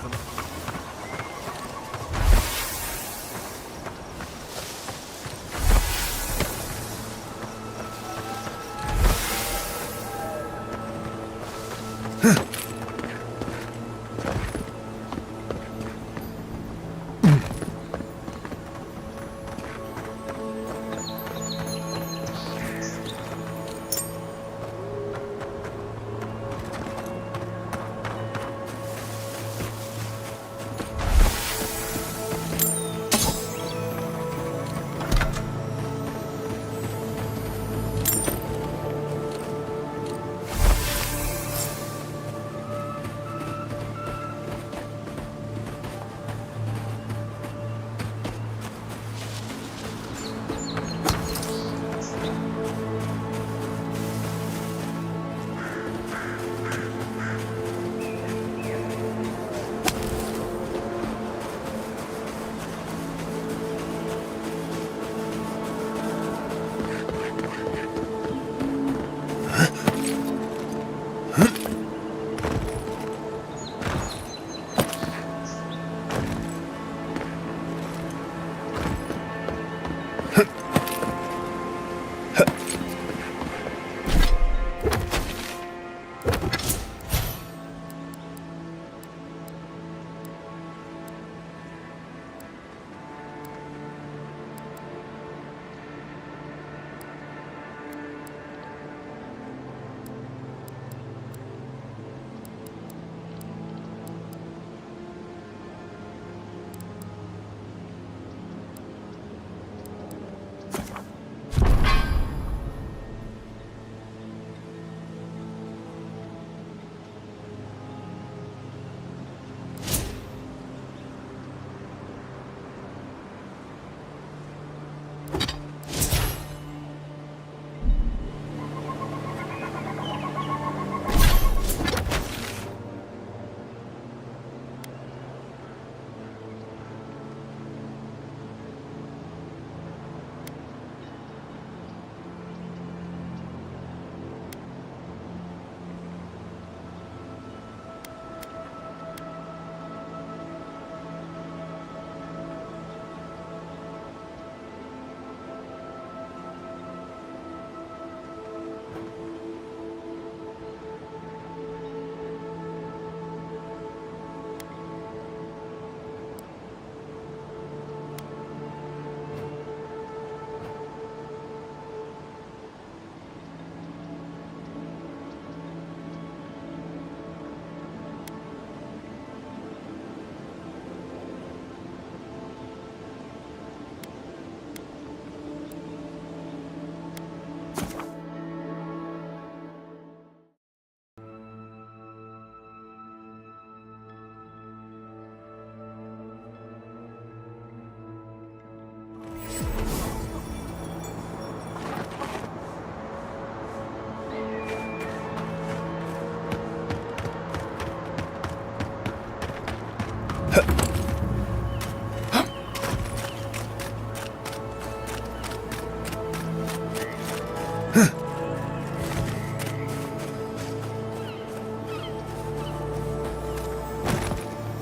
them.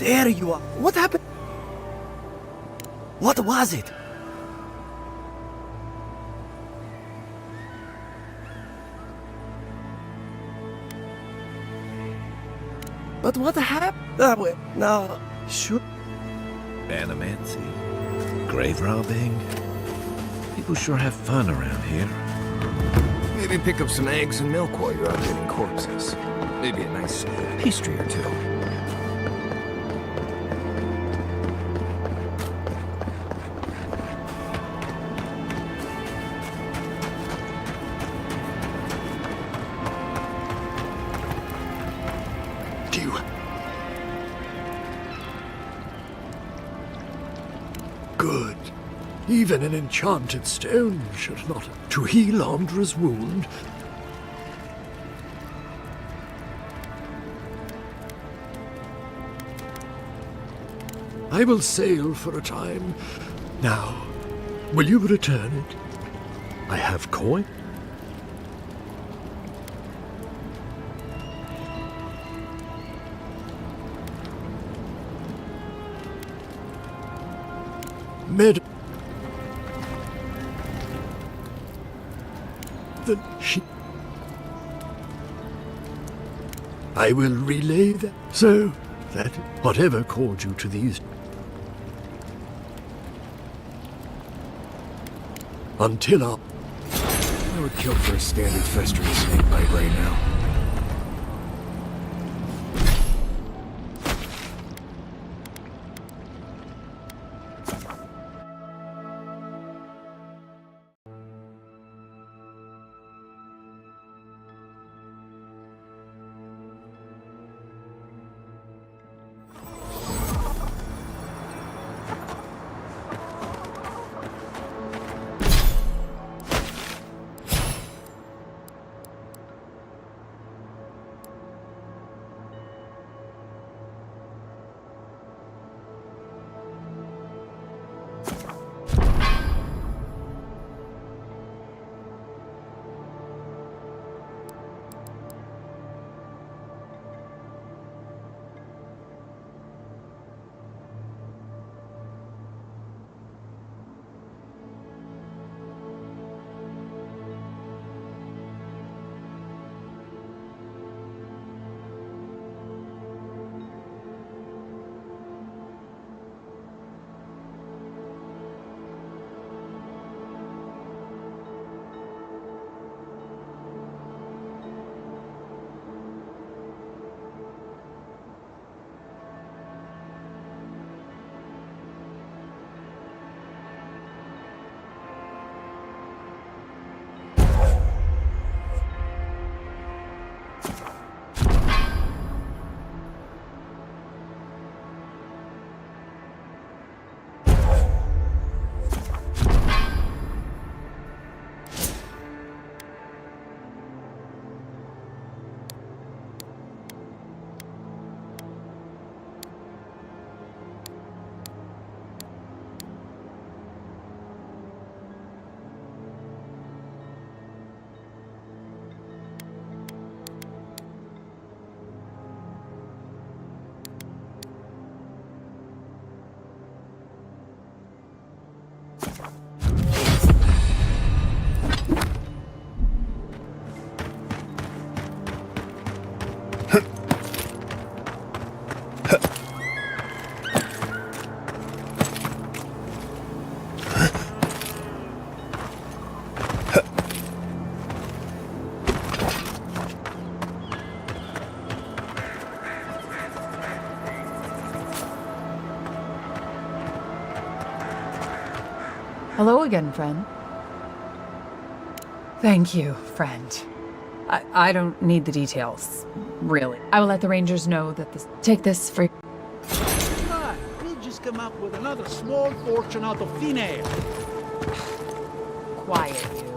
There you are. What happened? What was it? But what happened? Wait, no. Sure. Animancy, grave robbing. People sure have fun around here. Maybe pick up some eggs and milk while you're out getting corpses. Maybe a nice pastry or two. Good. Even an enchanted stone should not to heal Andra's wound. I will sail for a time. Now, will you return it? I have coin. Med... Then she... I will relay that, so that whatever called you to these... Until our... I would kill for a standard festering snake bite right now. Hello again, friend. Thank you, friend. I don't need the details, really. I will let the Rangers know that this... Take this for... Ah, we'll just come up with another small fortune out of thin air. Quiet, you.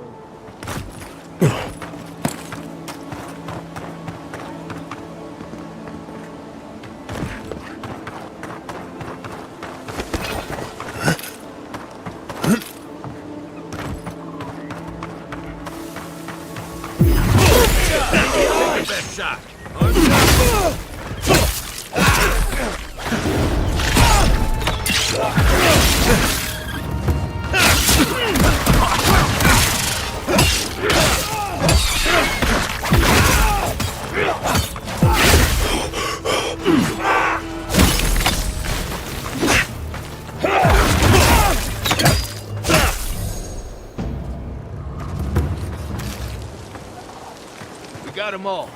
Got them all.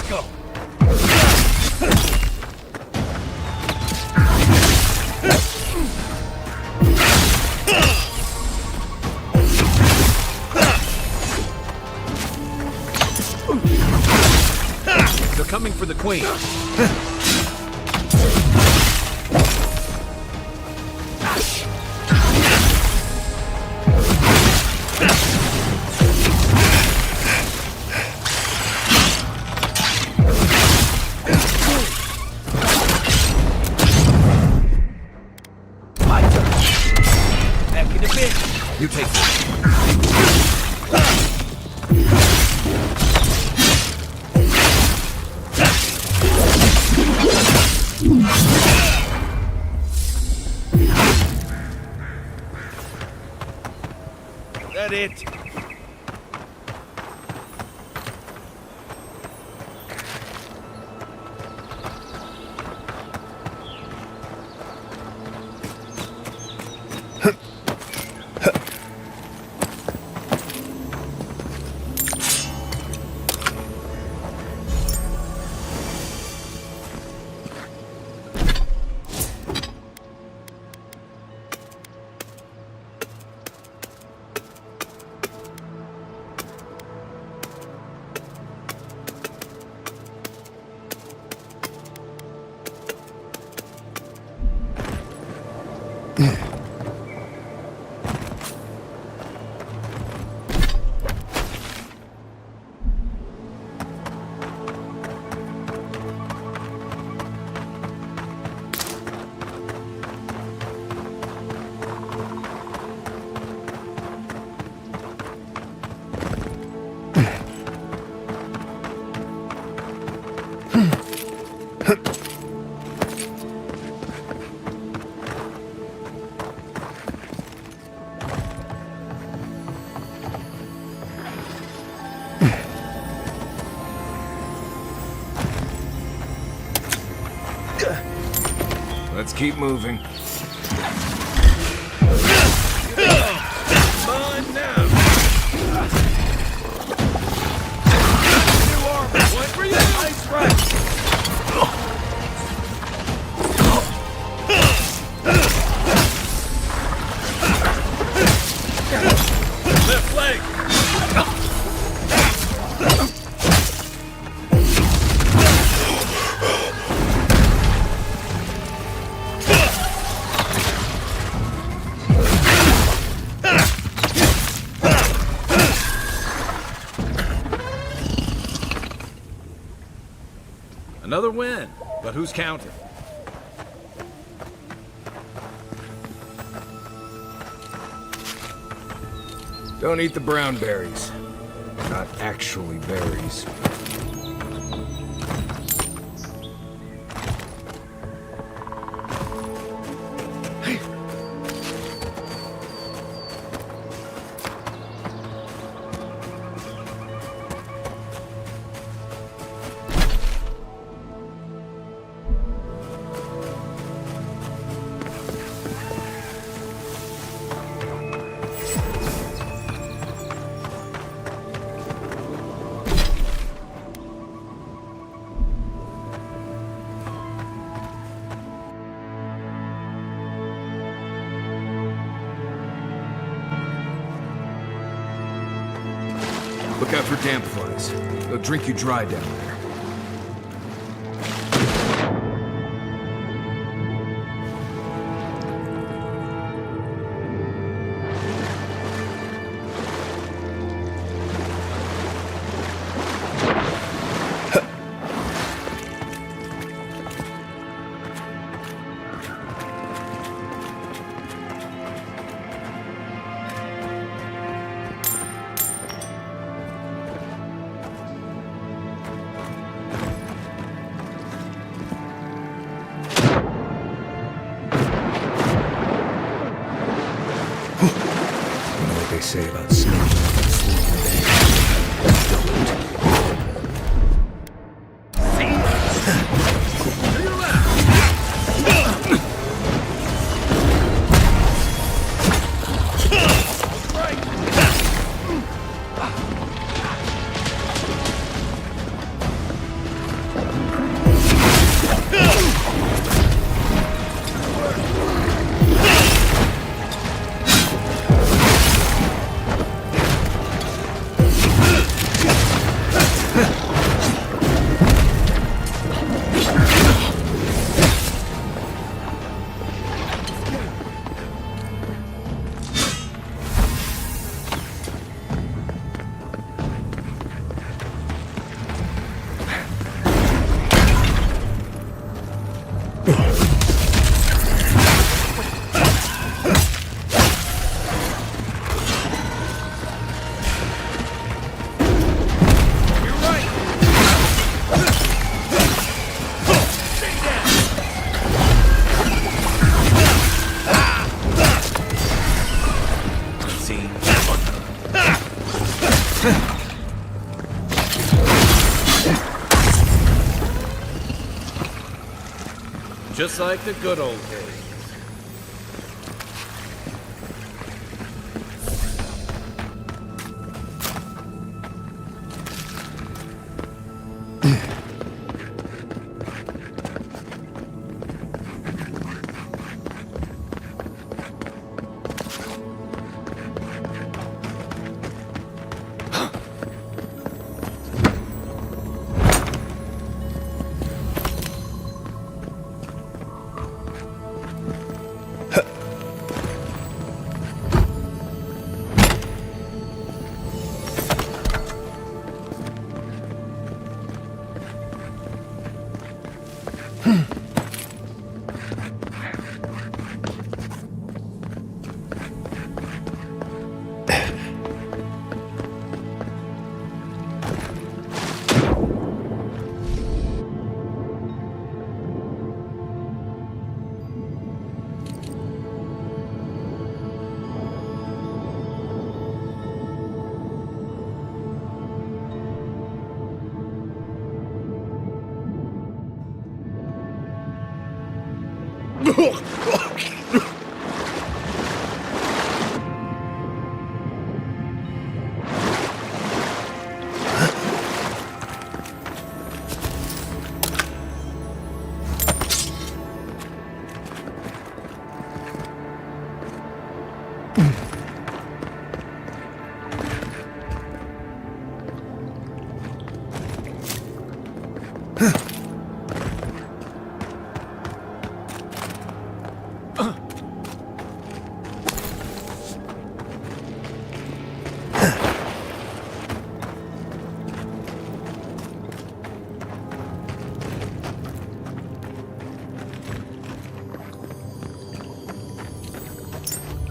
go. They're coming for the queen. Back in a bit. You take this. That it? Let's keep moving. Come on now. New armor. One for you. Nice right. Left leg. Another win, but who's counting? Don't eat the brown berries. They're not actually berries. Look out for damp flies. They'll drink you dry down there. They say about snakes. Just like the good old days.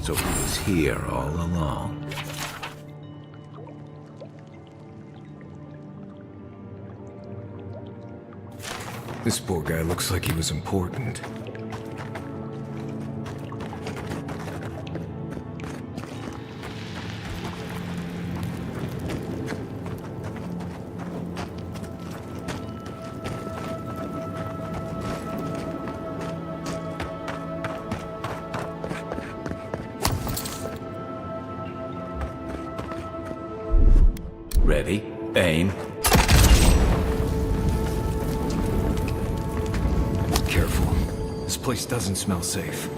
So he was here all along. This poor guy looks like he was important. Ready? Aim. Careful. This place doesn't smell safe.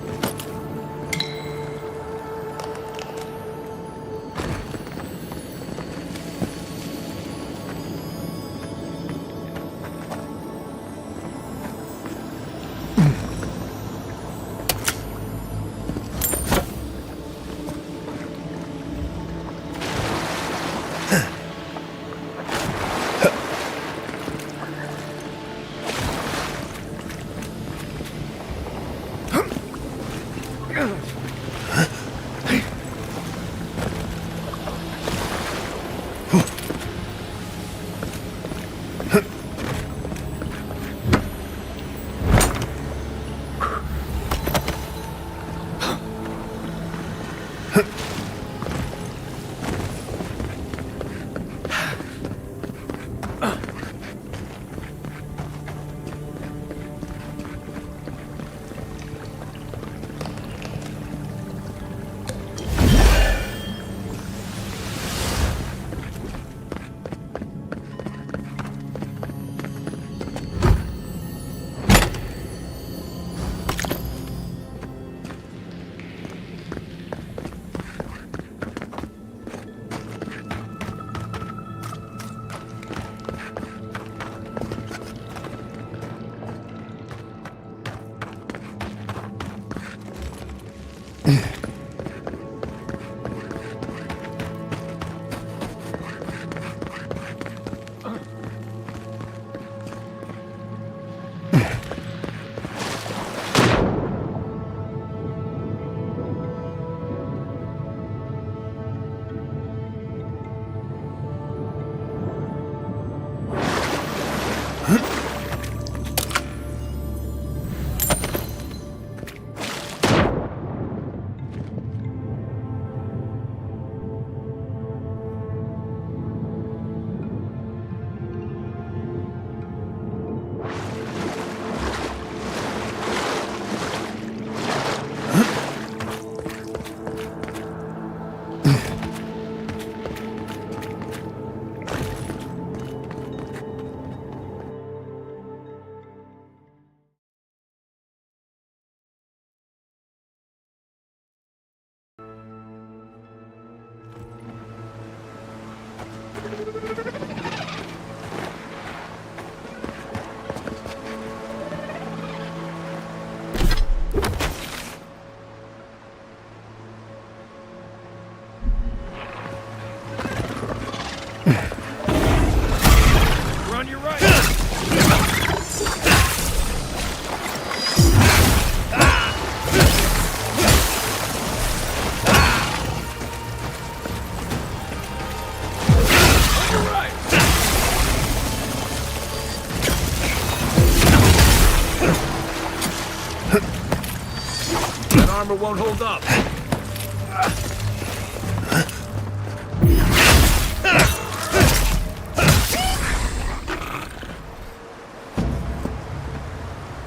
Armor won't hold up.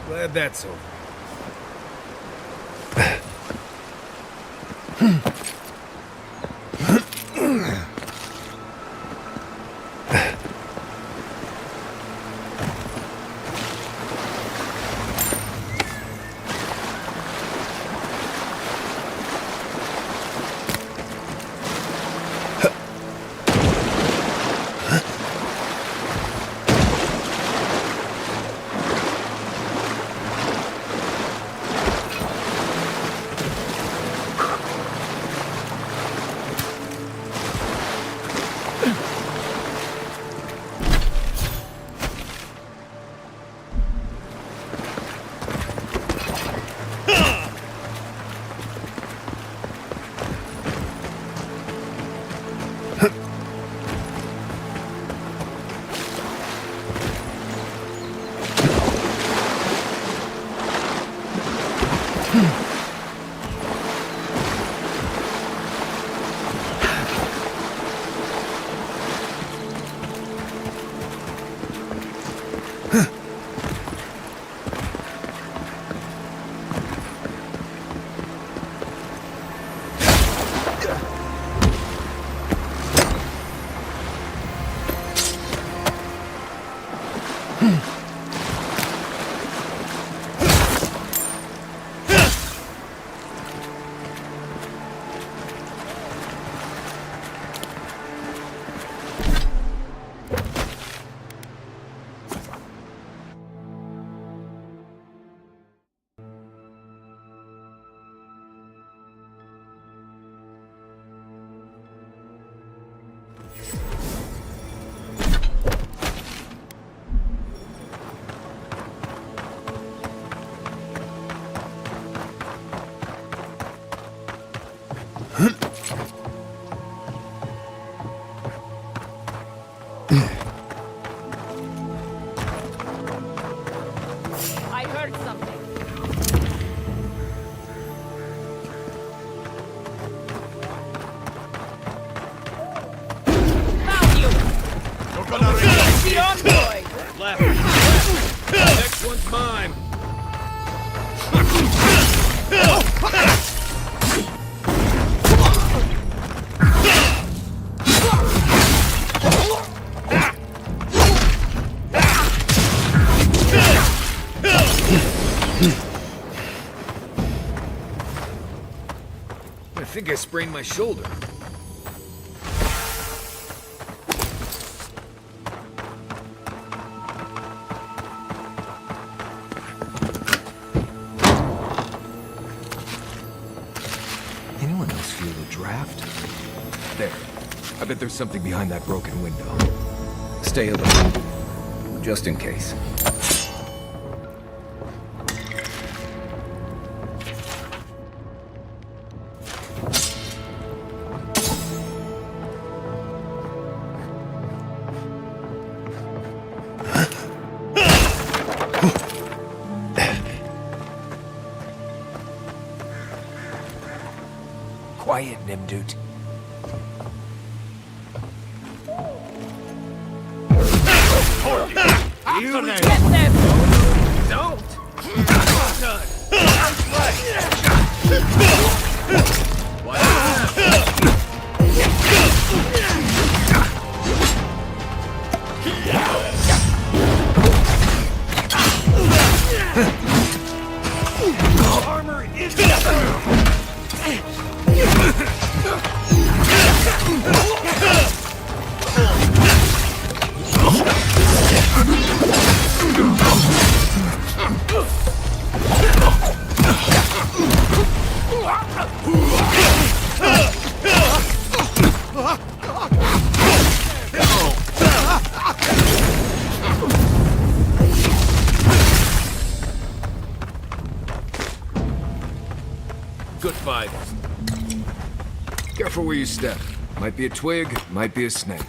Glad that's over. I heard something. Found you! The envoy! Left. Next one's mine. I think I sprained my shoulder. Anyone else feel the draft? There. I bet there's something behind that broken window. Stay alert. Just in case. Quiet, Nimdude. You get them! Don't! Armor is Careful where you step. Might be a twig, might be a snake.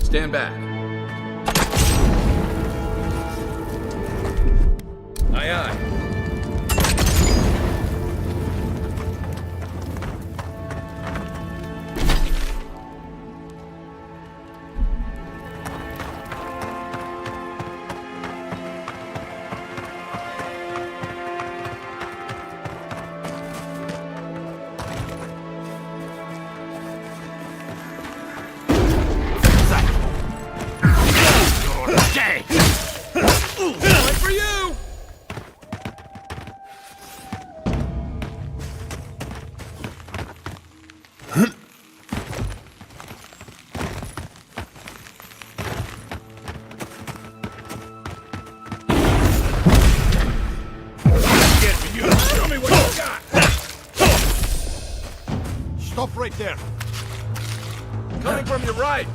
Stand back. Aye, aye. Stop right there. Coming from your right.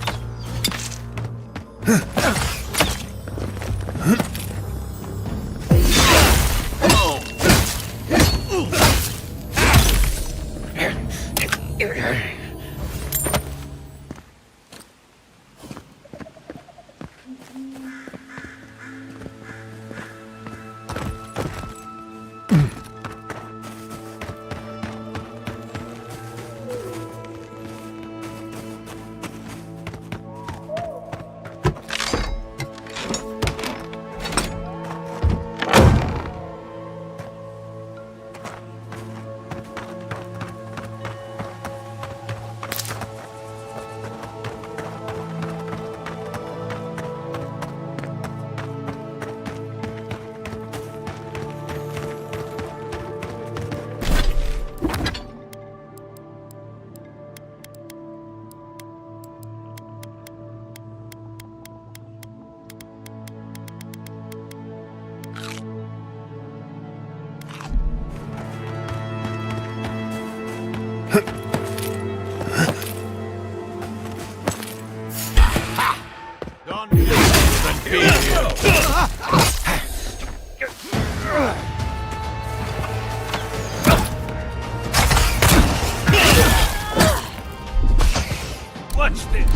Watch this.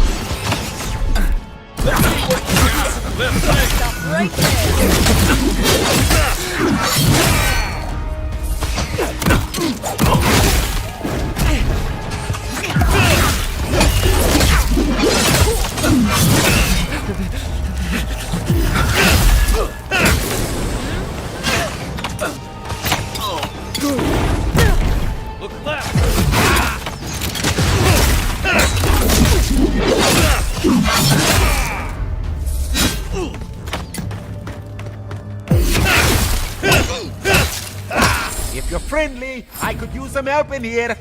Let's see what you got. Left leg. Stop right there. Look left. If you're friendly, I could use some help in here.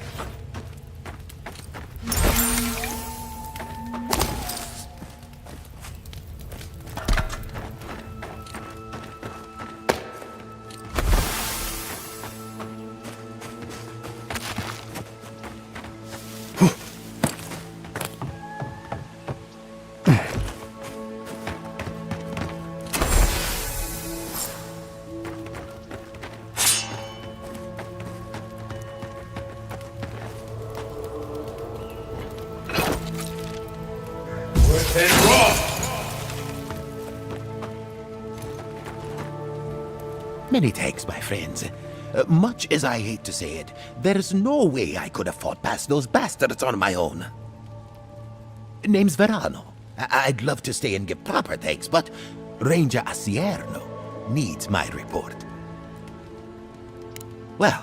Many thanks, my friends. Much as I hate to say it, there's no way I could have fought past those bastards on my own. name's Verano. I'd love to stay and give proper thanks, but Ranger 𝐼𝐸𝐻𝐼 needs my report. Well,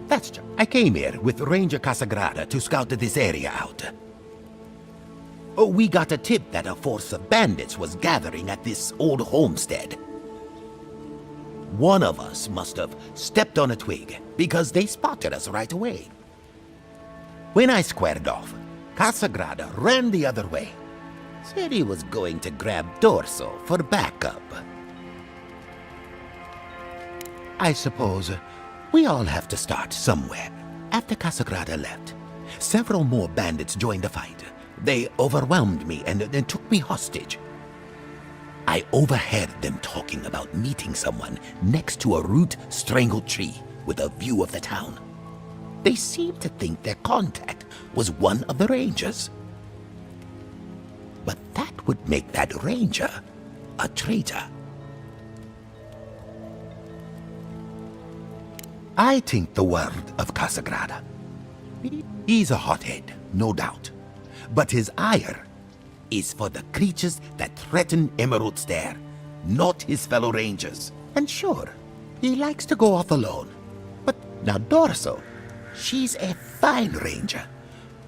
that's just... I came here with Ranger 𝐾𝐨𝐳 to scout this area out. Oh, we got a tip that a force of bandits was gathering at this old homestead. One of us must have stepped on a twig, because they spotted us right away. When I squared off, 𝐾𝐾𝐳 ran the other way. Said he was going to grab Dorso for backup. I suppose we all have to start somewhere. After 𝐾𝐾𝐳 left, several more bandits joined the fight. They overwhelmed me and took me hostage. I overheard them talking about meeting someone next to a root-strangled tree with a view of the town. They seemed to think their contact was one of the rangers. But that would make that ranger a traitor. I think the world of 𝐾𝐾𝐳. He's a hothead, no doubt. But his ire is for the creatures that threaten 𝐸𝐻𝐻𝐼, not his fellow rangers. And sure, he likes to go off alone. But now Dorso, she's a fine ranger,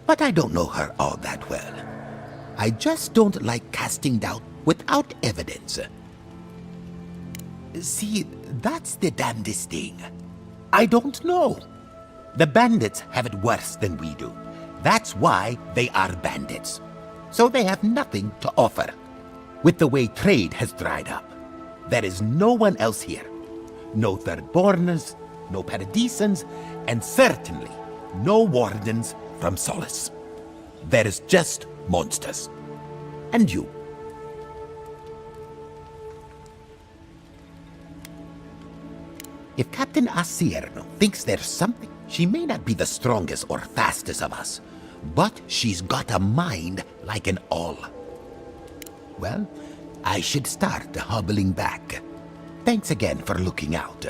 but I don't know her all that well. I just don't like casting doubt without evidence. See, that's the damnedest thing. I don't know. The bandits have it worse than we do. That's why they are bandits. So they have nothing to offer. With the way trade has dried up, there is no one else here. No Thirdborners, no Paradisans, and certainly no wardens from Solace. There is just monsters. And you. If Captain 𝐼𝐸𝐻𝐼 thinks there's something, she may not be the strongest or fastest of us, but she's got a mind like an owl. Well, I should start hobbling back. Thanks again for looking out.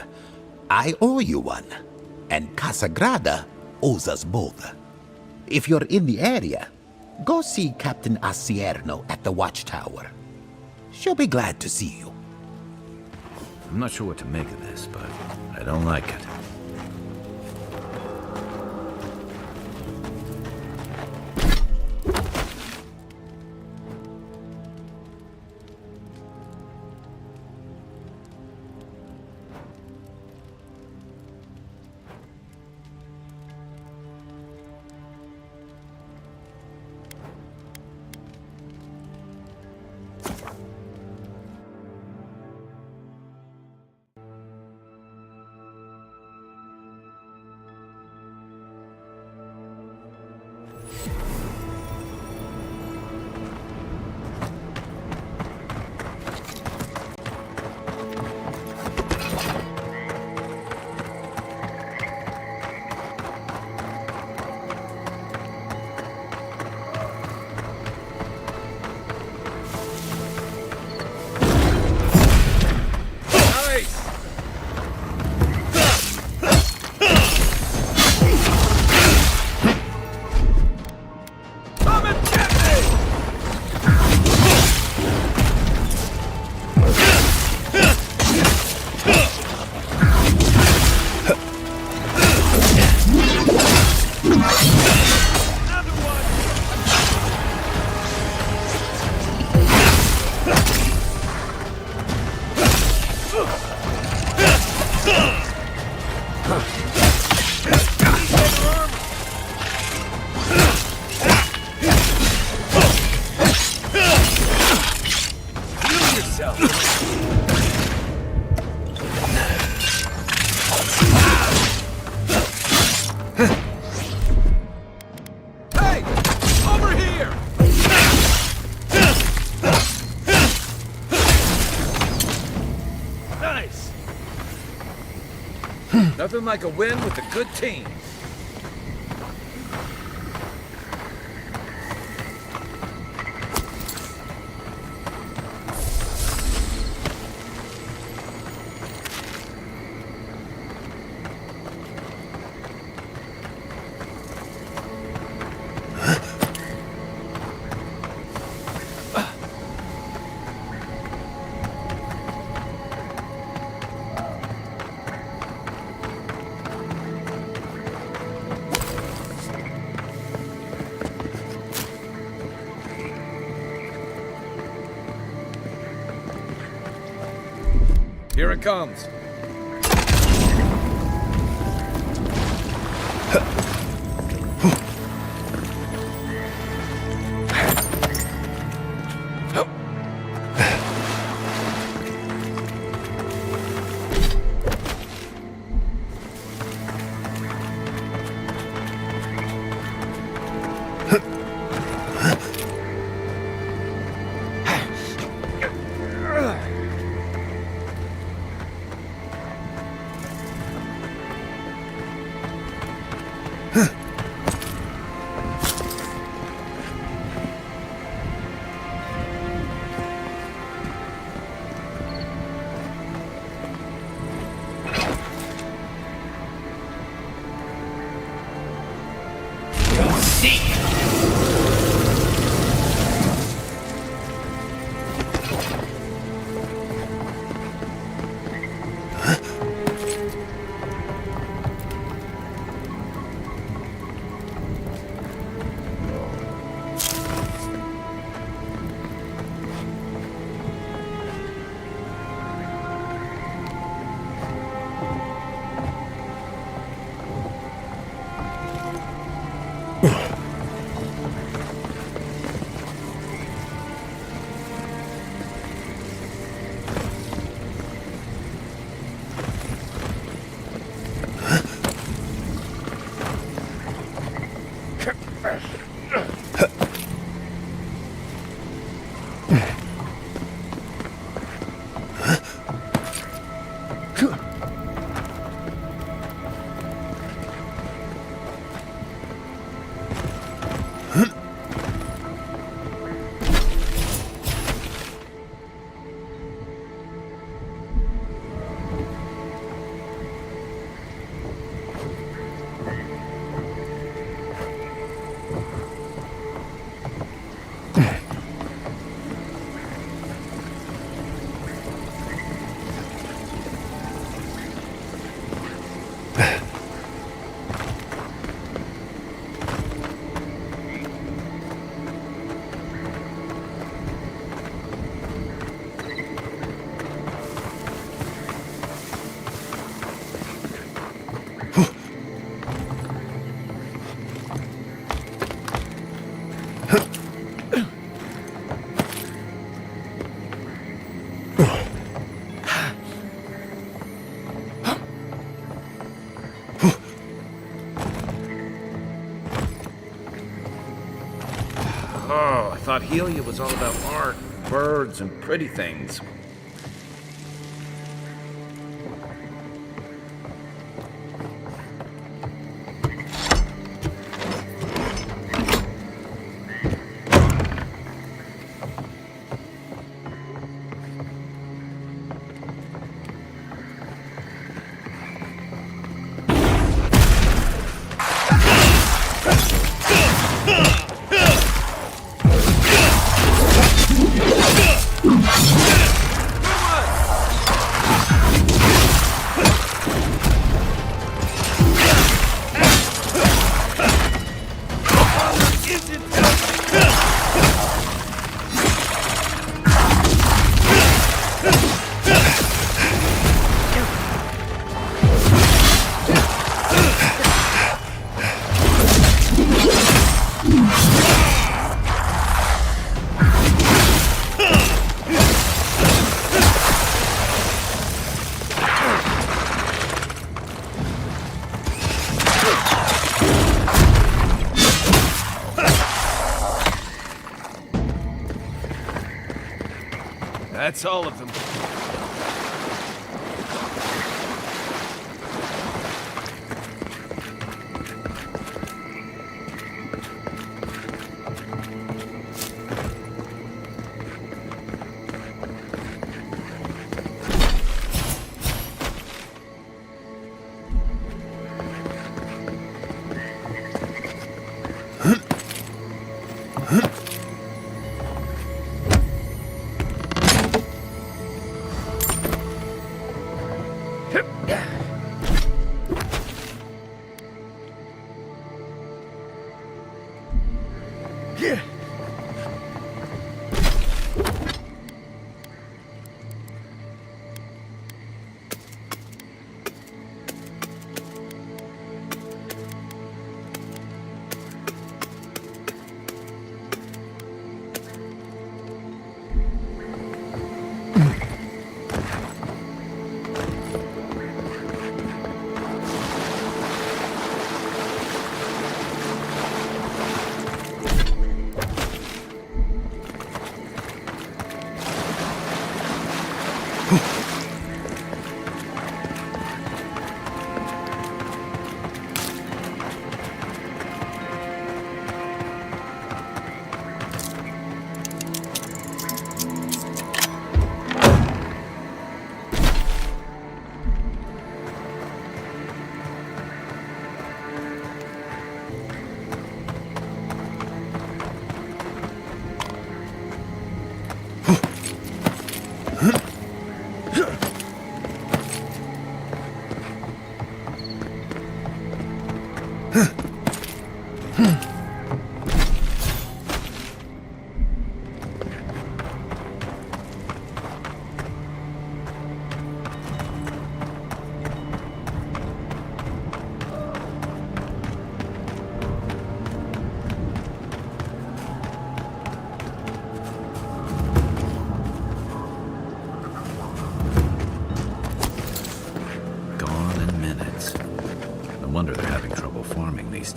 I owe you one, and 𝐾𝐶𝐳 owes us both. If you're in the area, go see Captain 𝐼𝐸𝐻𝐼 at the watchtower. She'll be glad to see you. I'm not sure what to make of this, but I don't like it. Nothing like a win with a good team. Here it comes. Oh, I thought Helia was all about art, birds, and pretty things. That's all of them.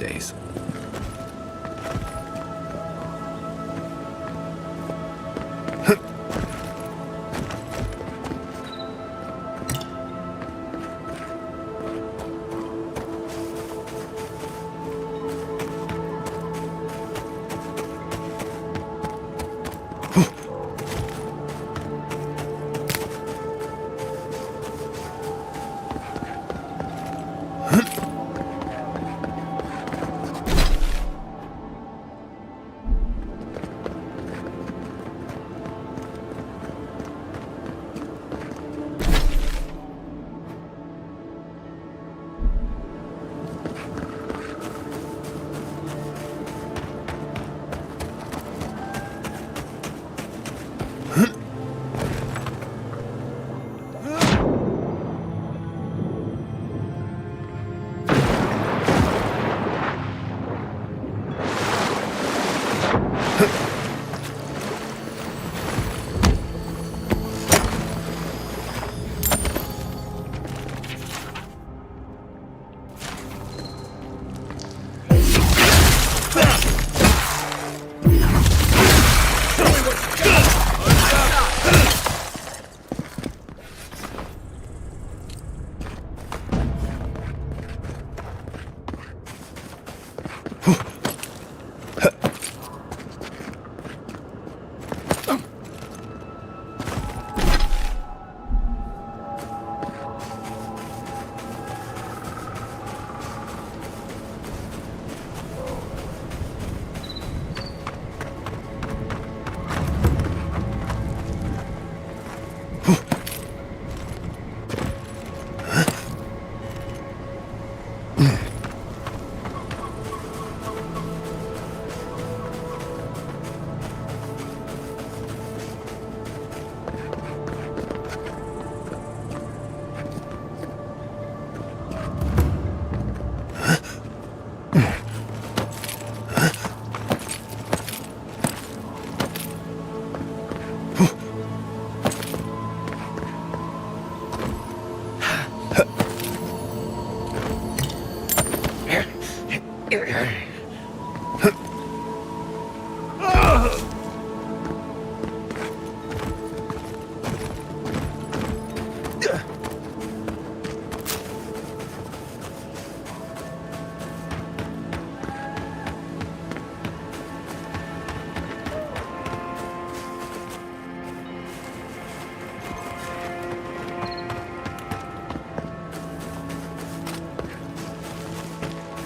days.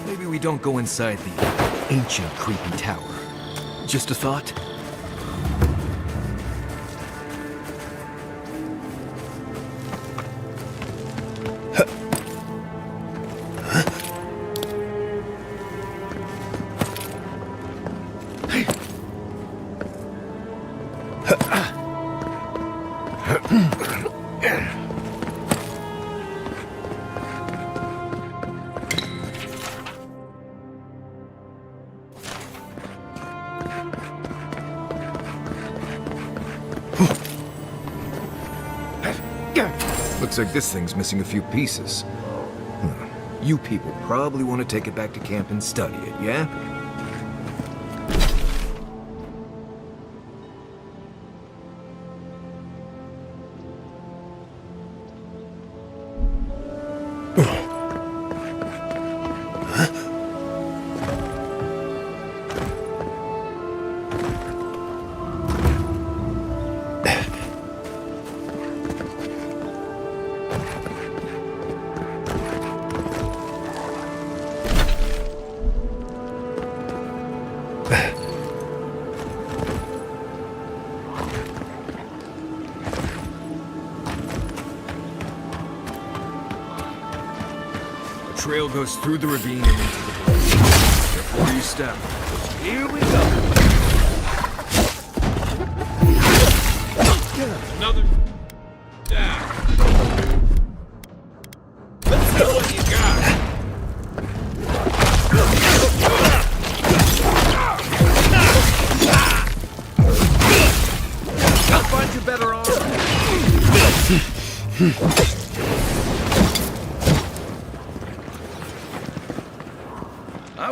Maybe we don't go inside the ancient creepy tower. Just a thought? Looks like this thing's missing a few pieces. You people probably want to take it back to camp and study it, yeah? The trail goes through the ravine and into the place. Careful where you step. Here we go. Another down. Let's see what you got. I'll find you better armor.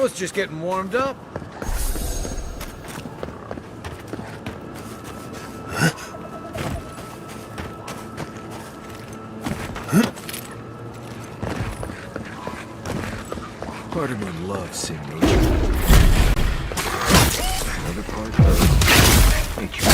was just getting warmed up. Part of me loves seeing nature. Another part of nature.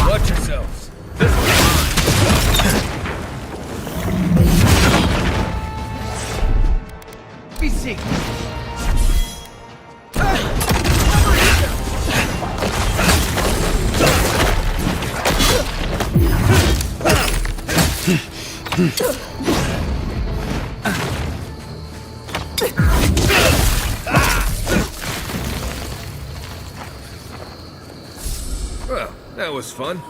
Watch yourselves. This one's mine. Be sick. Well, that was fun.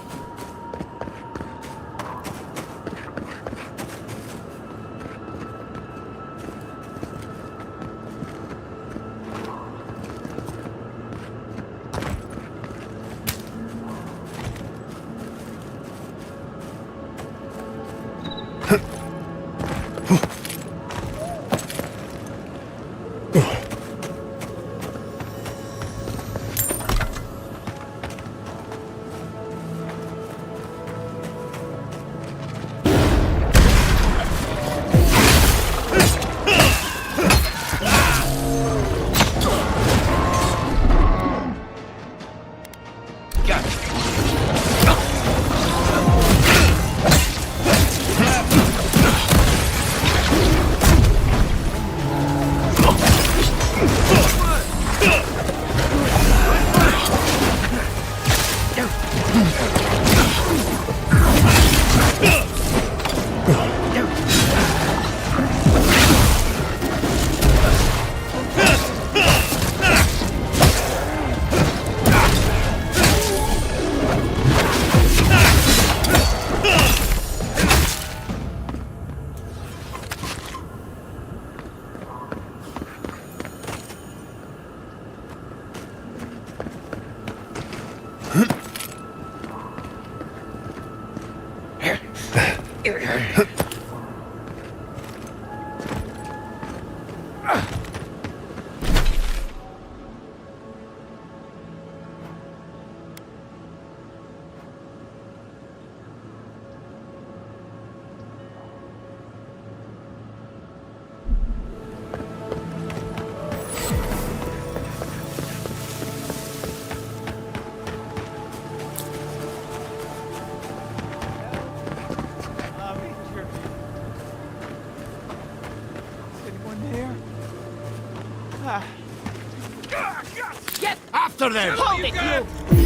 Get after them! Hold it, you!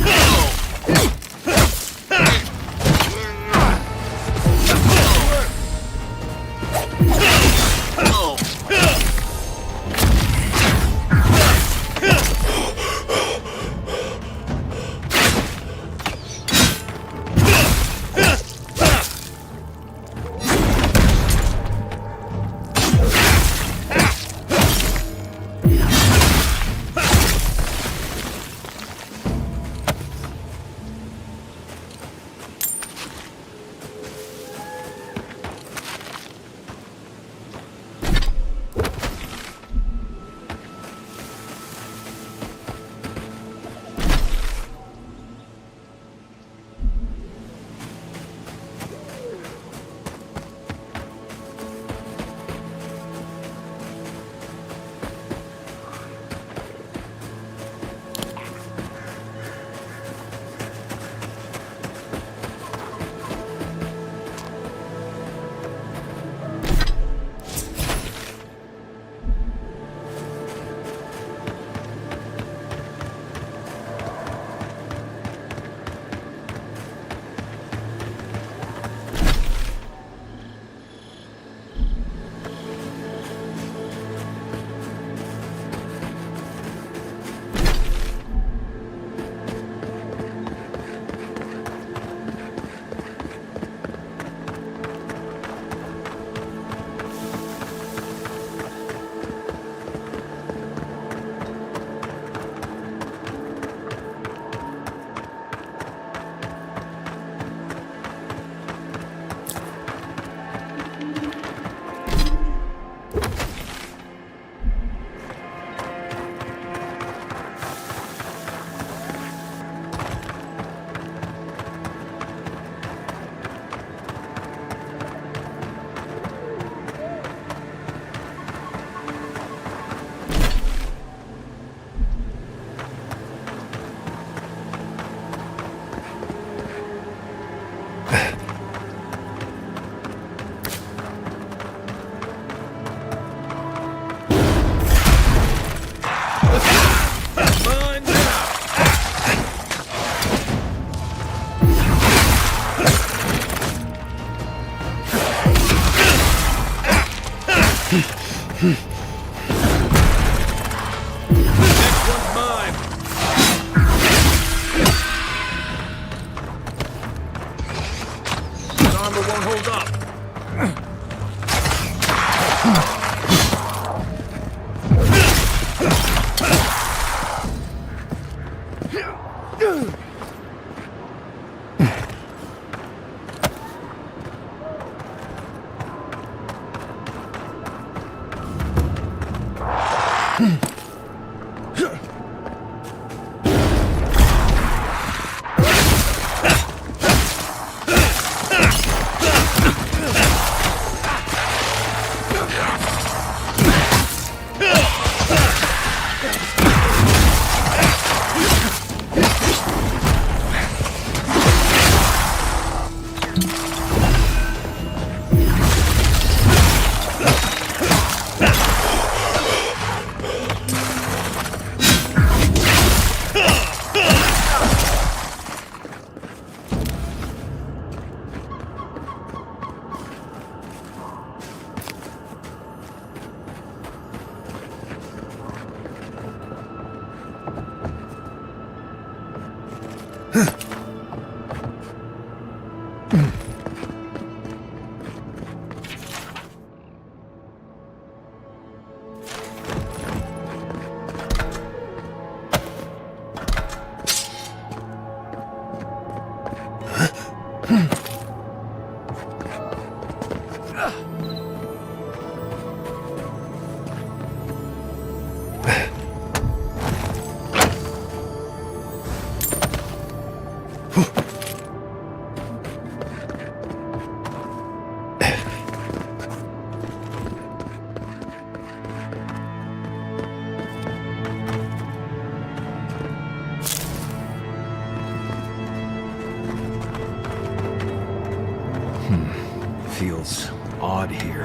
Feels odd here.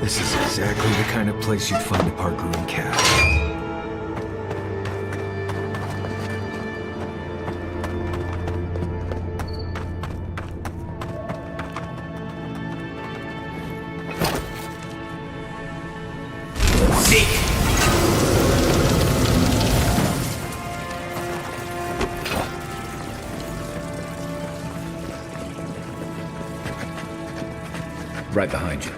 This is exactly the kind of place you'd find a Pargoon cat. Right behind you.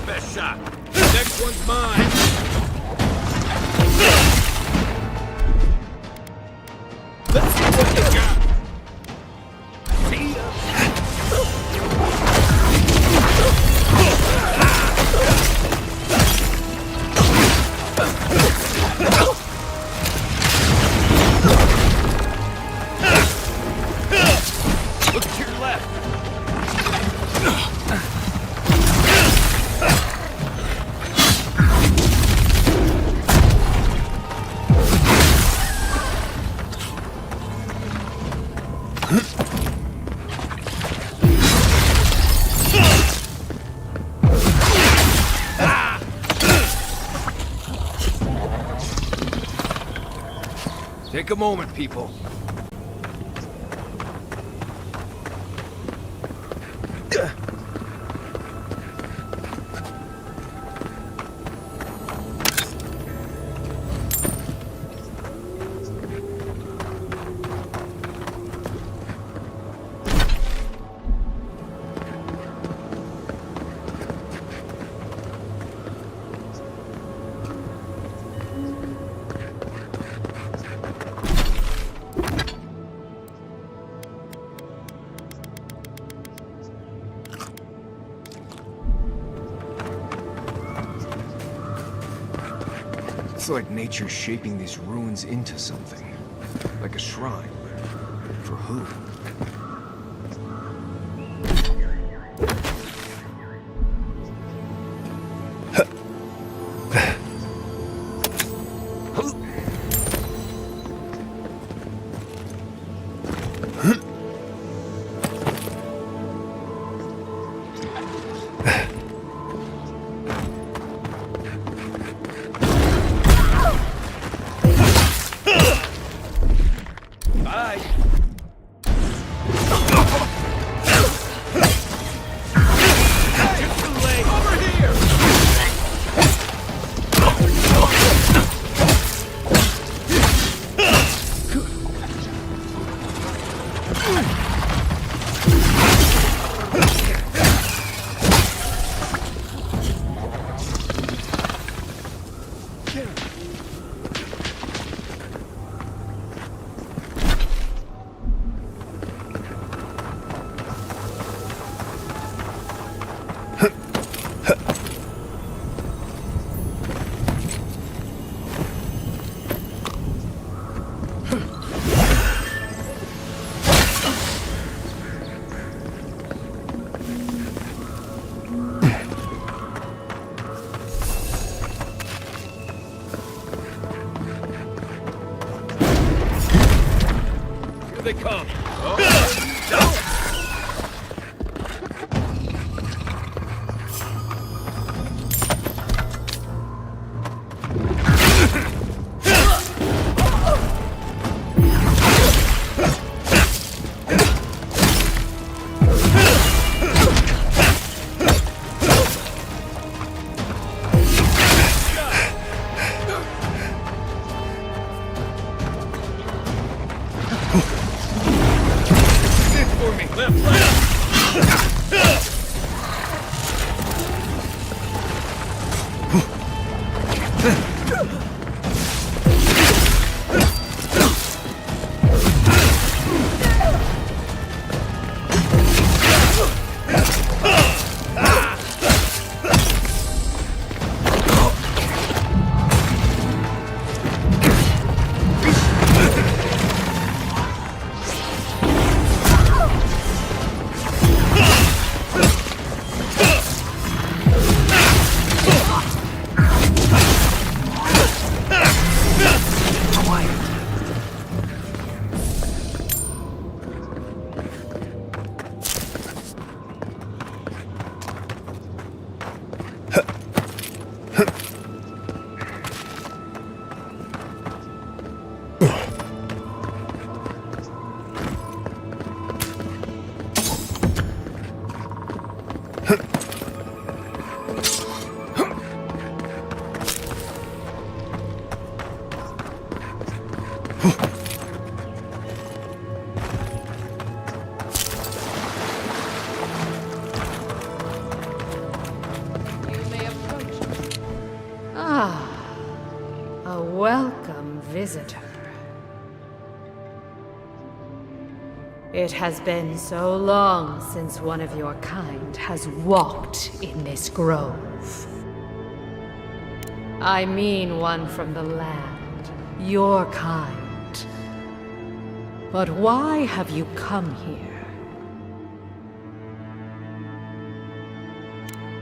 Best shot. Next one's mine. Let's see what you got. See ya. Look to your left. Take a moment, people. It's like nature's shaping these ruins into something. Like a shrine. For who? They come. A welcome visitor. It has been so long since one of your kind has walked in this grove. I mean one from the land, your kind. But why have you come here?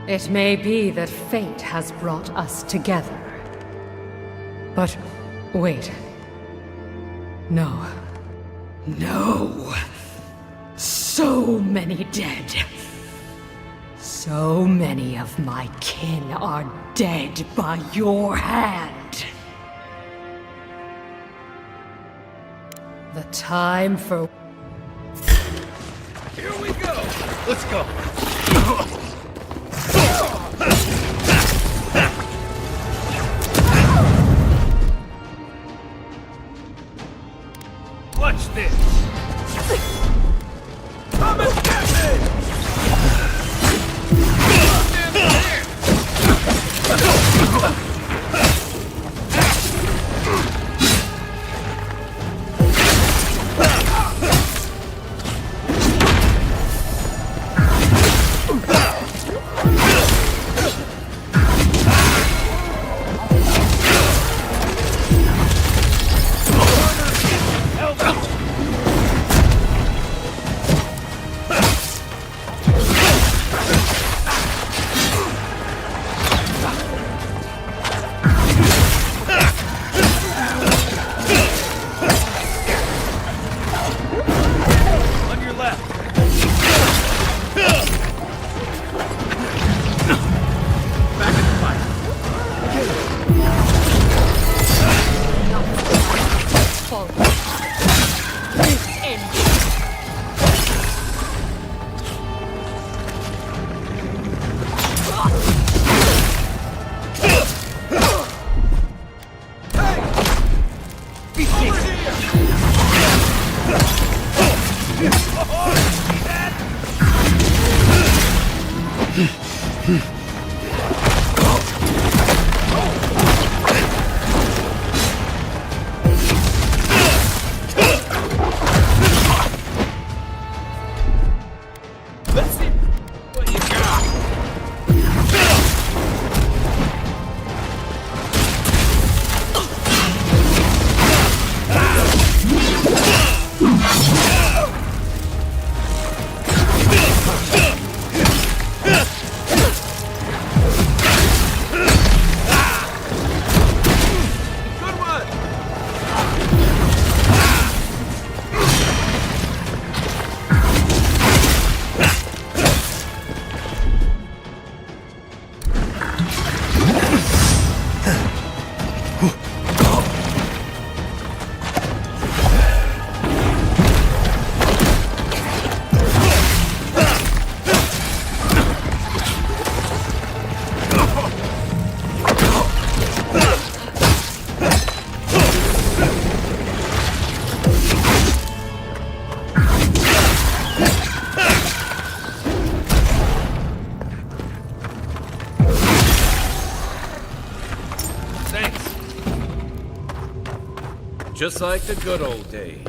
It may be that fate has brought us together. But wait. No. No! So many dead. So many of my kin are dead by your hand. The time for... Here we go! Let's go! Watch this! Come and get me! Just like the good old days.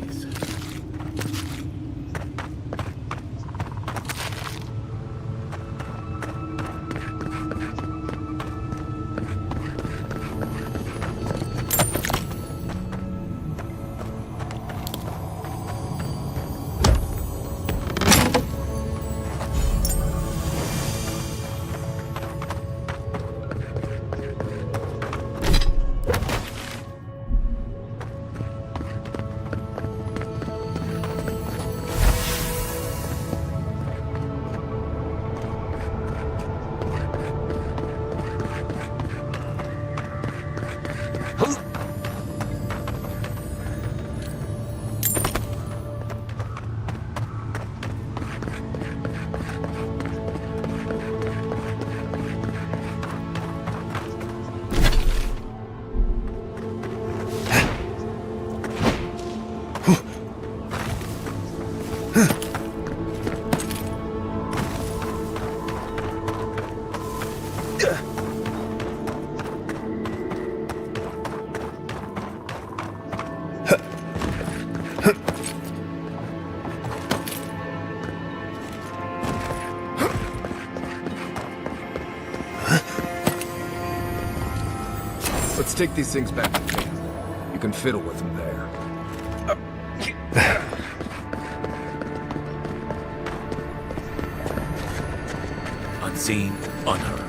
take these things back to camp. You can fiddle with them there. Unseen, unheard.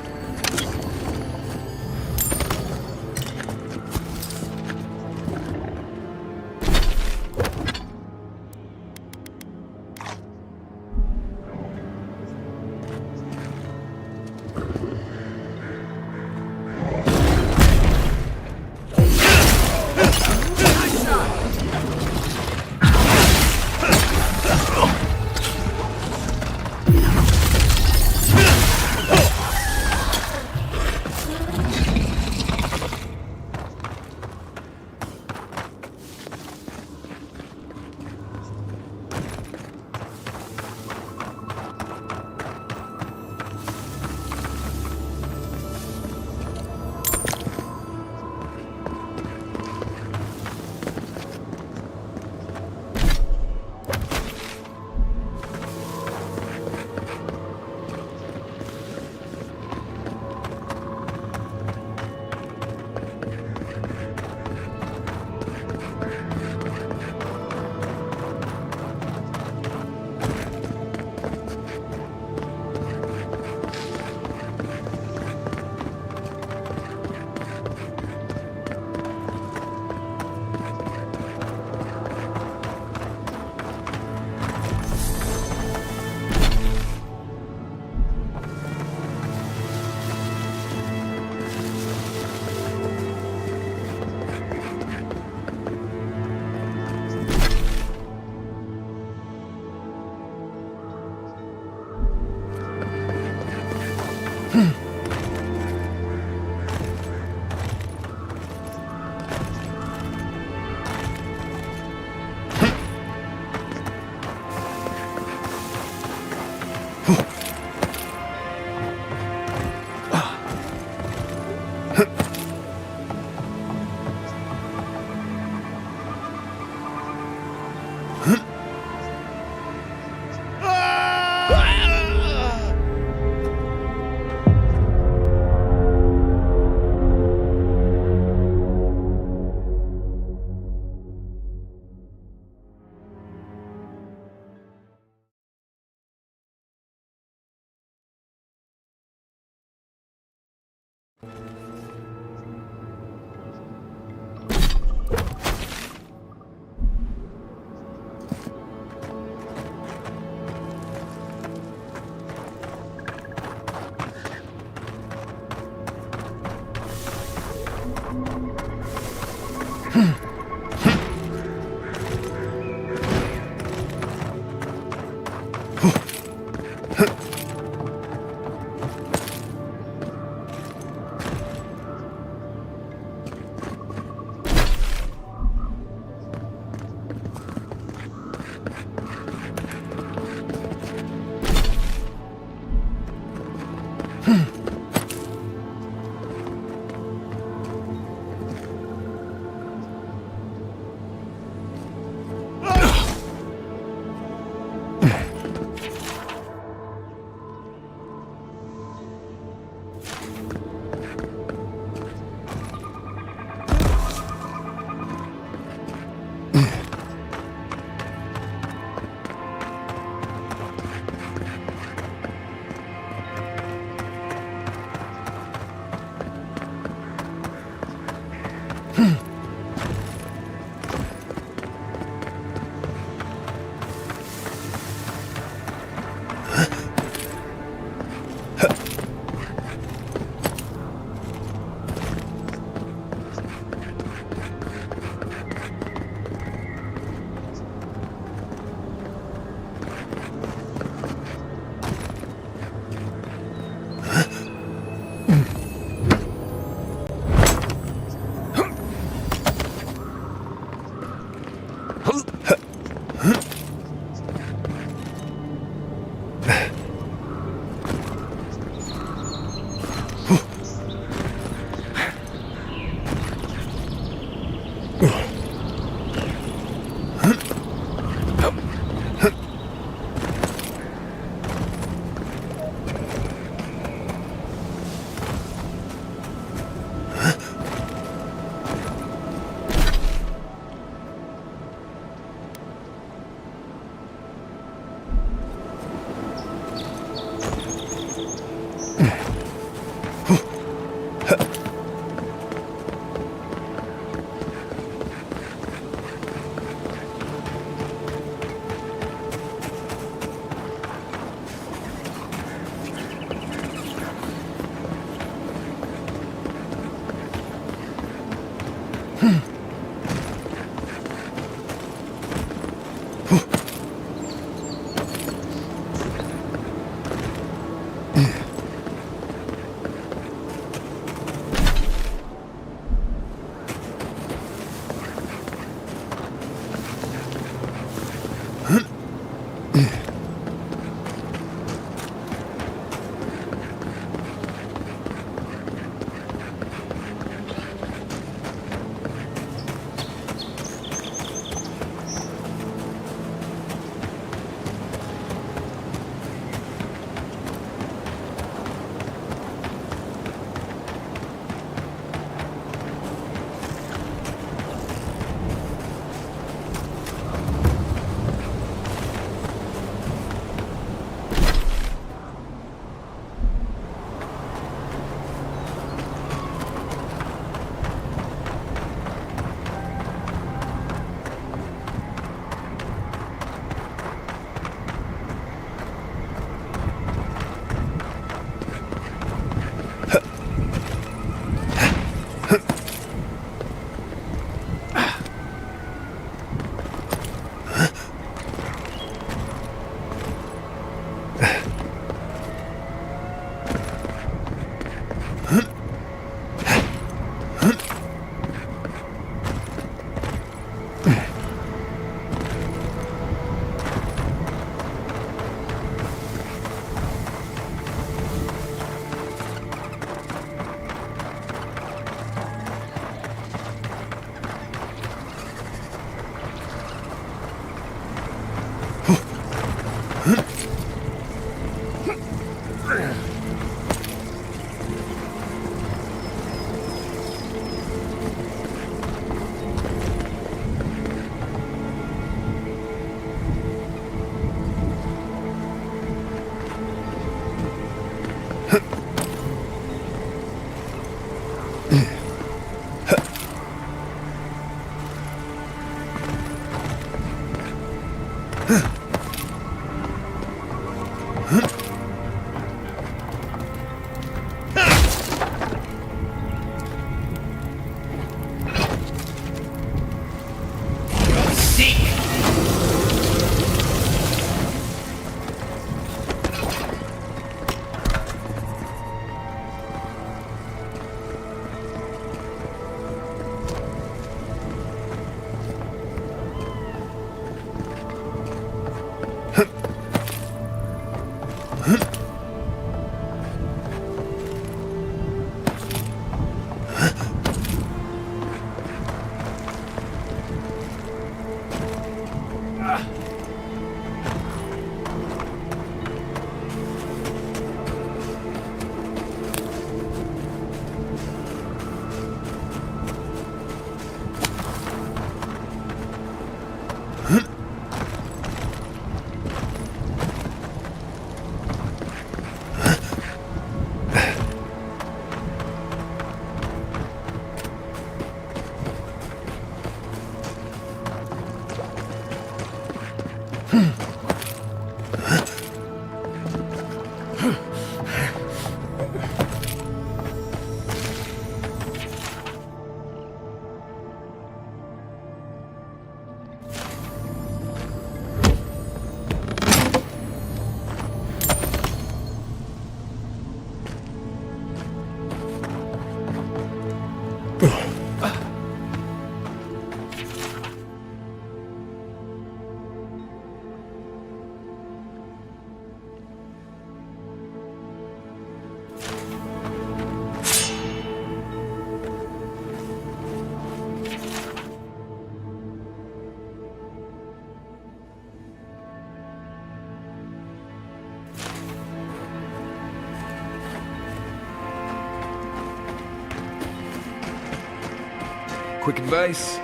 Quick advice,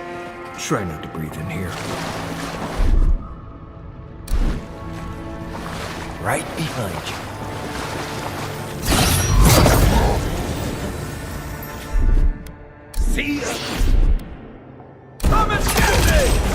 try not to breathe in here. Right behind you. See ya! Come and get me!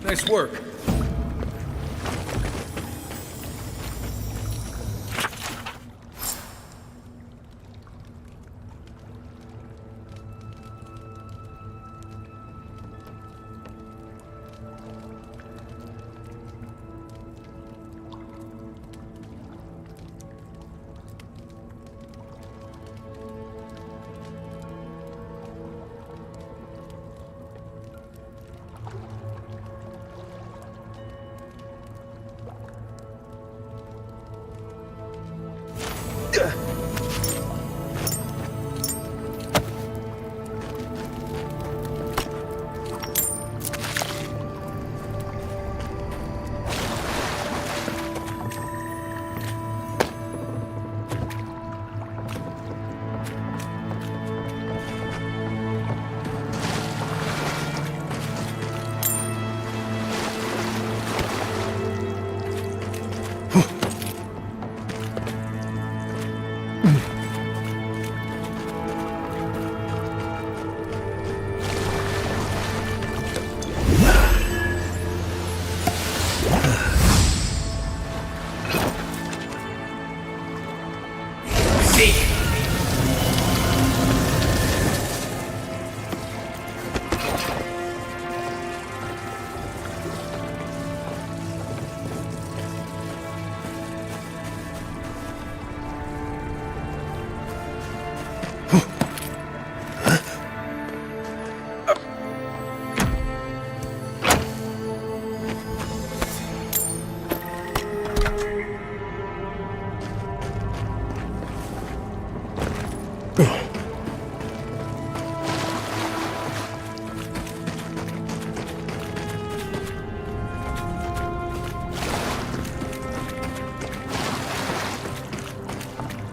Nice work.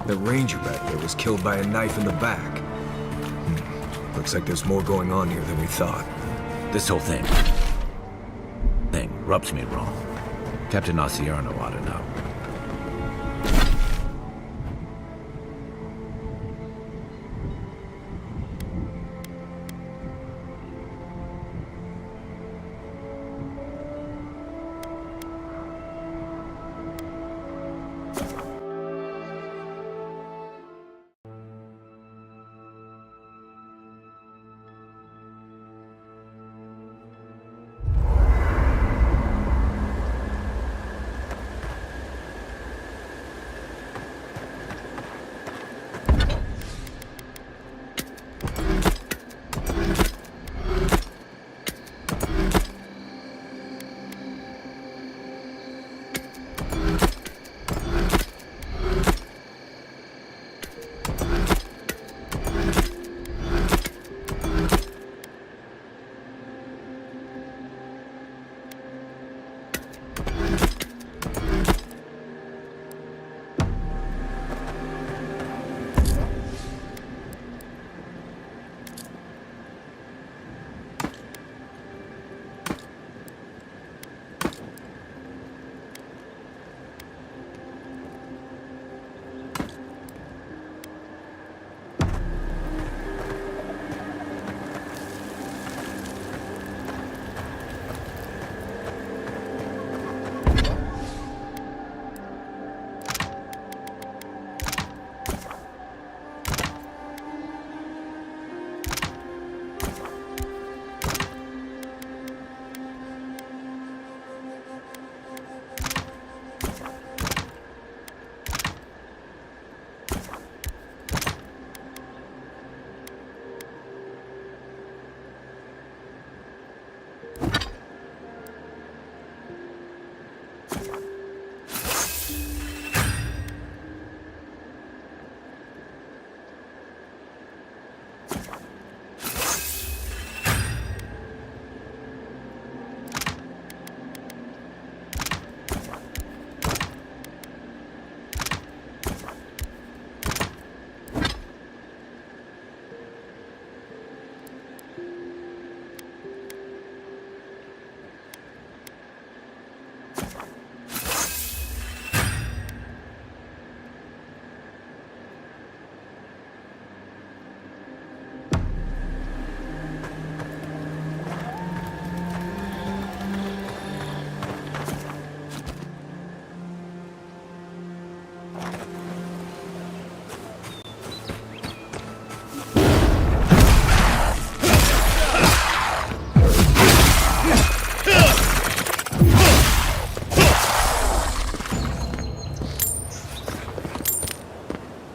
The ranger back there was killed by a knife in the back. Looks like there's more going on here than we thought. This whole thing rubs me wrong. Captain 𝐼𝐸𝐺 ought to know.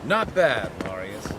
Not bad, Marius.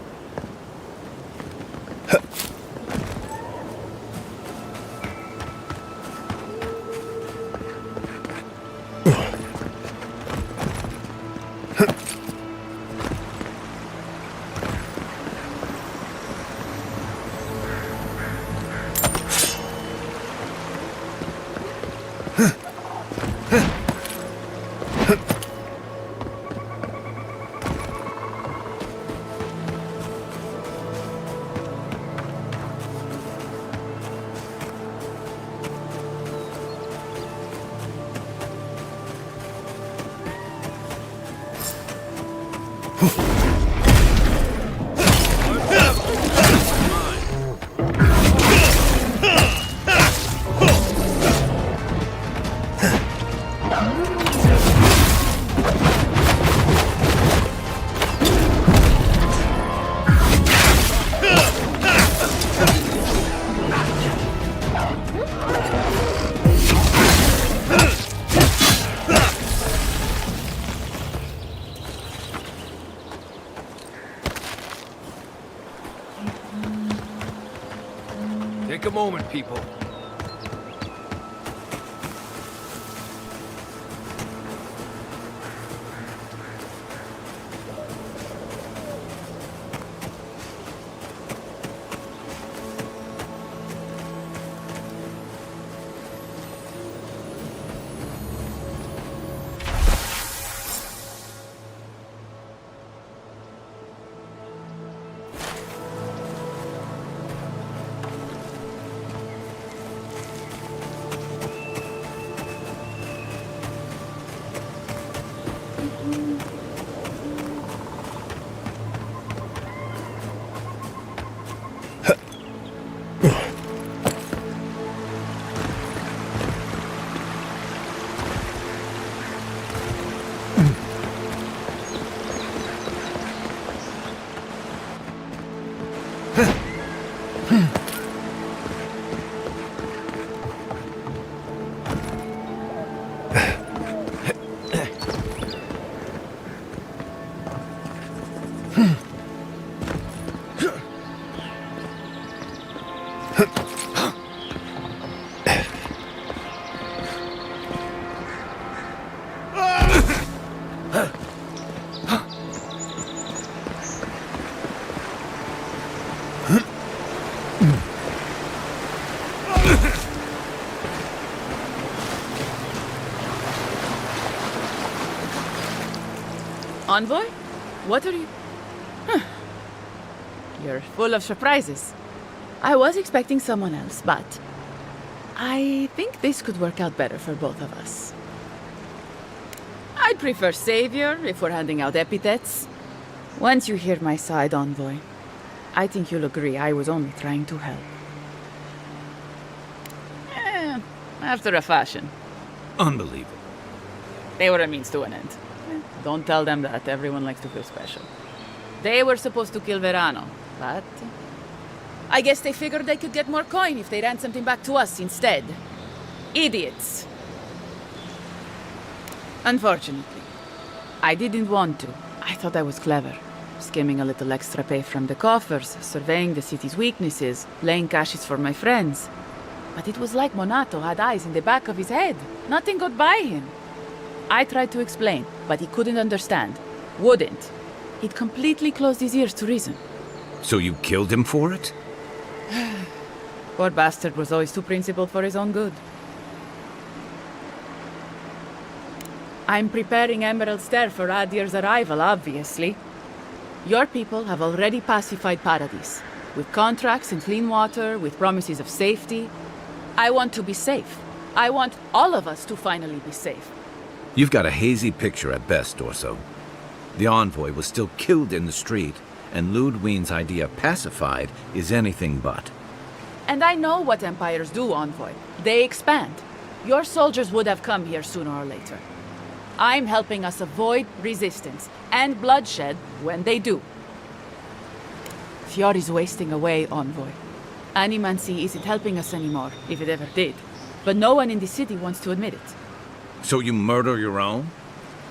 Take a moment, people. Envoy? What are you... You're full of surprises. I was expecting someone else, but... I think this could work out better for both of us. I'd prefer Savior if we're handing out epithets. Once you hear my side, Envoy, I think you'll agree I was only trying to help. After a fashion. Unbelievable. They were a means to an end. Don't tell them that. Everyone likes to feel special. They were supposed to kill Verano, but... I guess they figured they could get more coin if they ran something back to us instead. Idiots. Unfortunately. I didn't want to. I thought I was clever. Skimming a little extra pay from the coffers, surveying the city's weaknesses, laying caches for my friends. But it was like Monato had eyes in the back of his head. Nothing got by him. I tried to explain, but he couldn't understand. Wouldn't. He'd completely closed his ears to reason. So you killed him for it? Poor bastard was always too principled for his own good. I'm preparing Emerald Stair for Adir's arrival, obviously. Your people have already pacified Paradise, with contracts and clean water, with promises of safety. I want to be safe. I want all of us to finally be safe. You've got a hazy picture at best, Orso. The Envoy was still killed in the street, and Ludwine's idea of pacified is anything but. And I know what empires do, Envoy. They expand. Your soldiers would have come here sooner or later. I'm helping us avoid resistance and bloodshed when they do. Fjord is wasting away, Envoy. Animancy isn't helping us anymore, if it ever did. But no one in the city wants to admit it. So you murder your own?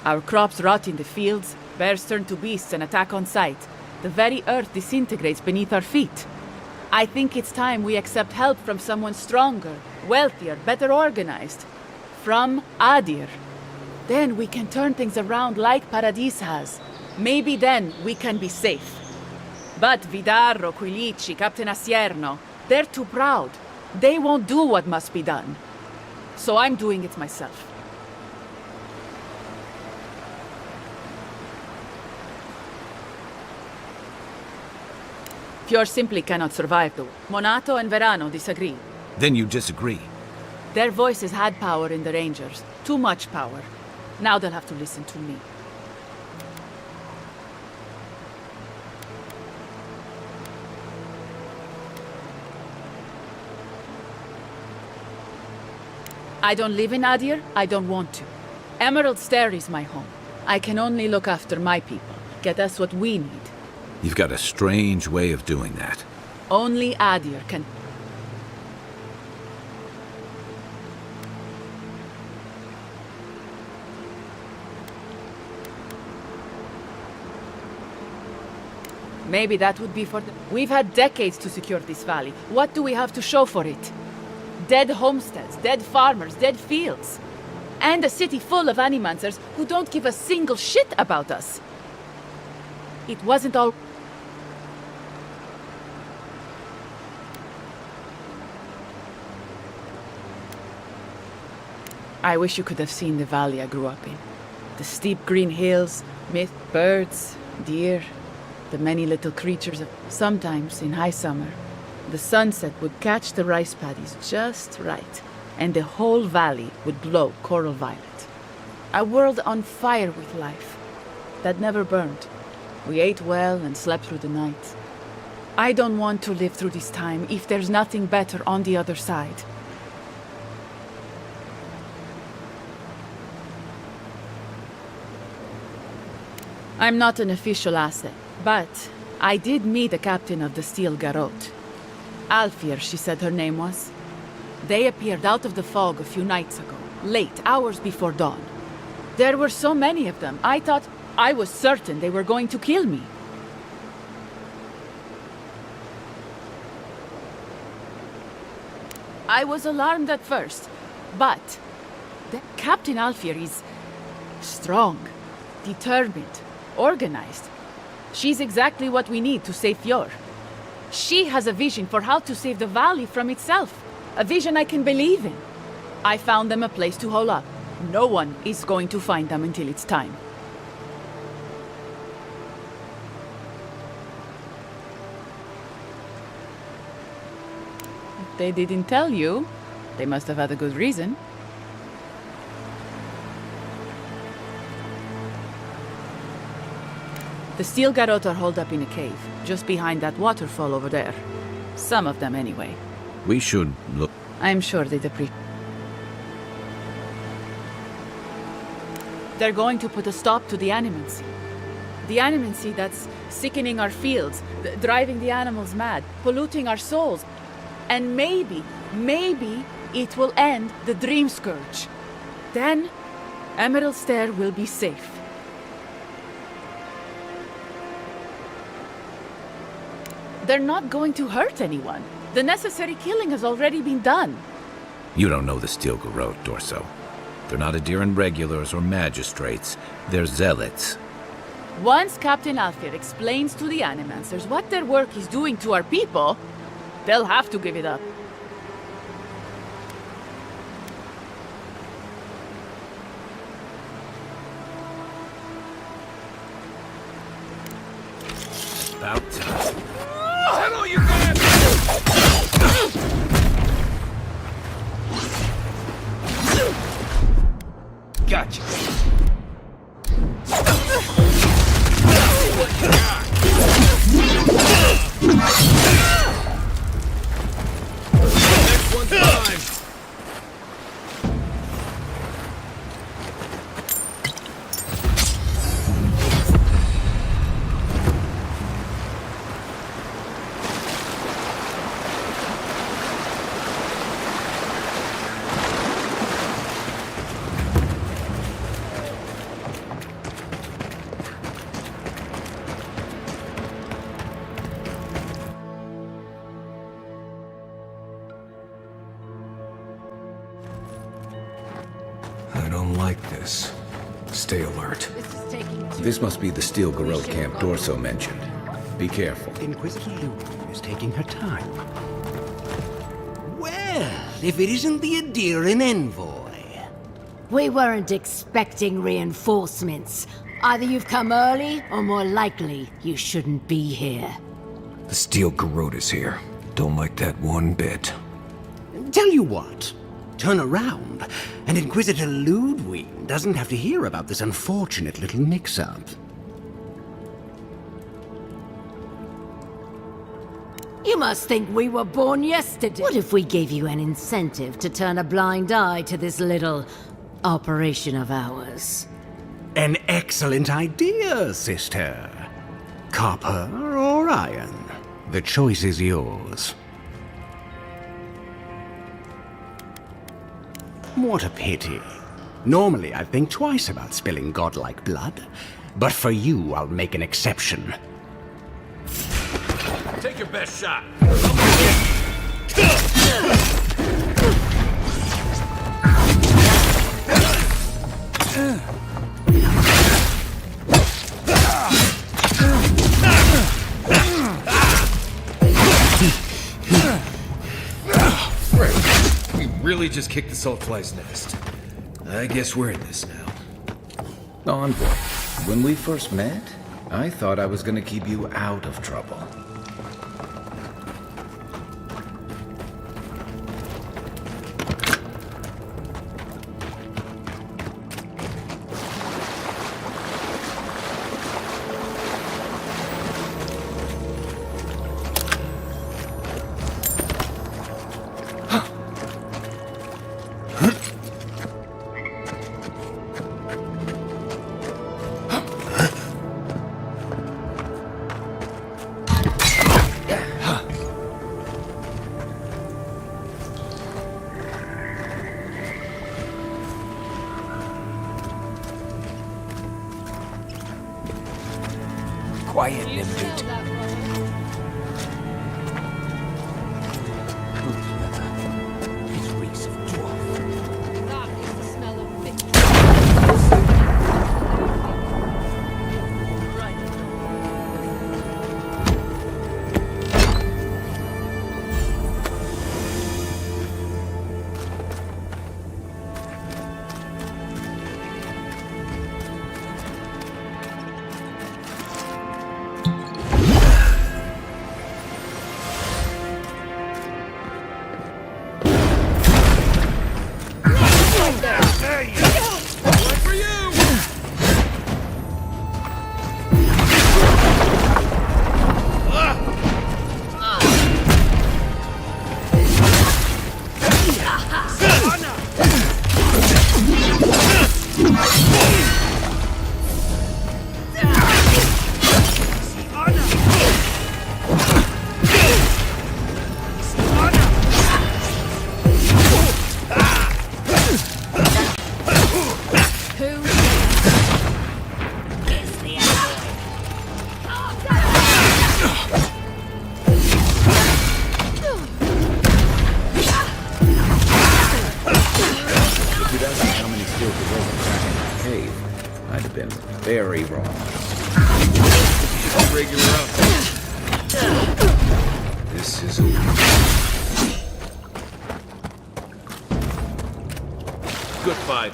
Our crops rot in the fields, Bears turn to beasts and attack on sight. The very earth disintegrates beneath our feet. I think it's time we accept help from someone stronger, wealthier, better organized. From Adir. Then we can turn things around like Paradis has. Maybe then we can be safe. But Vidarro, 𝐃𝐨𝐧'𝐭, Captain 𝐼𝐸𝐻𝐵𝐻, they're too proud. They won't do what must be done. So I'm doing it myself. Fjord simply cannot survive though. Monato and Verano disagree. Then you disagree. Their voices had power in the Rangers. Too much power. Now they'll have to listen to me. I don't live in Adir. I don't want to. Emerald Stair is my home. I can only look after my people. Get us what we need. You've got a strange way of doing that. Only Adir can... Maybe that would be for the... We've had decades to secure this valley. What do we have to show for it? Dead homesteads, dead farmers, dead fields. And a city full of animancers who don't give a single shit about us. It wasn't all... I wish you could have seen the valley I grew up in. The steep green hills, myth, birds, deer, the many little creatures. Sometimes, in high summer, the sunset would catch the rice paddies just right, and the whole valley would glow coral violet. A world on fire with life, that never burned. We ate well and slept through the night. I don't want to live through this time if there's nothing better on the other side. I'm not an official asset, but I did meet the captain of the Steel Garrote. Alfir, she said her name was. They appeared out of the fog a few nights ago, late, hours before dawn. There were so many of them, I was certain they were going to kill me. I was alarmed at first, but Captain Alfir is strong, determined, organized. She's exactly what we need to save Fjord. She has a vision for how to save the valley from itself. A vision I can believe in. I found them a place to hole up. No one is going to find them until it's time. If they didn't tell you, they must have had a good reason. The Steel Garrote are holed up in a cave, just behind that waterfall over there. Some of them, anyway. We should look... I'm sure they'd appreciate... They're going to put a stop to the animancy. The animancy that's sickening our fields, driving the animals mad, polluting our souls. And maybe it will end the Dream Scourge. Then, Emerald Stair will be safe. They're not going to hurt anyone. The necessary killing has already been done. You don't know the Steel Garrote, Dorso. They're not Adiran regulars or magistrates. They're zealots. Once Captain Alfir explains to the Animancers what their work is doing to our people, they'll have to give it up. About time. Settle your goddamn... Gotcha. What you got? Next one's mine. I don't like this. Stay alert. This must be the 𝐟𝐨𝐫𝐞 camp Dorso mentioned. Be careful. Inquisitor Ludwig is taking her time. Well, if it isn't the Adherin envoy. We weren't expecting reinforcements. Either you've come early, or more likely, you shouldn't be here. The 𝐟𝐶𝐫𝐽 is here. Don't like that one bit. Tell you what, turn around, and Inquisitor Ludwig doesn't have to hear about this unfortunate little mix-up. You must think we were born yesterday. What if we gave you an incentive to turn a blind eye to this little operation of ours? An excellent idea, sister. Copper or iron? The choice is yours. What a pity. Normally I'd think twice about spilling godlike blood, but for you I'll make an exception. Take your best shot. Right. We really just kicked the saltfly's nest. I guess we're in this now. Envoy, when we first met, I thought I was gonna keep you out of trouble. Quiet, Nimdut. It reeks of dwarf. That is the smell of victory. Very wrong. Regular outfit. This is over. Good fight.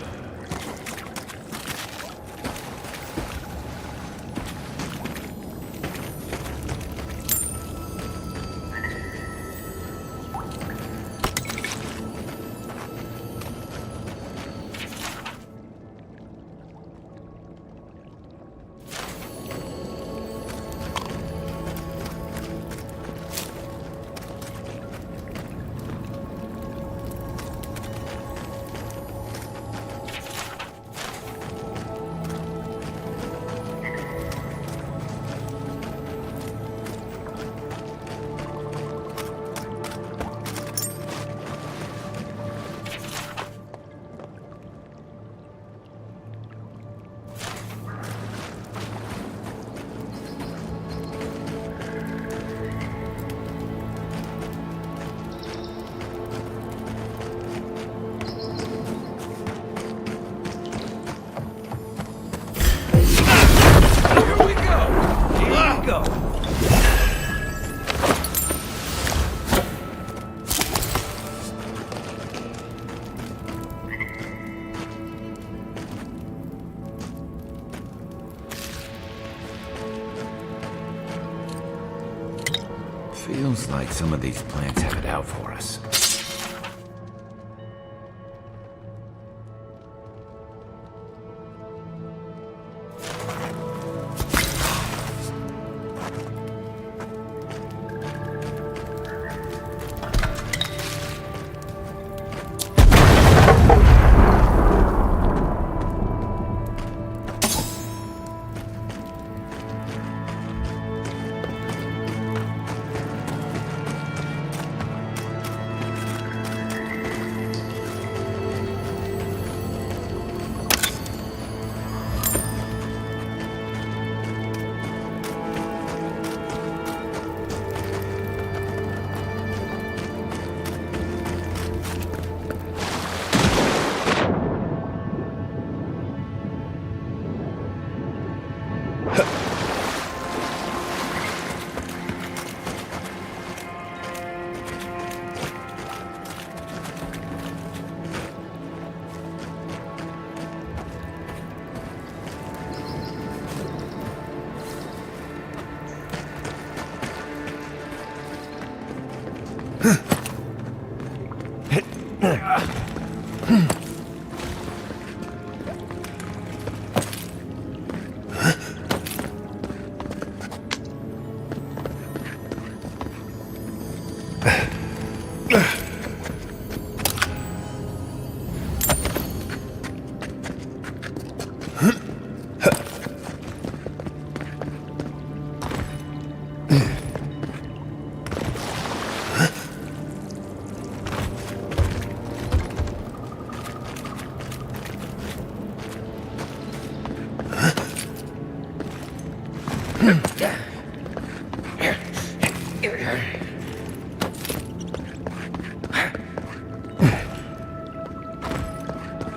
Feels like some of these plants have it out for us.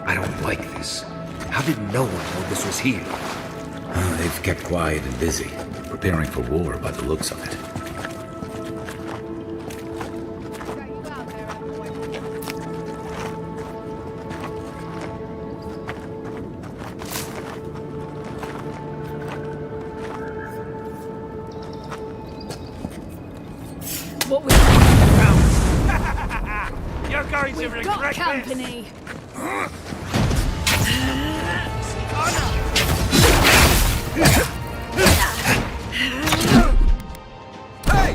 I don't like this. How did no one know this was here? They've kept quiet and busy, preparing for war by the looks of it. What we You're going to We've regret got this. company. Hey!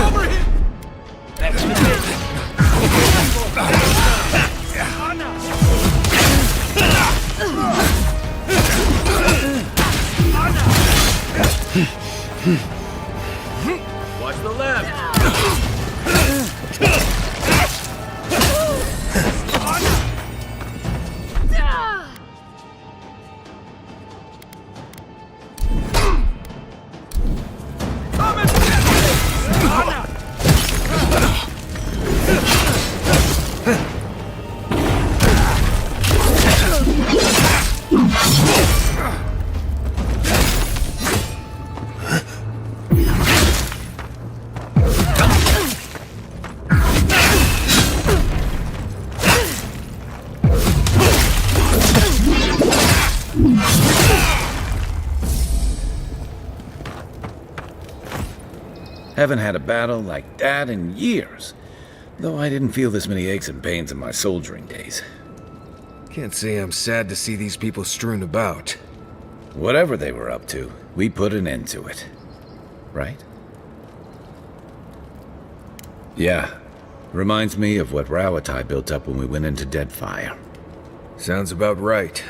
Over here! That's the Watch the left! Haven't had a battle like that in years, though I didn't feel this many aches and pains in my soldiering days. Can't say I'm sad to see these people strewn about. Whatever they were up to, we put an end to it. Right? Yeah. Reminds me of what 𝐸𝐺𝐺 built up when we went into Deadfire. Sounds about right.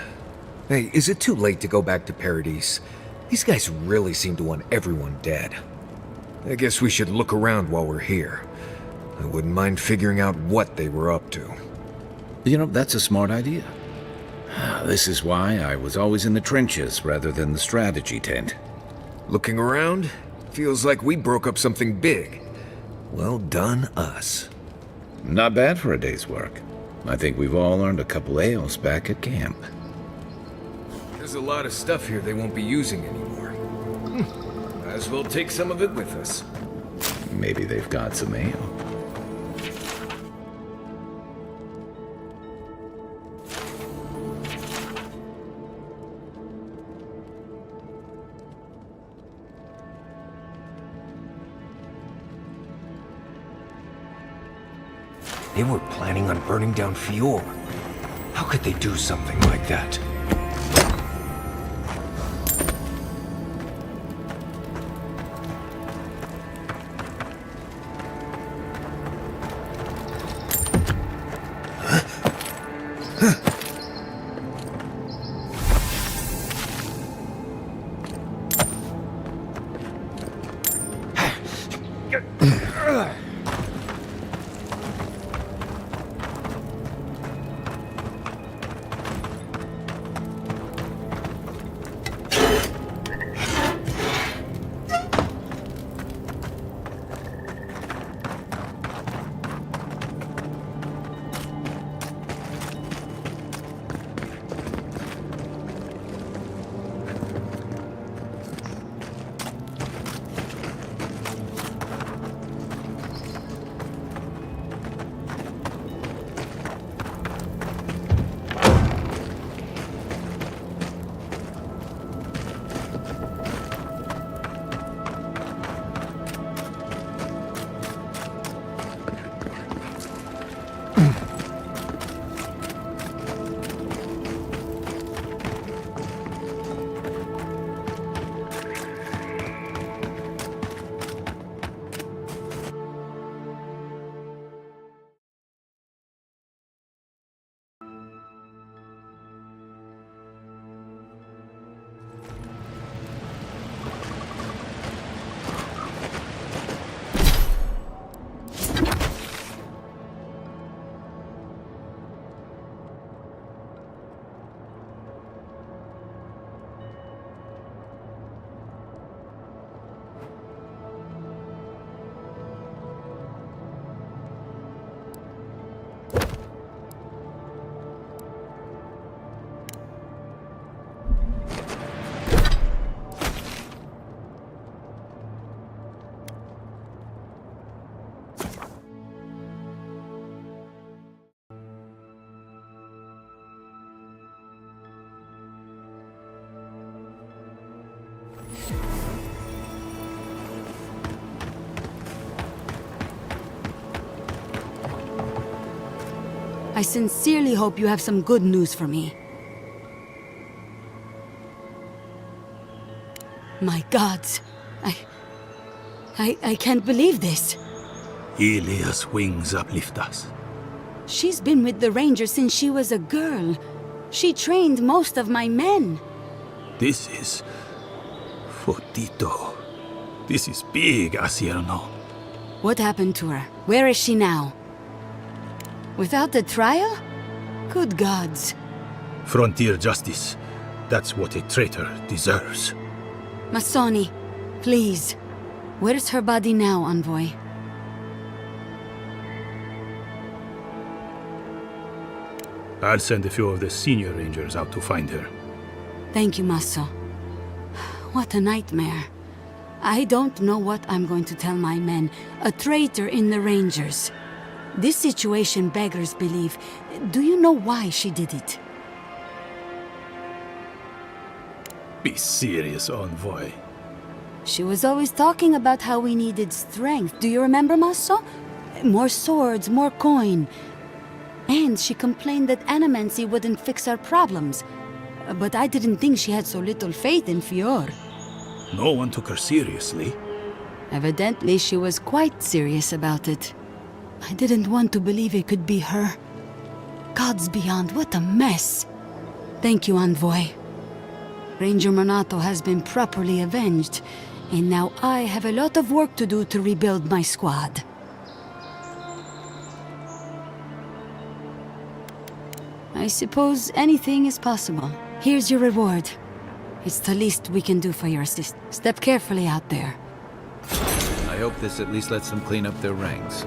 Hey, is it too late to go back to Paradise? These guys really seem to want everyone dead. I guess we should look around while we're here. I wouldn't mind figuring out what they were up to. You know, that's a smart idea. This is why I was always in the trenches rather than the strategy tent. Looking around, feels like we broke up something big. Well done, us. Not bad for a day's work. I think we've all earned a couple ales back at camp. There's a lot of stuff here they won't be using anymore. Might as well take some of it with us. Maybe they've got some ale. They were planning on burning down Fjord. How could they do something like that? I sincerely hope you have some good news for me. My gods, I can't believe this. Ilia's wings uplift us. She's been with the Rangers since she was a girl. She trained most of my men. This is... Fotito. This is big, 𝐼𝐶𝐴𝐶𝐴𝐴. What happened to her? Where is she now? Without the trial? Good gods. Frontier justice. That's what a traitor deserves. Masoni, please. Where's her body now, Envoy? I'll send a few of the senior rangers out to find her. Thank you, Maso. What a nightmare. I don't know what I'm going to tell my men. A traitor in the Rangers. This situation beggars belief. Do you know why she did it? Be serious, Envoy. She was always talking about how we needed strength. Do you remember, Maso? More swords, more coin. And she complained that animancy wouldn't fix our problems. But I didn't think she had so little faith in Fjord. No one took her seriously. Evidently, she was quite serious about it. I didn't want to believe it could be her. Gods beyond, what a mess. Thank you, Envoy. Ranger Monato has been properly avenged, and now I have a lot of work to do to rebuild my squad. I suppose anything is possible. Here's your reward. It's the least we can do for your assist. Step carefully out there. I hope this at least lets them clean up their ranks.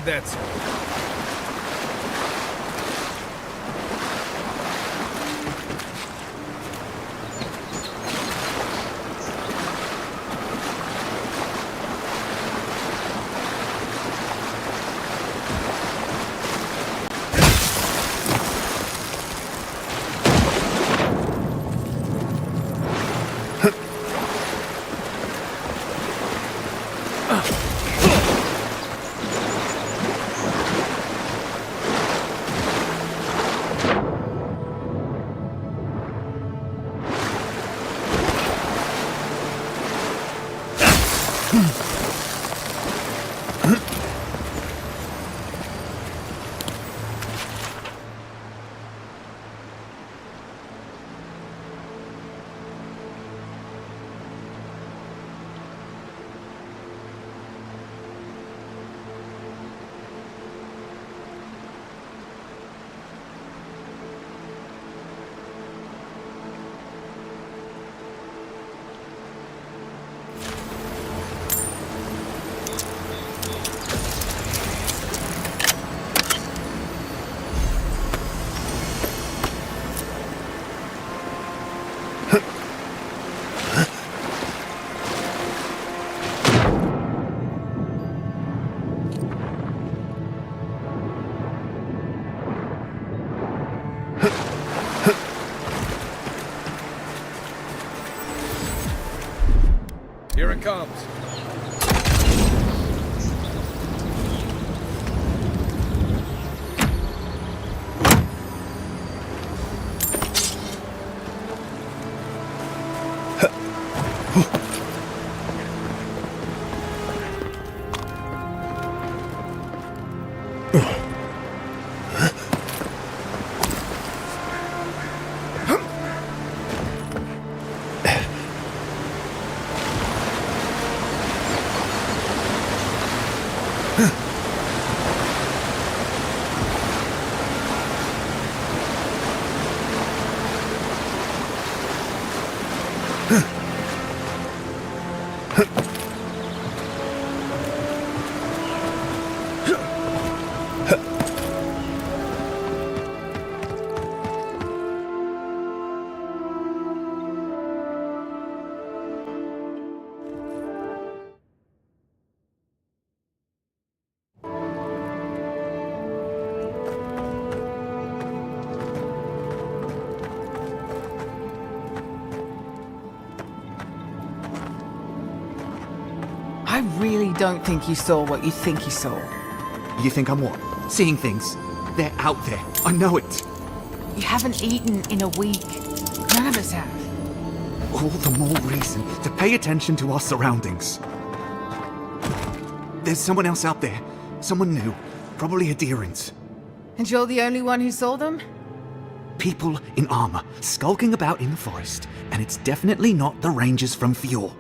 That's it. Here it comes. I really don't think you saw what you think you saw. You think I'm what? Seeing things? They're out there. I know it. You haven't eaten in a week. None of us have. All the more reason to pay attention to our surroundings. There's someone else out there. Someone new. Probably 𝐸𝐿𝐴. And you're the only one who saw them? People in armor, skulking about in the forest. And it's definitely not the rangers from Fjord.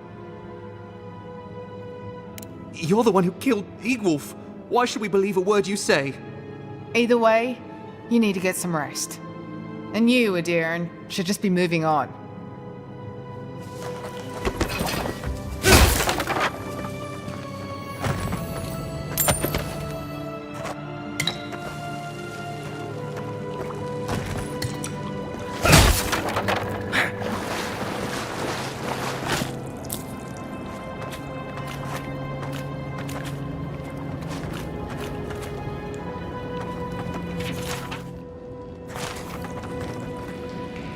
You're the one who killed Eagwolf. Why should we believe a word you say? Either way, you need to get some rest. And you, 𝐸𝐿𝐴, should just be moving on.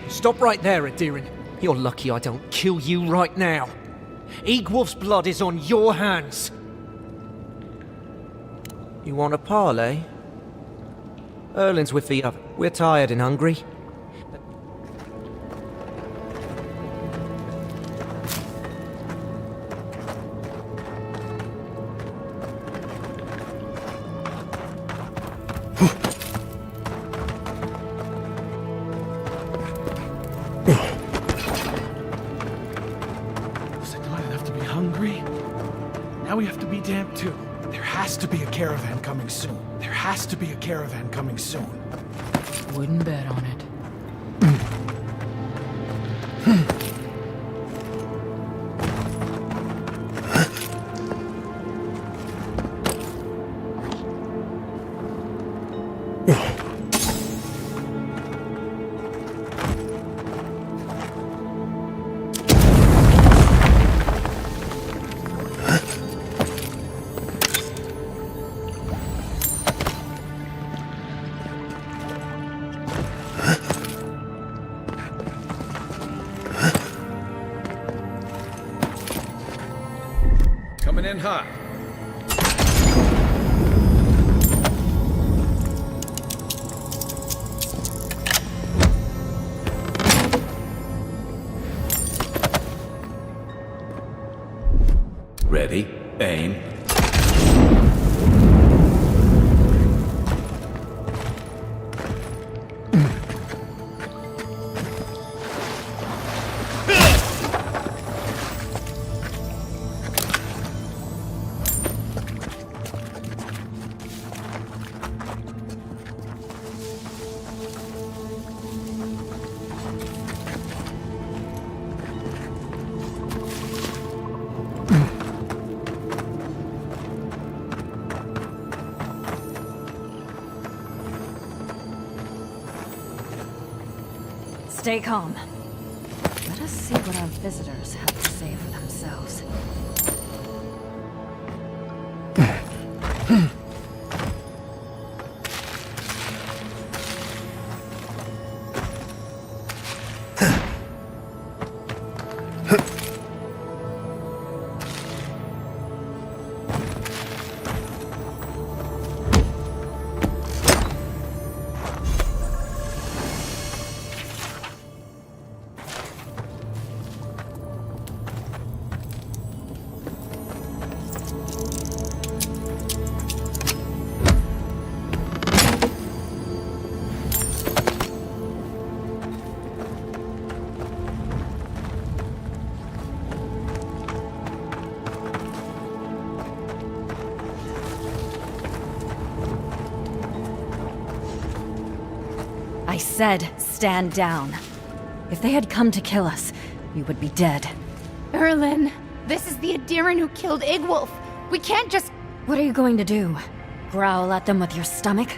Stop right there, 𝐸𝐿𝐴. You're lucky I don't kill you right now. Eagwolf's blood is on your hands. You want a parley? Erlin's with the other. We're tired and hungry. Now we have to be damned too. There has to be a caravan coming soon. There has to be a caravan coming soon. Wouldn't bet on it. Coming in hot. Ready, aim. Stay calm. Let us see what our visitors have to say for themselves. I said, stand down. If they had come to kill us, we would be dead. Erlin, this is the 𝐸Ⅎ𝐸 who killed Igwulf. We can't just... What are you going to do? Growl at them with your stomach?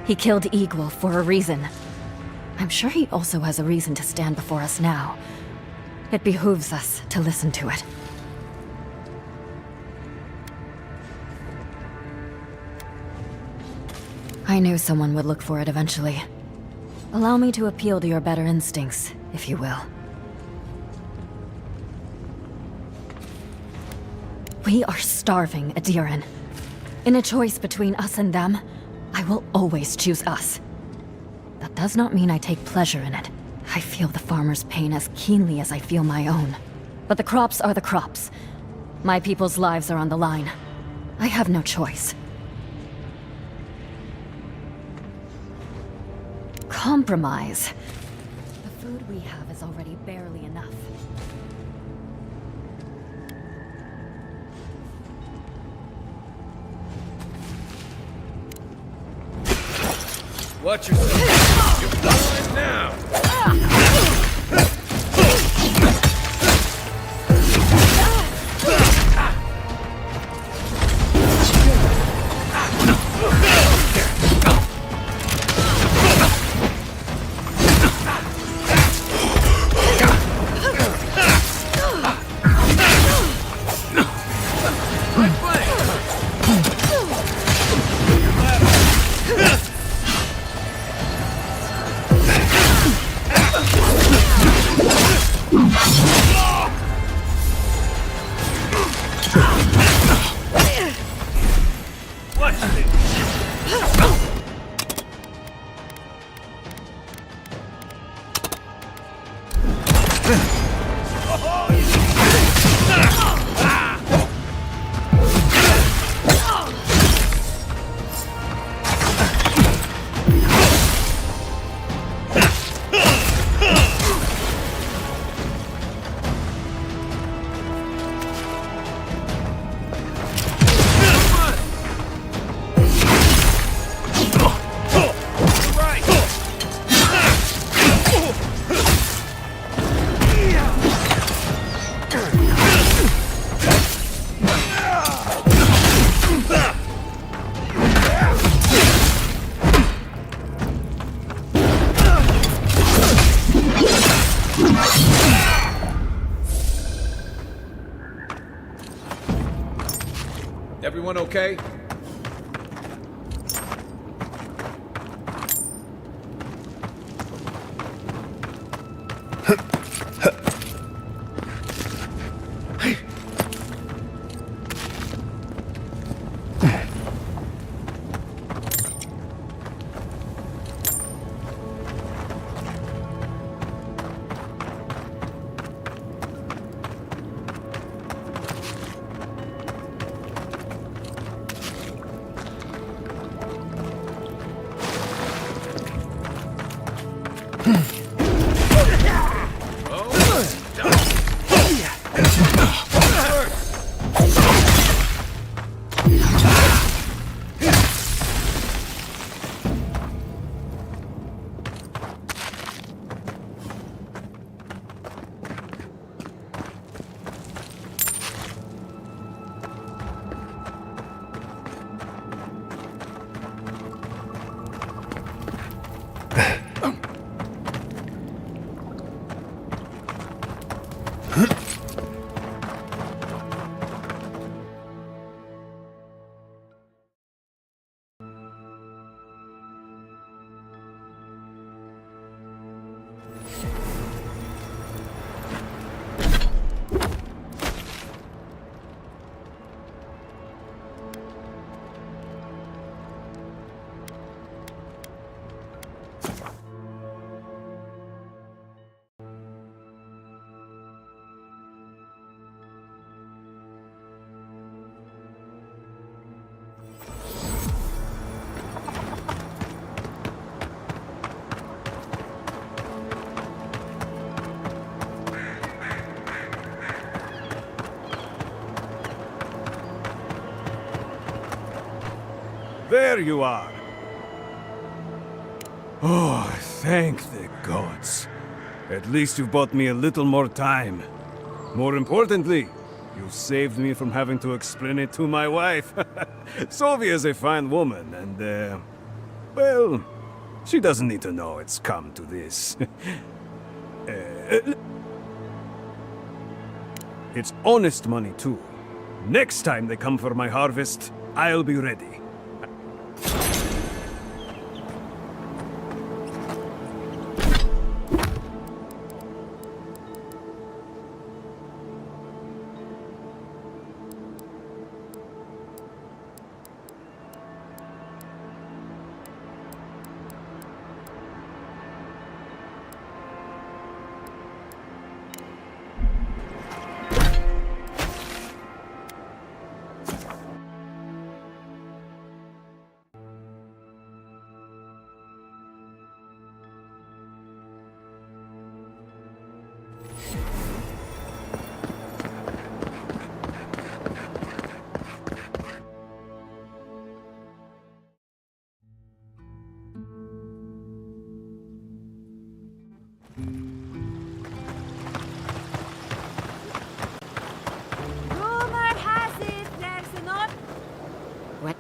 He killed Igwulf for a reason. I'm sure he also has a reason to stand before us now. It behooves us to listen to it. I knew someone would look for it eventually. Allow me to appeal to your better instincts, if you will. We are starving, 𝐸Ⅎ𝐸. In a choice between us and them, I will always choose us. That does not mean I take pleasure in it. I feel the farmer's pain as keenly as I feel my own. But the crops are the crops. My people's lives are on the line. I have no choice. Compromise. The food we have is already barely enough. Watch yourself. You're blind now. Everyone okay? There you are. Oh, thank the gods. At least you've bought me a little more time. More importantly, you saved me from having to explain it to my wife. Sylvia's a fine woman, and, well, she doesn't need to know it's come to this. It's honest money, too. Next time they come for my harvest, I'll be ready. Rumor has it there's not. What?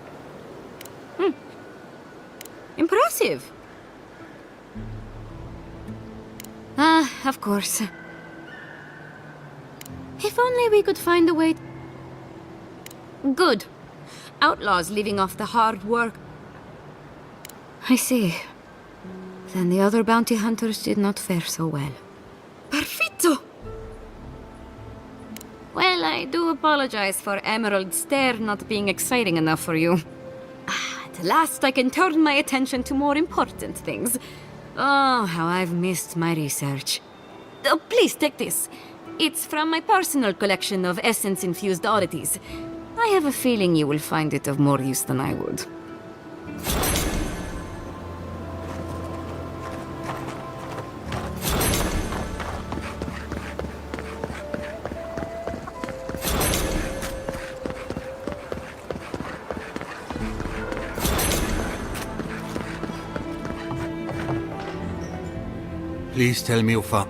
Impressive. Of course. If only we could find a way. Good. Outlaws living off the hard work. I see. Then the other bounty hunters did not fare so well. Perfetto! Well, I do apologize for Emerald Stair not being exciting enough for you. At last I can turn my attention to more important things. Oh, how I've missed my research. Oh, please take this. It's from my personal collection of essence-infused oddities. I have a feeling you will find it of more use than I would. Please tell me you found...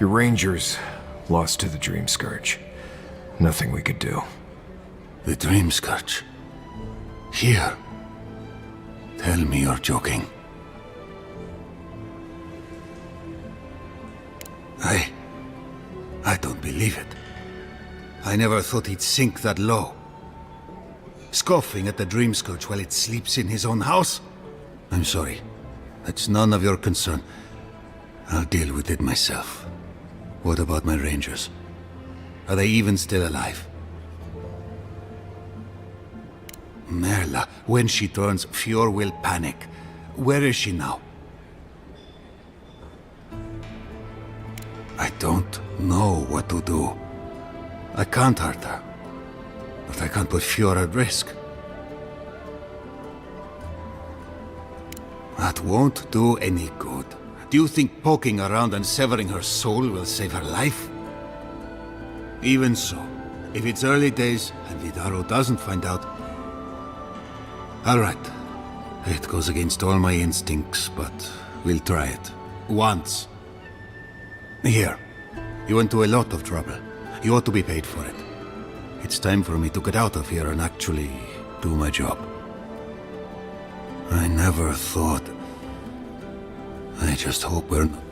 Your rangers lost to the 𝐸𝐮𝐬𝐵𝐻. Nothing we could do. The 𝐸𝐮𝐬𝐵𝐻? Here? Tell me you're joking. I don't believe it. I never thought he'd sink that low. Scoffing at the 𝐸𝐮𝐬𝐵𝐻 while it sleeps in his own house? I'm sorry. That's none of your concern. I'll deal with it myself. What about my rangers? Are they even still alive? Merla, when she turns, Fjord will panic. Where is she now? I don't know what to do. I can't hurt her. But I can't put Fjord at risk. That won't do any good. Do you think poking around and severing her soul will save her life? Even so, if it's early days and Vidaro doesn't find out... All right. It goes against all my instincts, but we'll try it. Once. Here. You went to a lot of trouble. You ought to be paid for it. It's time for me to get out of here and actually do my job. I never thought... I just hope we're not...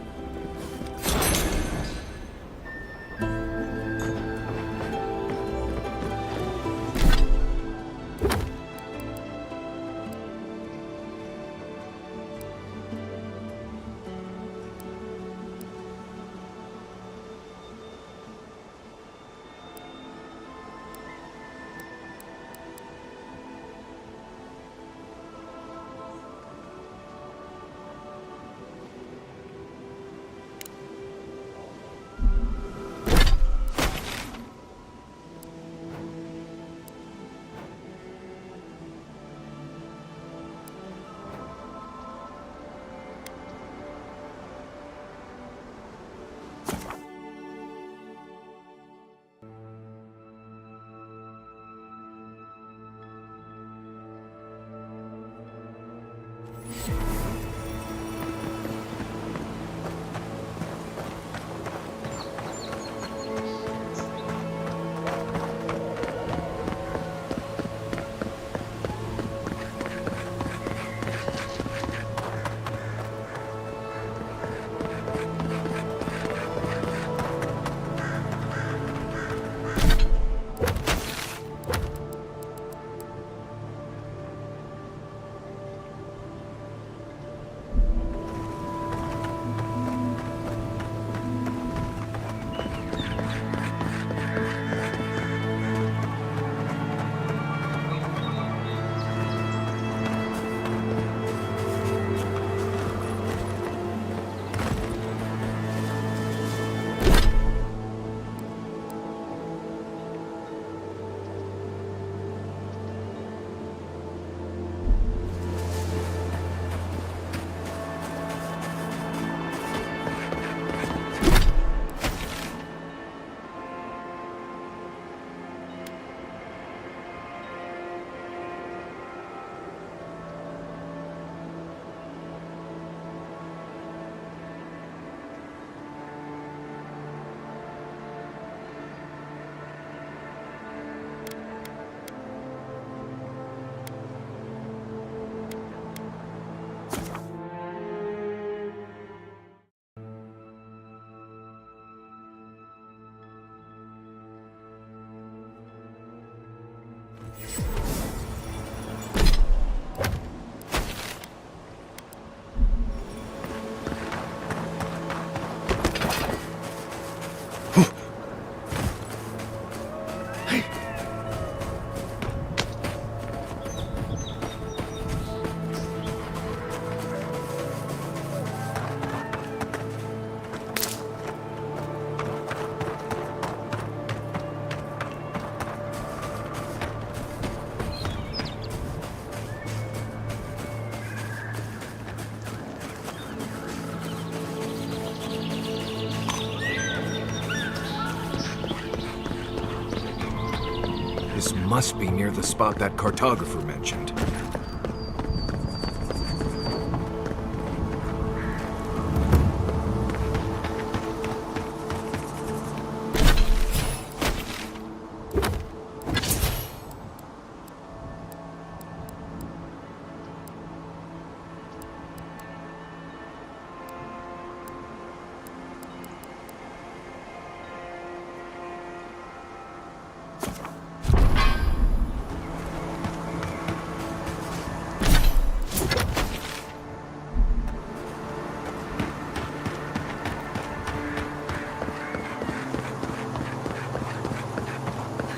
must be near the spot that cartographer mentioned.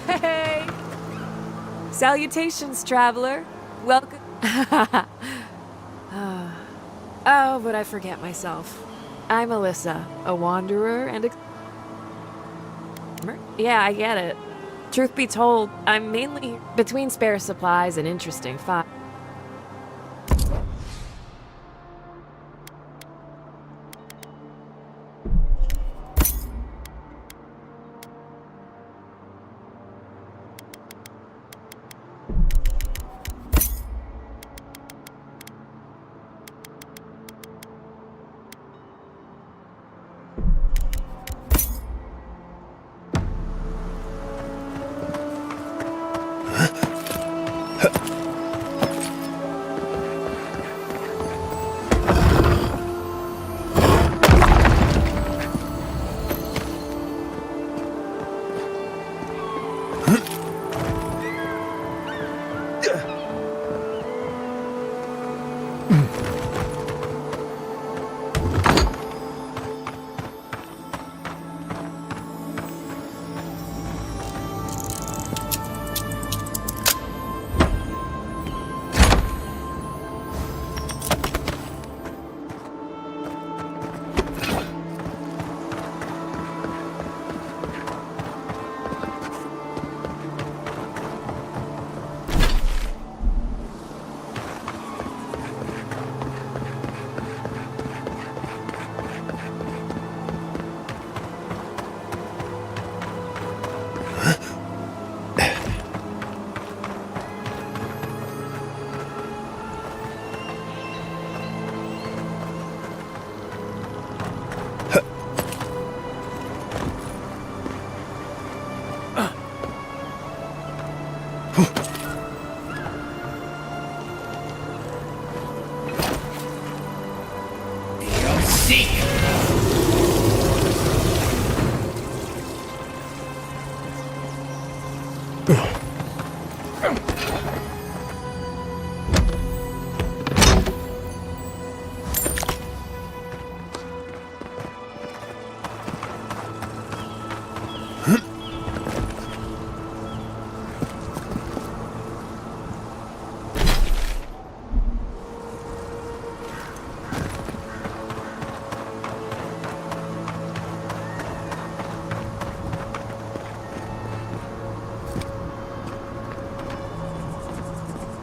Hey! Salutations, traveler. Welcome. Oh, but I forget myself. I'm Alyssa, a wanderer and a... Yeah, I get it. Truth be told, I'm mainly between spare supplies and interesting finds.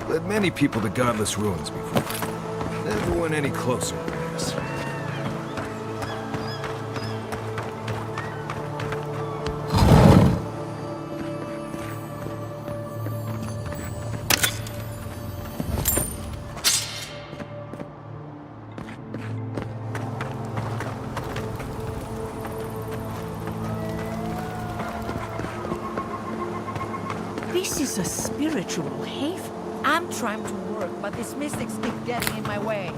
Led many people to godless ruins before. Never went any closer, I guess. This is a spiritual haven. I'm trying to work, but these mystics keep getting in my way.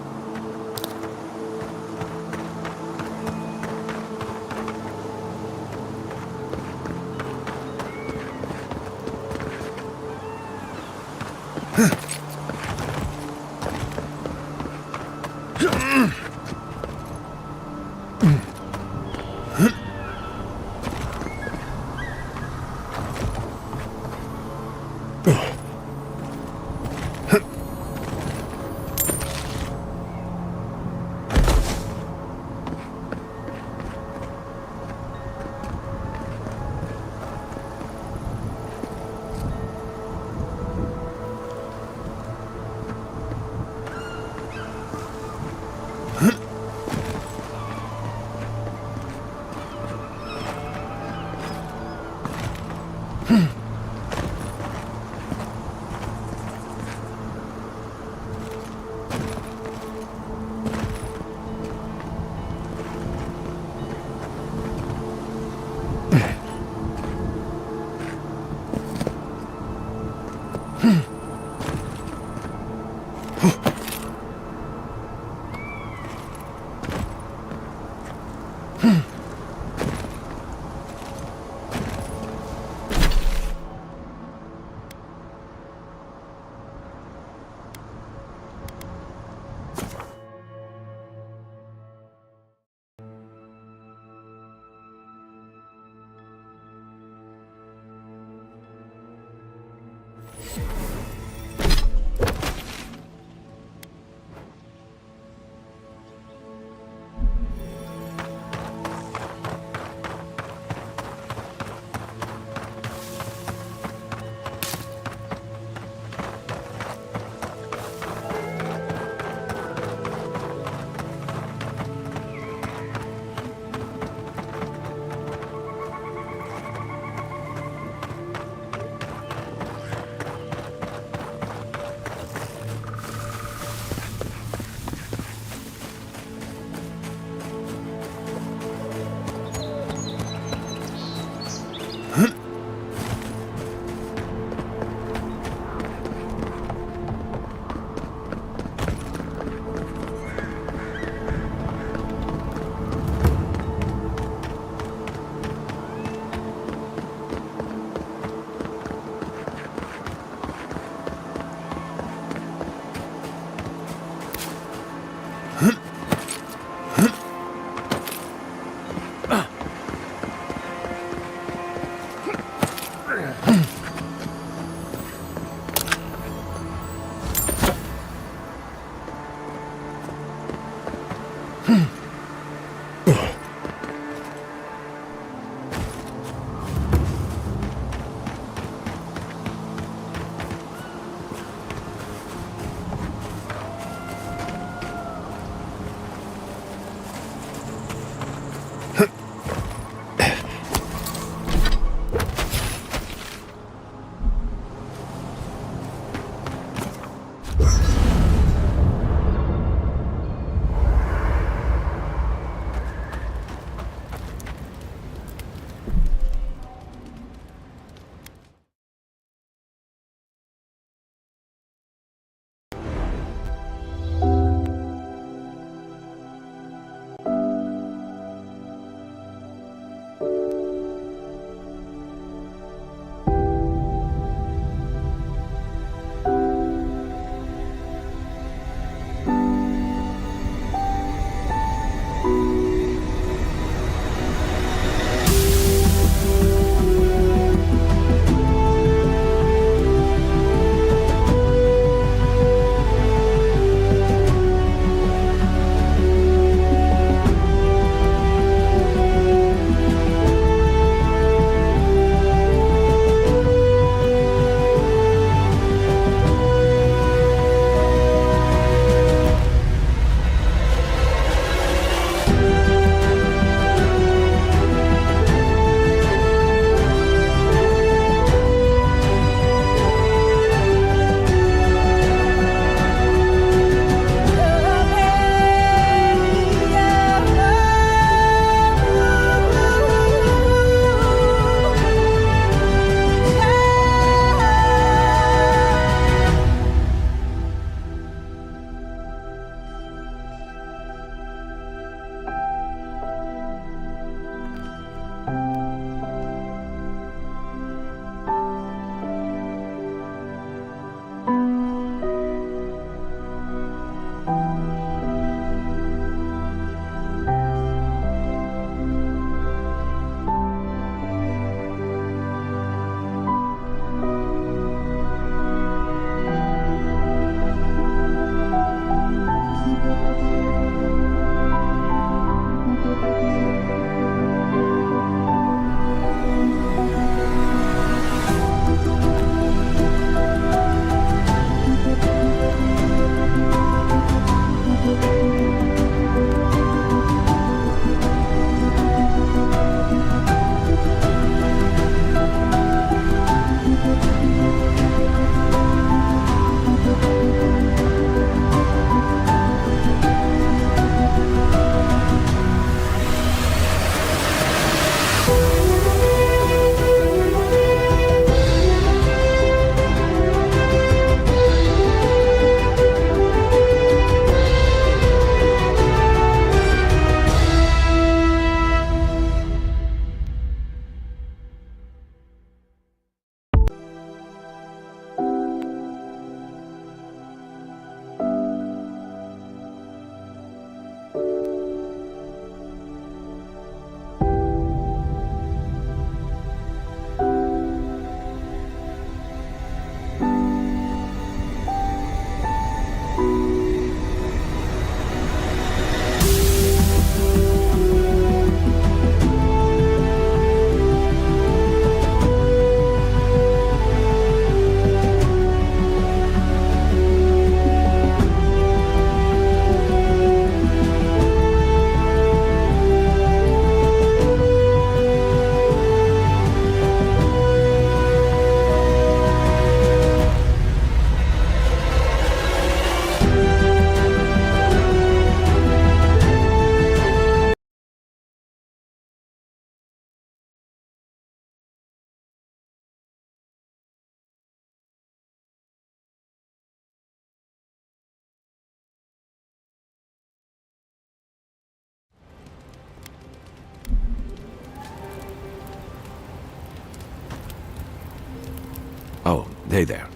Oh, hey there.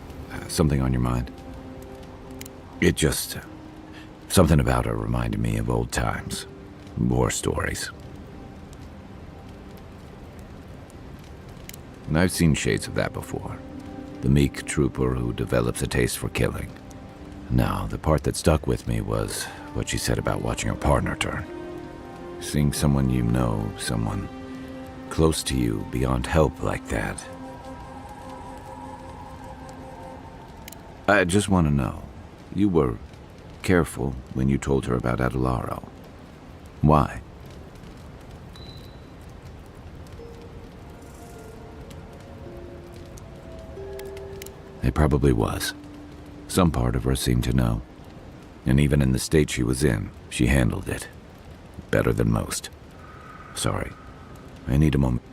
Something on your mind? It just... something about her reminded me of old times. War stories. And I've seen shades of that before. The meek trooper who develops a taste for killing. Now, the part that stuck with me was what she said about watching her partner turn. Seeing someone you know, someone close to you, beyond help like that. I just want to know, you were careful when you told her about Adelaro. Why? It probably was. Some part of her seemed to know. And even in the state she was in, she handled it. Better than most. Sorry. I need a moment.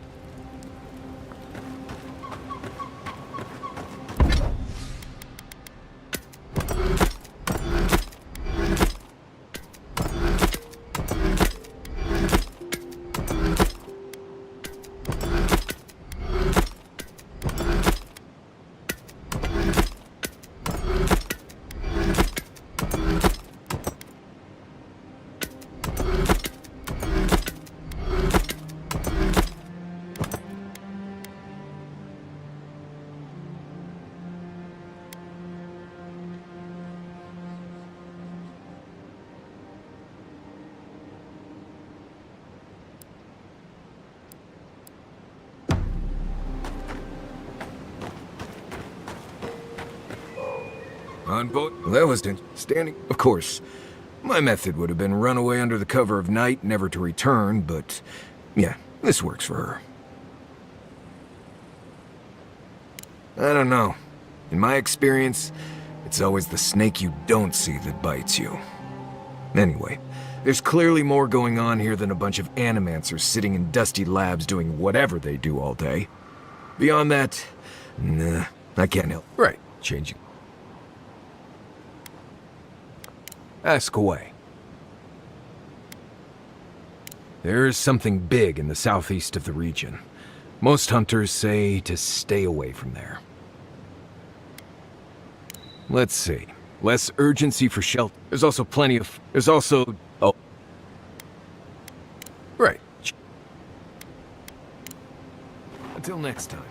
On boat? Well, that was standing. Of course, my method would have been run away under the cover of night, never to return, but yeah, this works for her. I don't know. In my experience, it's always the snake you don't see that bites you. Anyway, there's clearly more going on here than a bunch of animancers sitting in dusty labs doing whatever they do all day. Beyond that, nah, I can't help. Right, changing. Ask away. There is something big in the southeast of the region. Most hunters say to stay away from there. Let's see. Less urgency for shelter. There's also plenty of... There's also... Oh. Right. Until next time.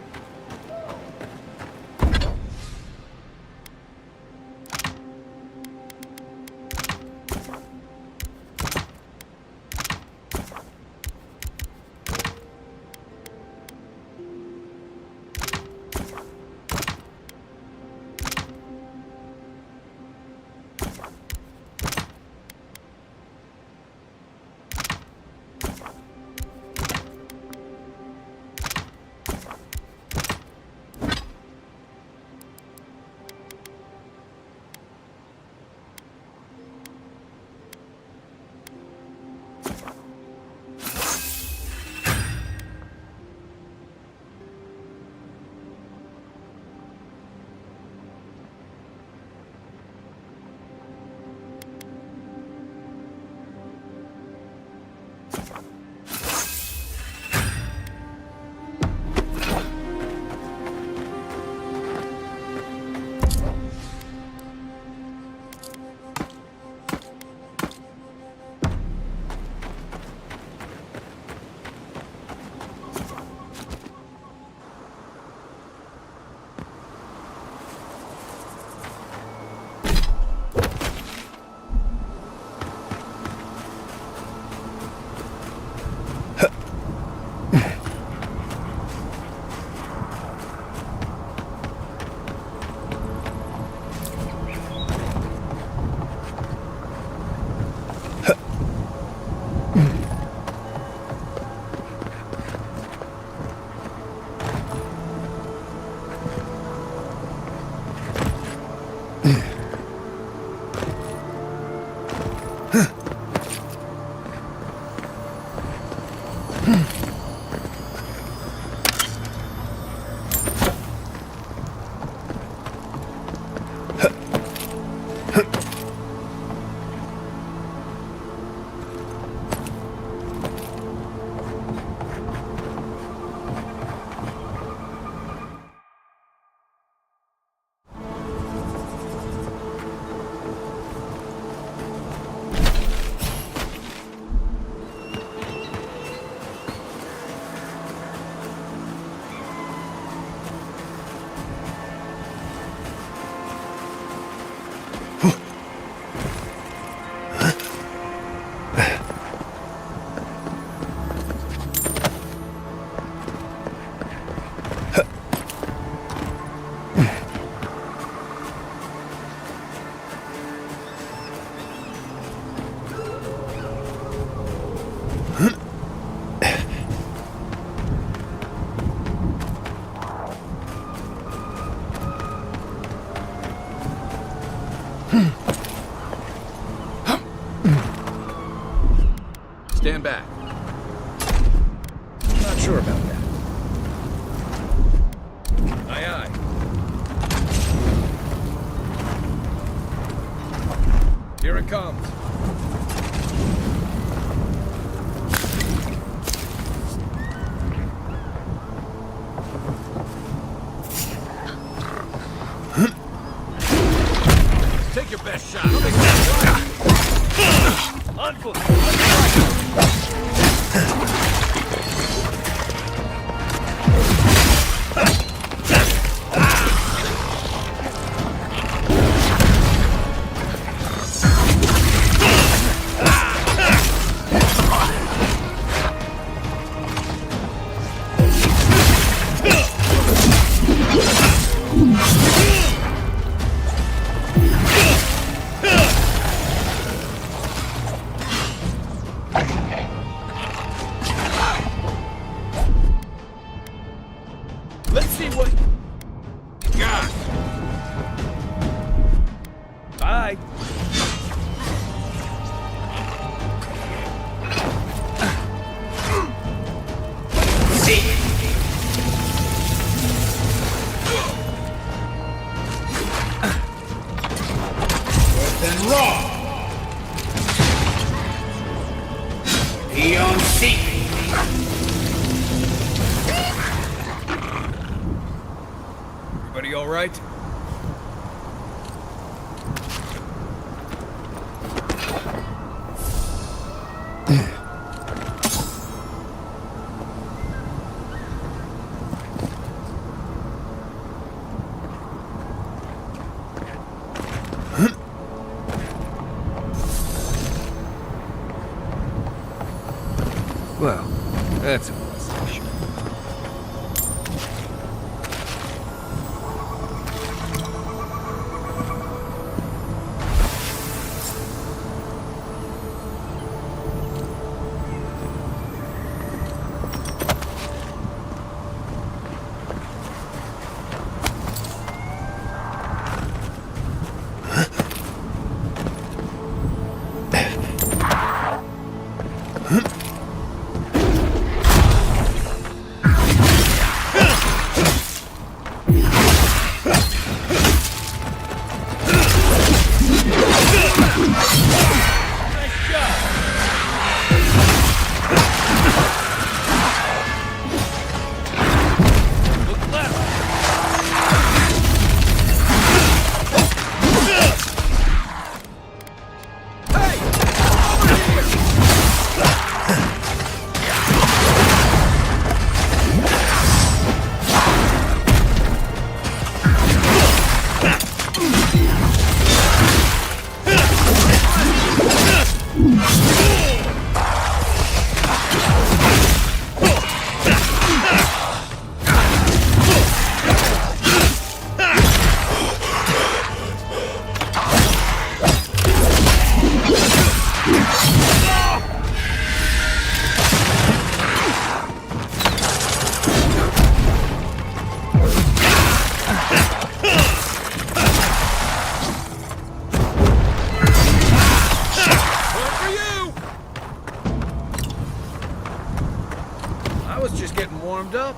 sure about that. Aye, aye. Here it comes. Take your best shot. On foot. Let's see what... God! Bye! Then raw! DMG! Everybody all right? Well, that's a plus issue. I was just getting warmed up.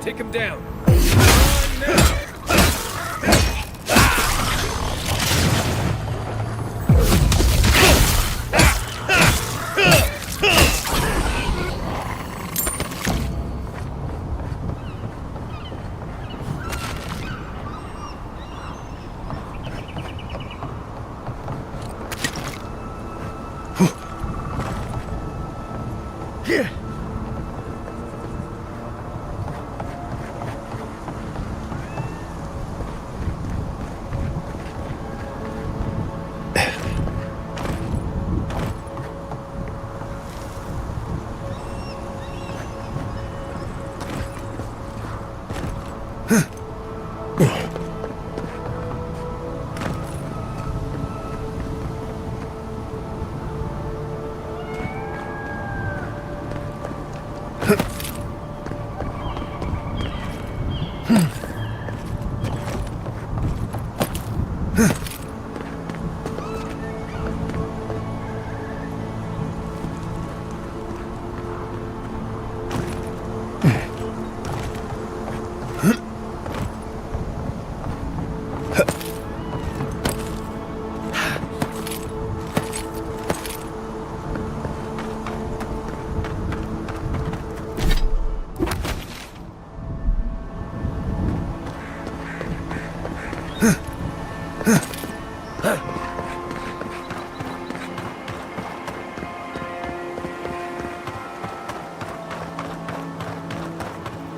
Take him down.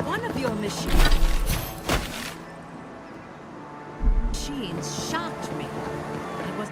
One of your machines shocked me. It was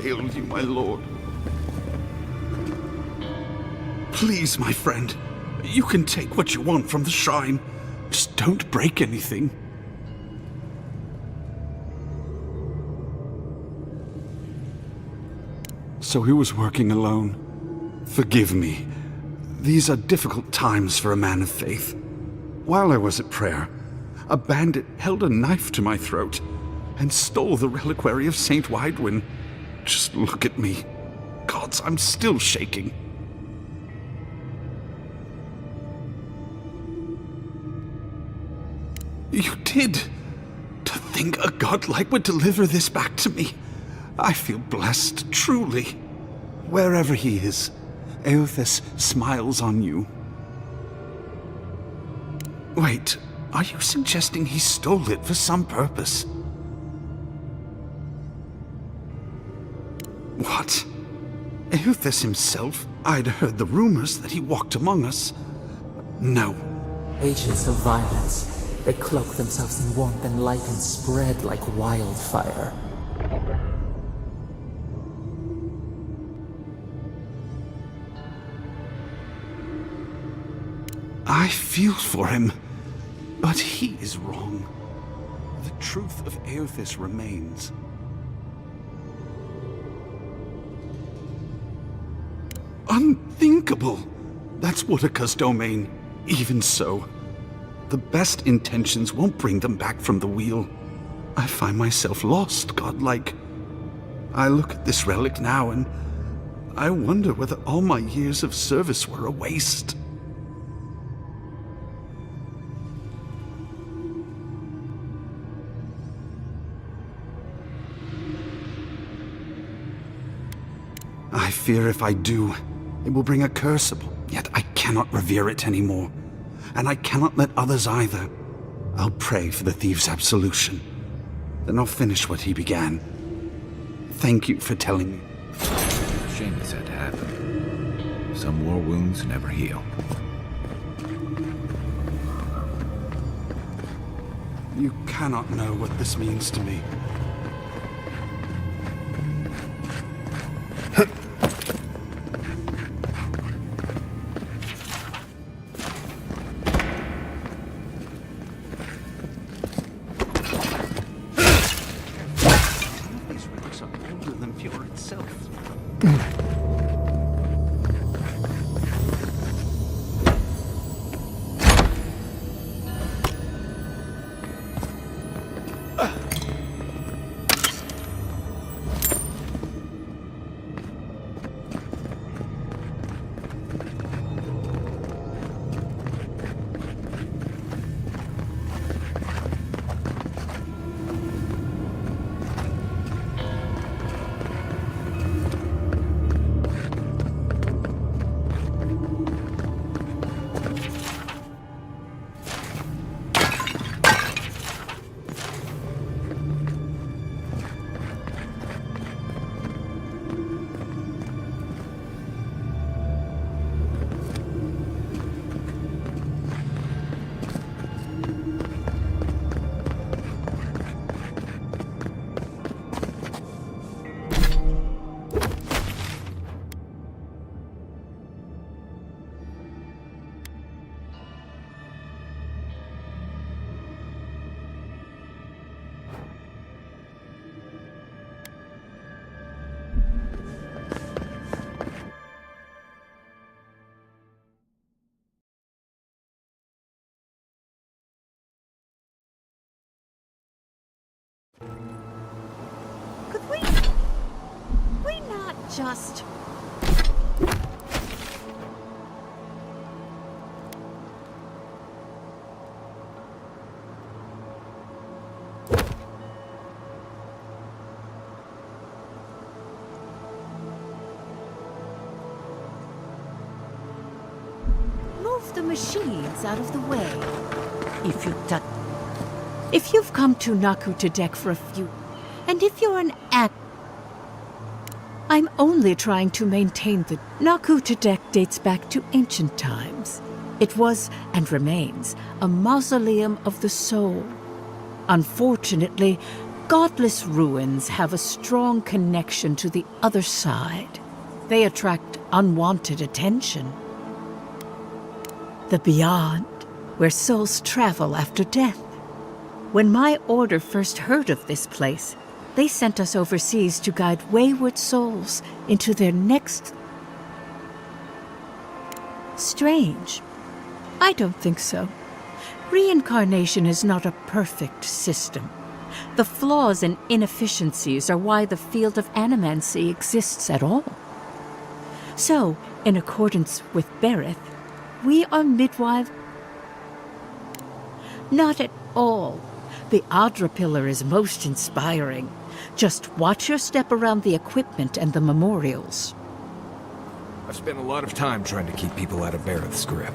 failed you, my lord. Please, my friend, you can take what you want from the shrine. Just don't break anything. So he was working alone. Forgive me. These are difficult times for a man of faith. While I was at prayer, a bandit held a knife to my throat and stole the reliquary of St. 𝐬𝐻𝐽. Just look at me. Gods, I'm still shaking. You did. To think a godlike would deliver this back to me. I feel blessed, truly. Wherever he is, Eothas smiles on you. Wait, are you suggesting he stole it for some purpose? What? Eothas himself? I'd heard the rumors that he walked among us. No. Agents of violence. They cloak themselves in warmth and light and spread like wildfire. I feel for him, but he is wrong. The truth of Eothas remains. Unthinkable! That's Woodica's domain. Even so, the best intentions won't bring them back from the wheel. I find myself lost, godlike. I look at this relic now and I wonder whether all my years of service were a waste. I fear if I do, it will bring a curse upon. Yet I cannot revere it anymore, and I cannot let others either. I'll pray for the thief's absolution. Then I'll finish what he began. Thank you for telling me. Shame this had to happen. Some war wounds never heal. You cannot know what this means to me. Could we not just... move the machines out of the way? If you've come to 𝐬𝐽 for a few, and if you're an I'm only trying to maintain the 𝐬𝐽 dates back to ancient times. It was, and remains, a mausoleum of the soul. Unfortunately, godless ruins have a strong connection to the other side. They attract unwanted attention. The beyond, where souls travel after death. When my order first heard of this place, they sent us overseas to guide wayward souls into their next... Strange. I don't think so. Reincarnation is not a perfect system. The flaws and inefficiencies are why the field of animancy exists at all. So, in accordance with Berith, we are midwives. Not at all. The Adra pillar is most inspiring. Just watch your step around the equipment and the memorials. I've spent a lot of time trying to keep people out of Berith's grip.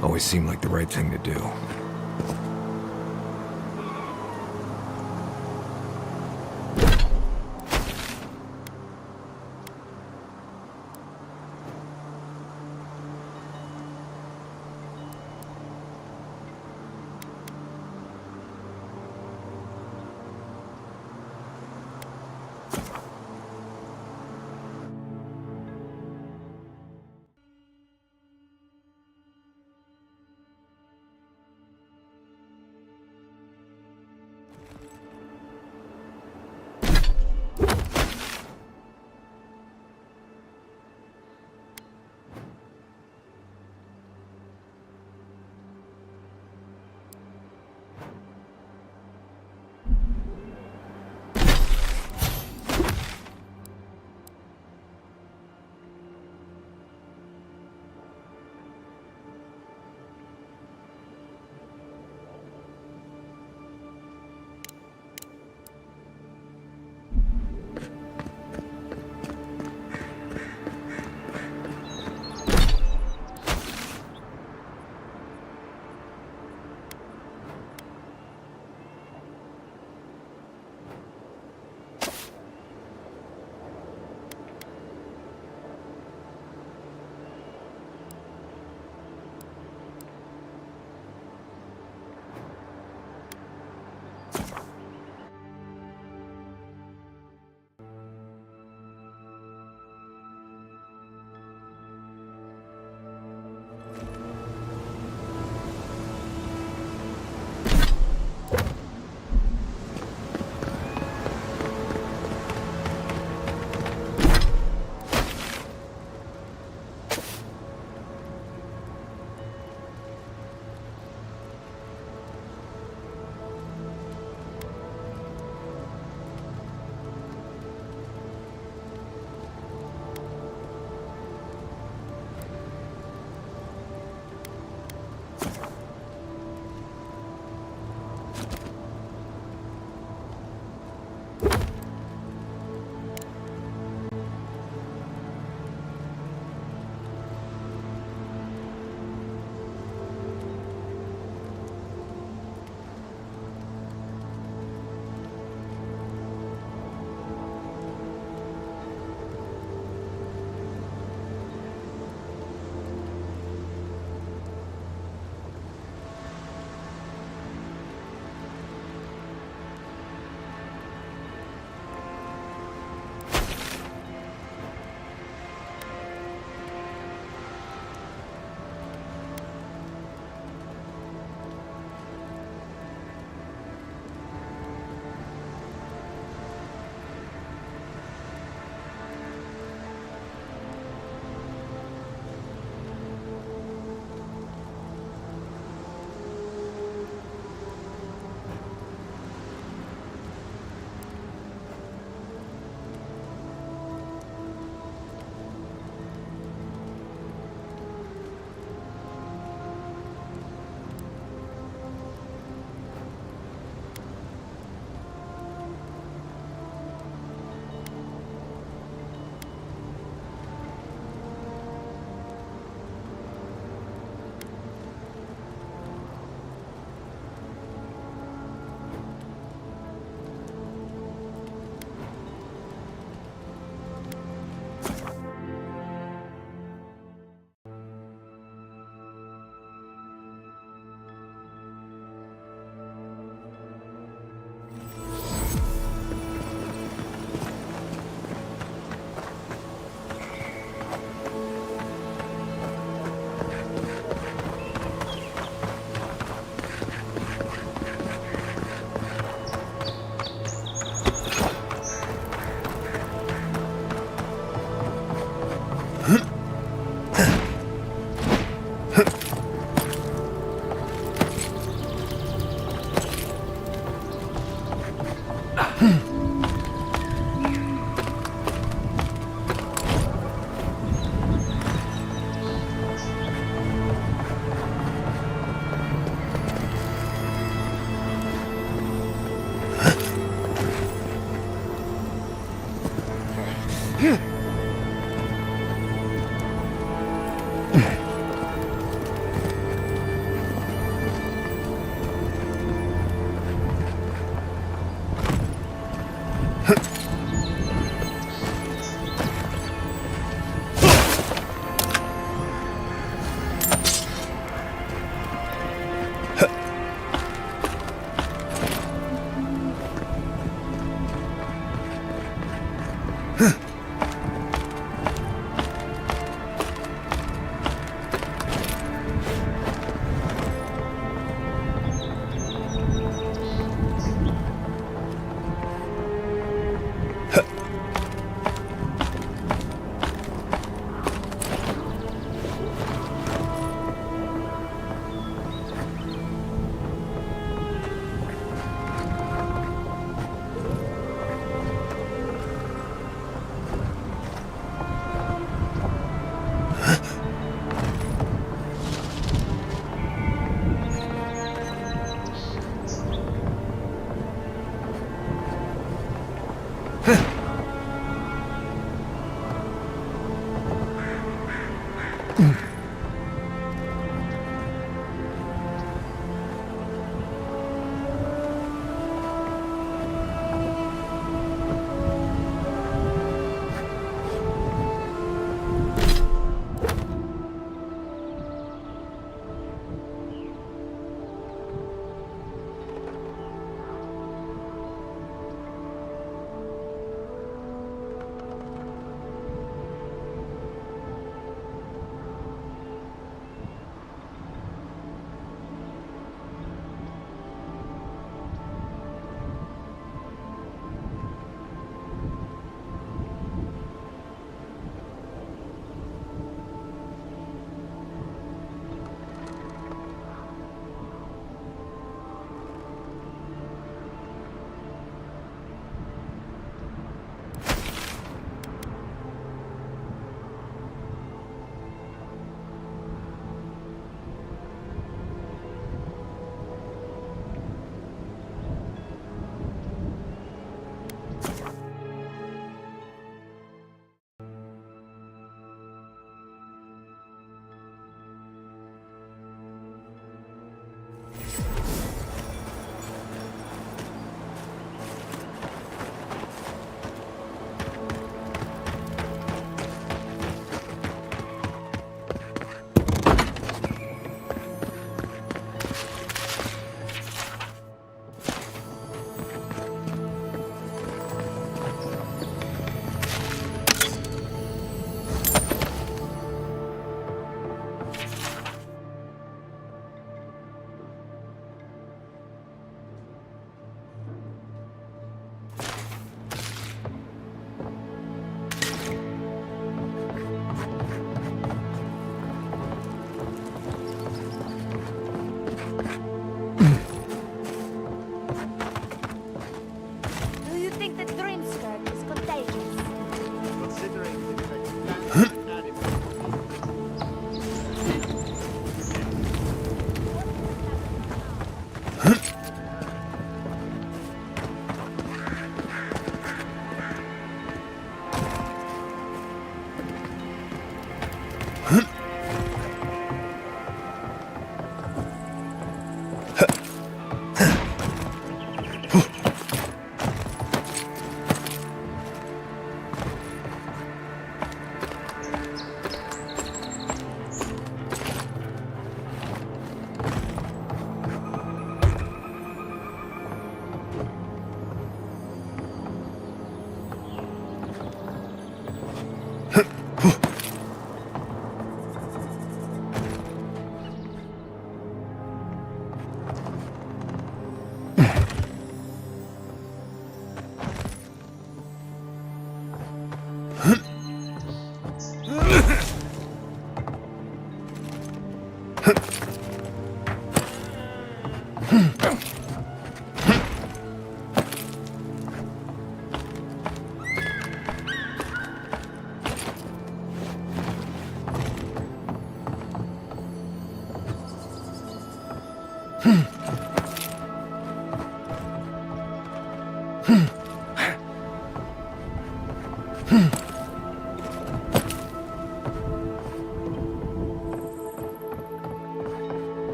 Always seemed like the right thing to do.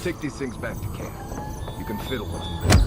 take these things back to camp. You can fiddle with them there.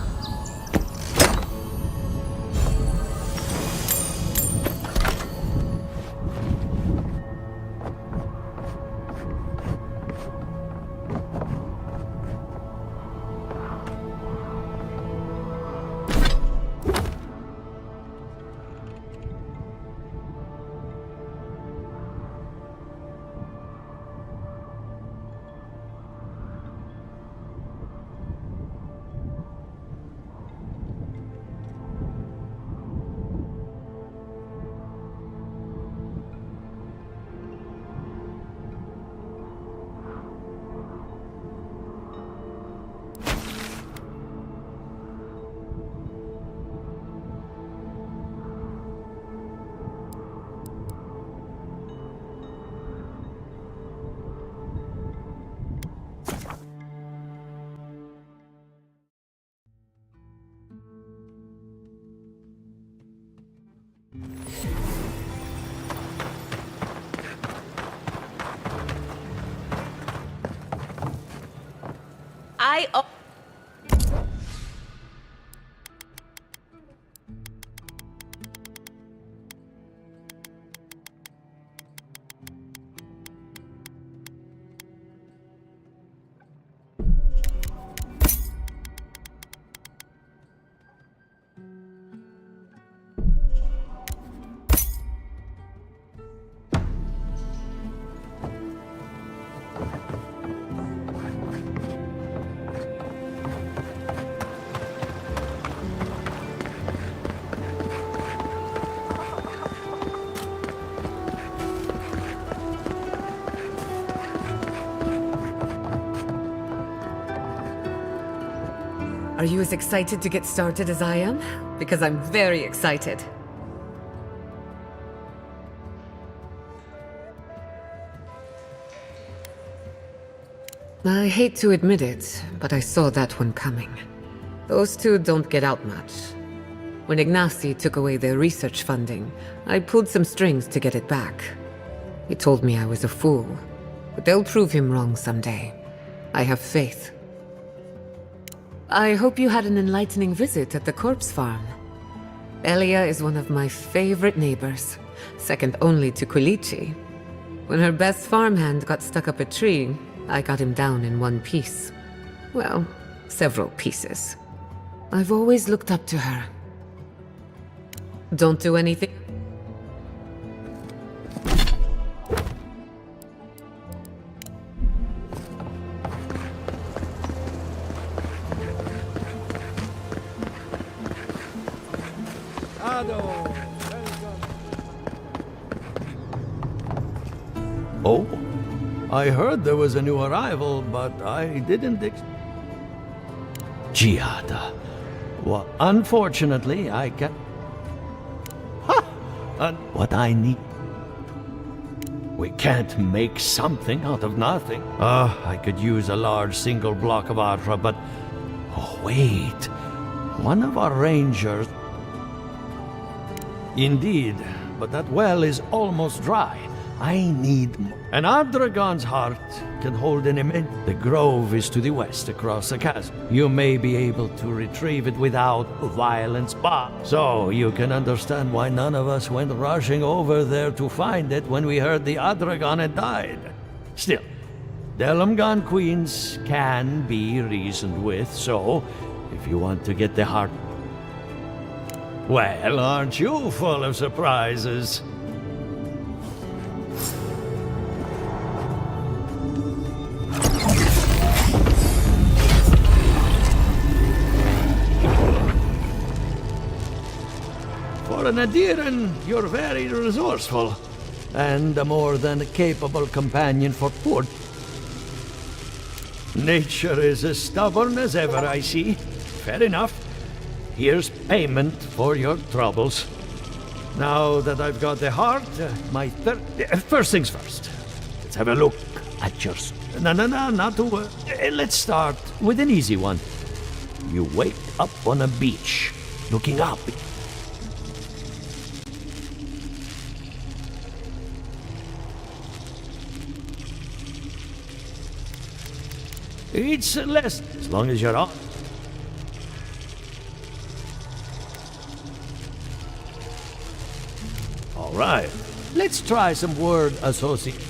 Are you as excited to get started as I am? Because I'm very excited. I hate to admit it, but I saw that one coming. Those two don't get out much. When 𝐬𝐮 took away their research funding, I pulled some strings to get it back. He told me I was a fool, but they'll prove him wrong someday. I have faith. I hope you had an enlightening visit at the corpse farm. Elia is one of my favorite neighbors, second only to 𝐾𝐨𝐺. When her best farmhand got stuck up a tree, I got him down in one piece. Well, several pieces. I've always looked up to her. Don't do anything. Oh, I heard there was a new arrival, but I didn't Giada. Well, unfortunately, I can't... Ha! And what I need... We can't make something out of nothing. I could use a large single block of 𝐼𝐸, but... Oh, wait. One of our rangers... Indeed, but that well is almost dry. I need more. An 𝐼𝐸 heart can hold an immense... The grove is to the west, across the chasm. You may be able to retrieve it without violence, but... So, you can understand why none of us went rushing over there to find it when we heard the 𝐼𝐸 had died. Still, Delmgan queens can be reasoned with, so... If you want to get the heart... Well, aren't you full of surprises? For an 𝐸𝐻, you're very resourceful, and a more than capable companion for poor. Nature is as stubborn as ever, I see. Fair enough. Here's payment for your troubles. Now that I've got the heart, first things first. Let's have a look at your... No, not to... let's start with an easy one. You wake up on a beach, looking up. It's less, as long as you're on. All right, let's try some word association.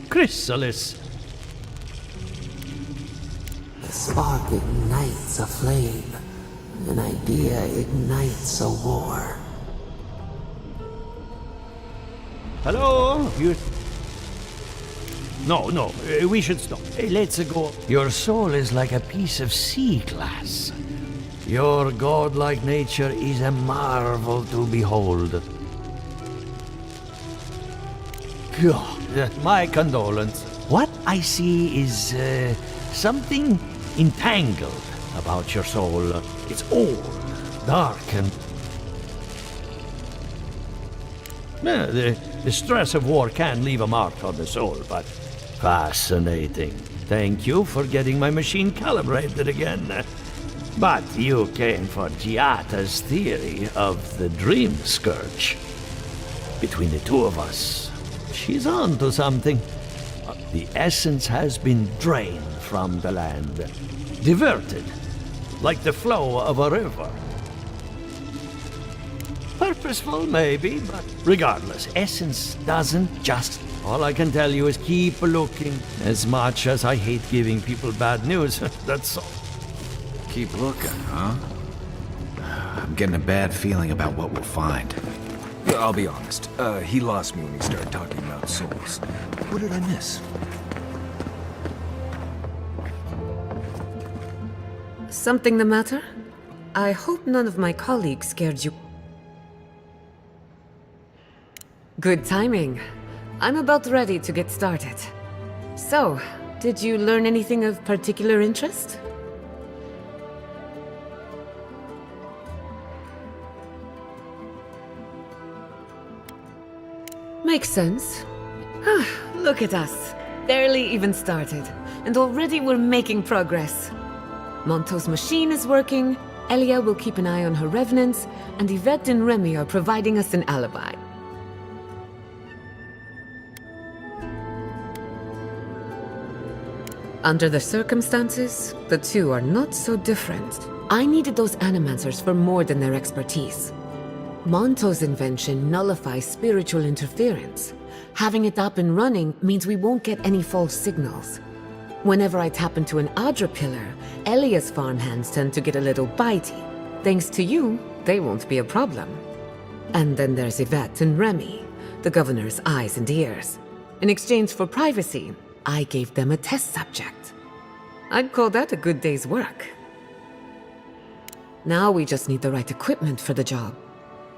Chrysalis. A spark ignites a flame. An idea ignites a war. Hello? No, we should stop. Let's go. Your soul is like a piece of sea glass. Your godlike nature is a marvel to behold. God, my condolence. What I see is something entangled about your soul. It's old, dark, and... The stress of war can leave a mark on the soul, but fascinating. Thank you for getting my machine calibrated again. But you came for Giata's theory of the dream scourge. Between the two of us, she's on to something. The essence has been drained from the land, diverted, like the flow of a river. Purposeful, maybe, but regardless, essence doesn't just... All I can tell you is keep looking. As much as I hate giving people bad news, that's all. Keep looking, huh? I'm getting a bad feeling about what we'll find. I'll be honest. He lost me when he started talking about souls. What did I miss? Something the matter? I hope none of my colleagues scared you. Good timing. I'm about ready to get started. So, did you learn anything of particular interest? Makes sense. Look at us. Barely even started. And already we're making progress. Monto's machine is working, Elia will keep an eye on her revenants, and Yvette and Remy are providing us an alibi. Under the circumstances, the two are not so different. I needed those animancers for more than their expertise. Monto's invention nullifies spiritual interference. Having it up and running means we won't get any false signals. Whenever I tap into an 𝐼dra pillar, Elia's farmhands tend to get a little bitey. Thanks to you, they won't be a problem. And then there's Yvette and Remy, the governor's eyes and ears. In exchange for privacy, I gave them a test subject. I'd call that a good day's work. Now we just need the right equipment for the job.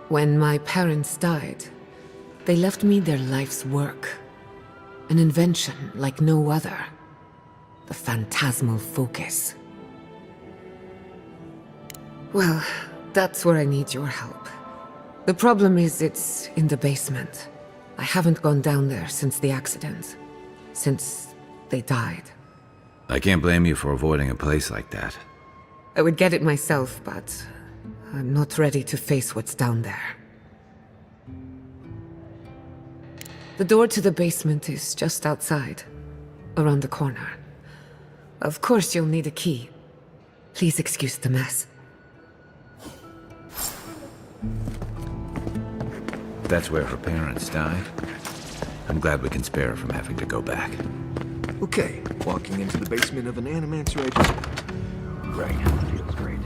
When my parents died, they left me their life's work. An invention like no other. The phantasmal focus. Well, that's where I need your help. The problem is it's in the basement. I haven't gone down there since the accident. Since they died. I can't blame you for avoiding a place like that. I would get it myself, but I'm not ready to face what's down there. The door to the basement is just outside, around the corner. Of course you'll need a key. Please excuse the mess. That's where her parents died. I'm glad we can spare her from having to go back. Okay, walking into the basement of an animancer I just... Right, feels great.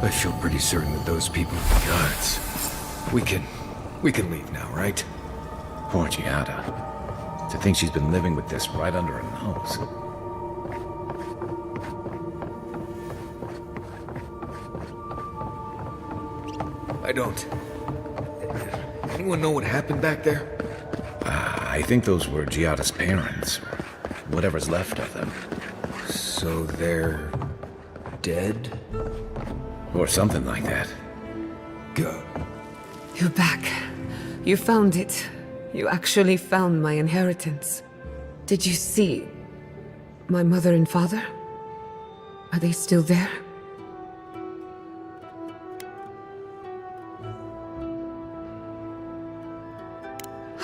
I feel pretty certain that those people are the guards. We can leave now, right? Poor Giada. To think she's been living with this right under her nose. I don't. Anyone know what happened back there? I think those were Giada's parents, or whatever's left of them. So they're dead? Or something like that. Go. You're back. You found it. You actually found my inheritance. Did you see my mother and father? Are they still there?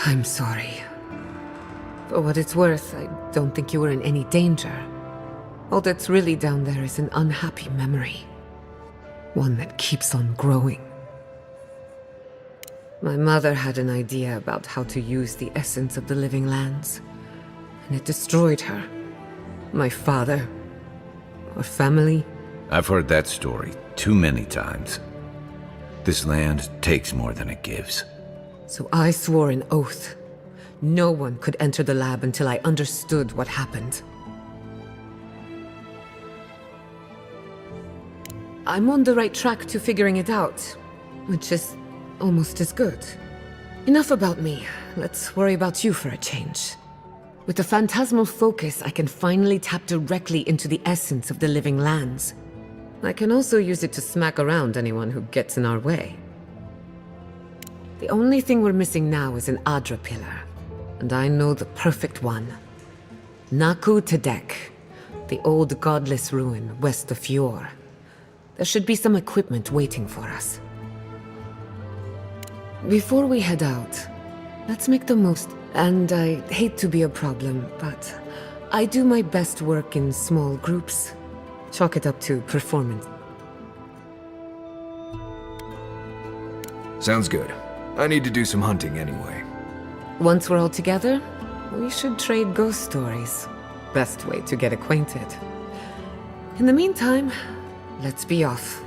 I'm sorry. For what it's worth, I don't think you were in any danger. All that's really down there is an unhappy memory. One that keeps on growing. My mother had an idea about how to use the essence of the living lands, and it destroyed her. My father. Our family. I've heard that story too many times. This land takes more than it gives. So I swore an oath. No one could enter the lab until I understood what happened. I'm on the right track to figuring it out, which is almost as good. Enough about me. Let's worry about you for a change. With the phantasmal focus, I can finally tap directly into the essence of the living lands. I can also use it to smack around anyone who gets in our way. The only thing we're missing now is an 𝐴DRA pillar, and I know the perfect one. 𝐼𝐶, the old godless ruin west of Fjord. There should be some equipment waiting for us. Before we head out, let's make the most. And I hate to be a problem, but I do my best work in small groups. Chalk it up to performance. Sounds good. I need to do some hunting anyway. Once we're all together, we should trade ghost stories. Best way to get acquainted. In the meantime, let's be off.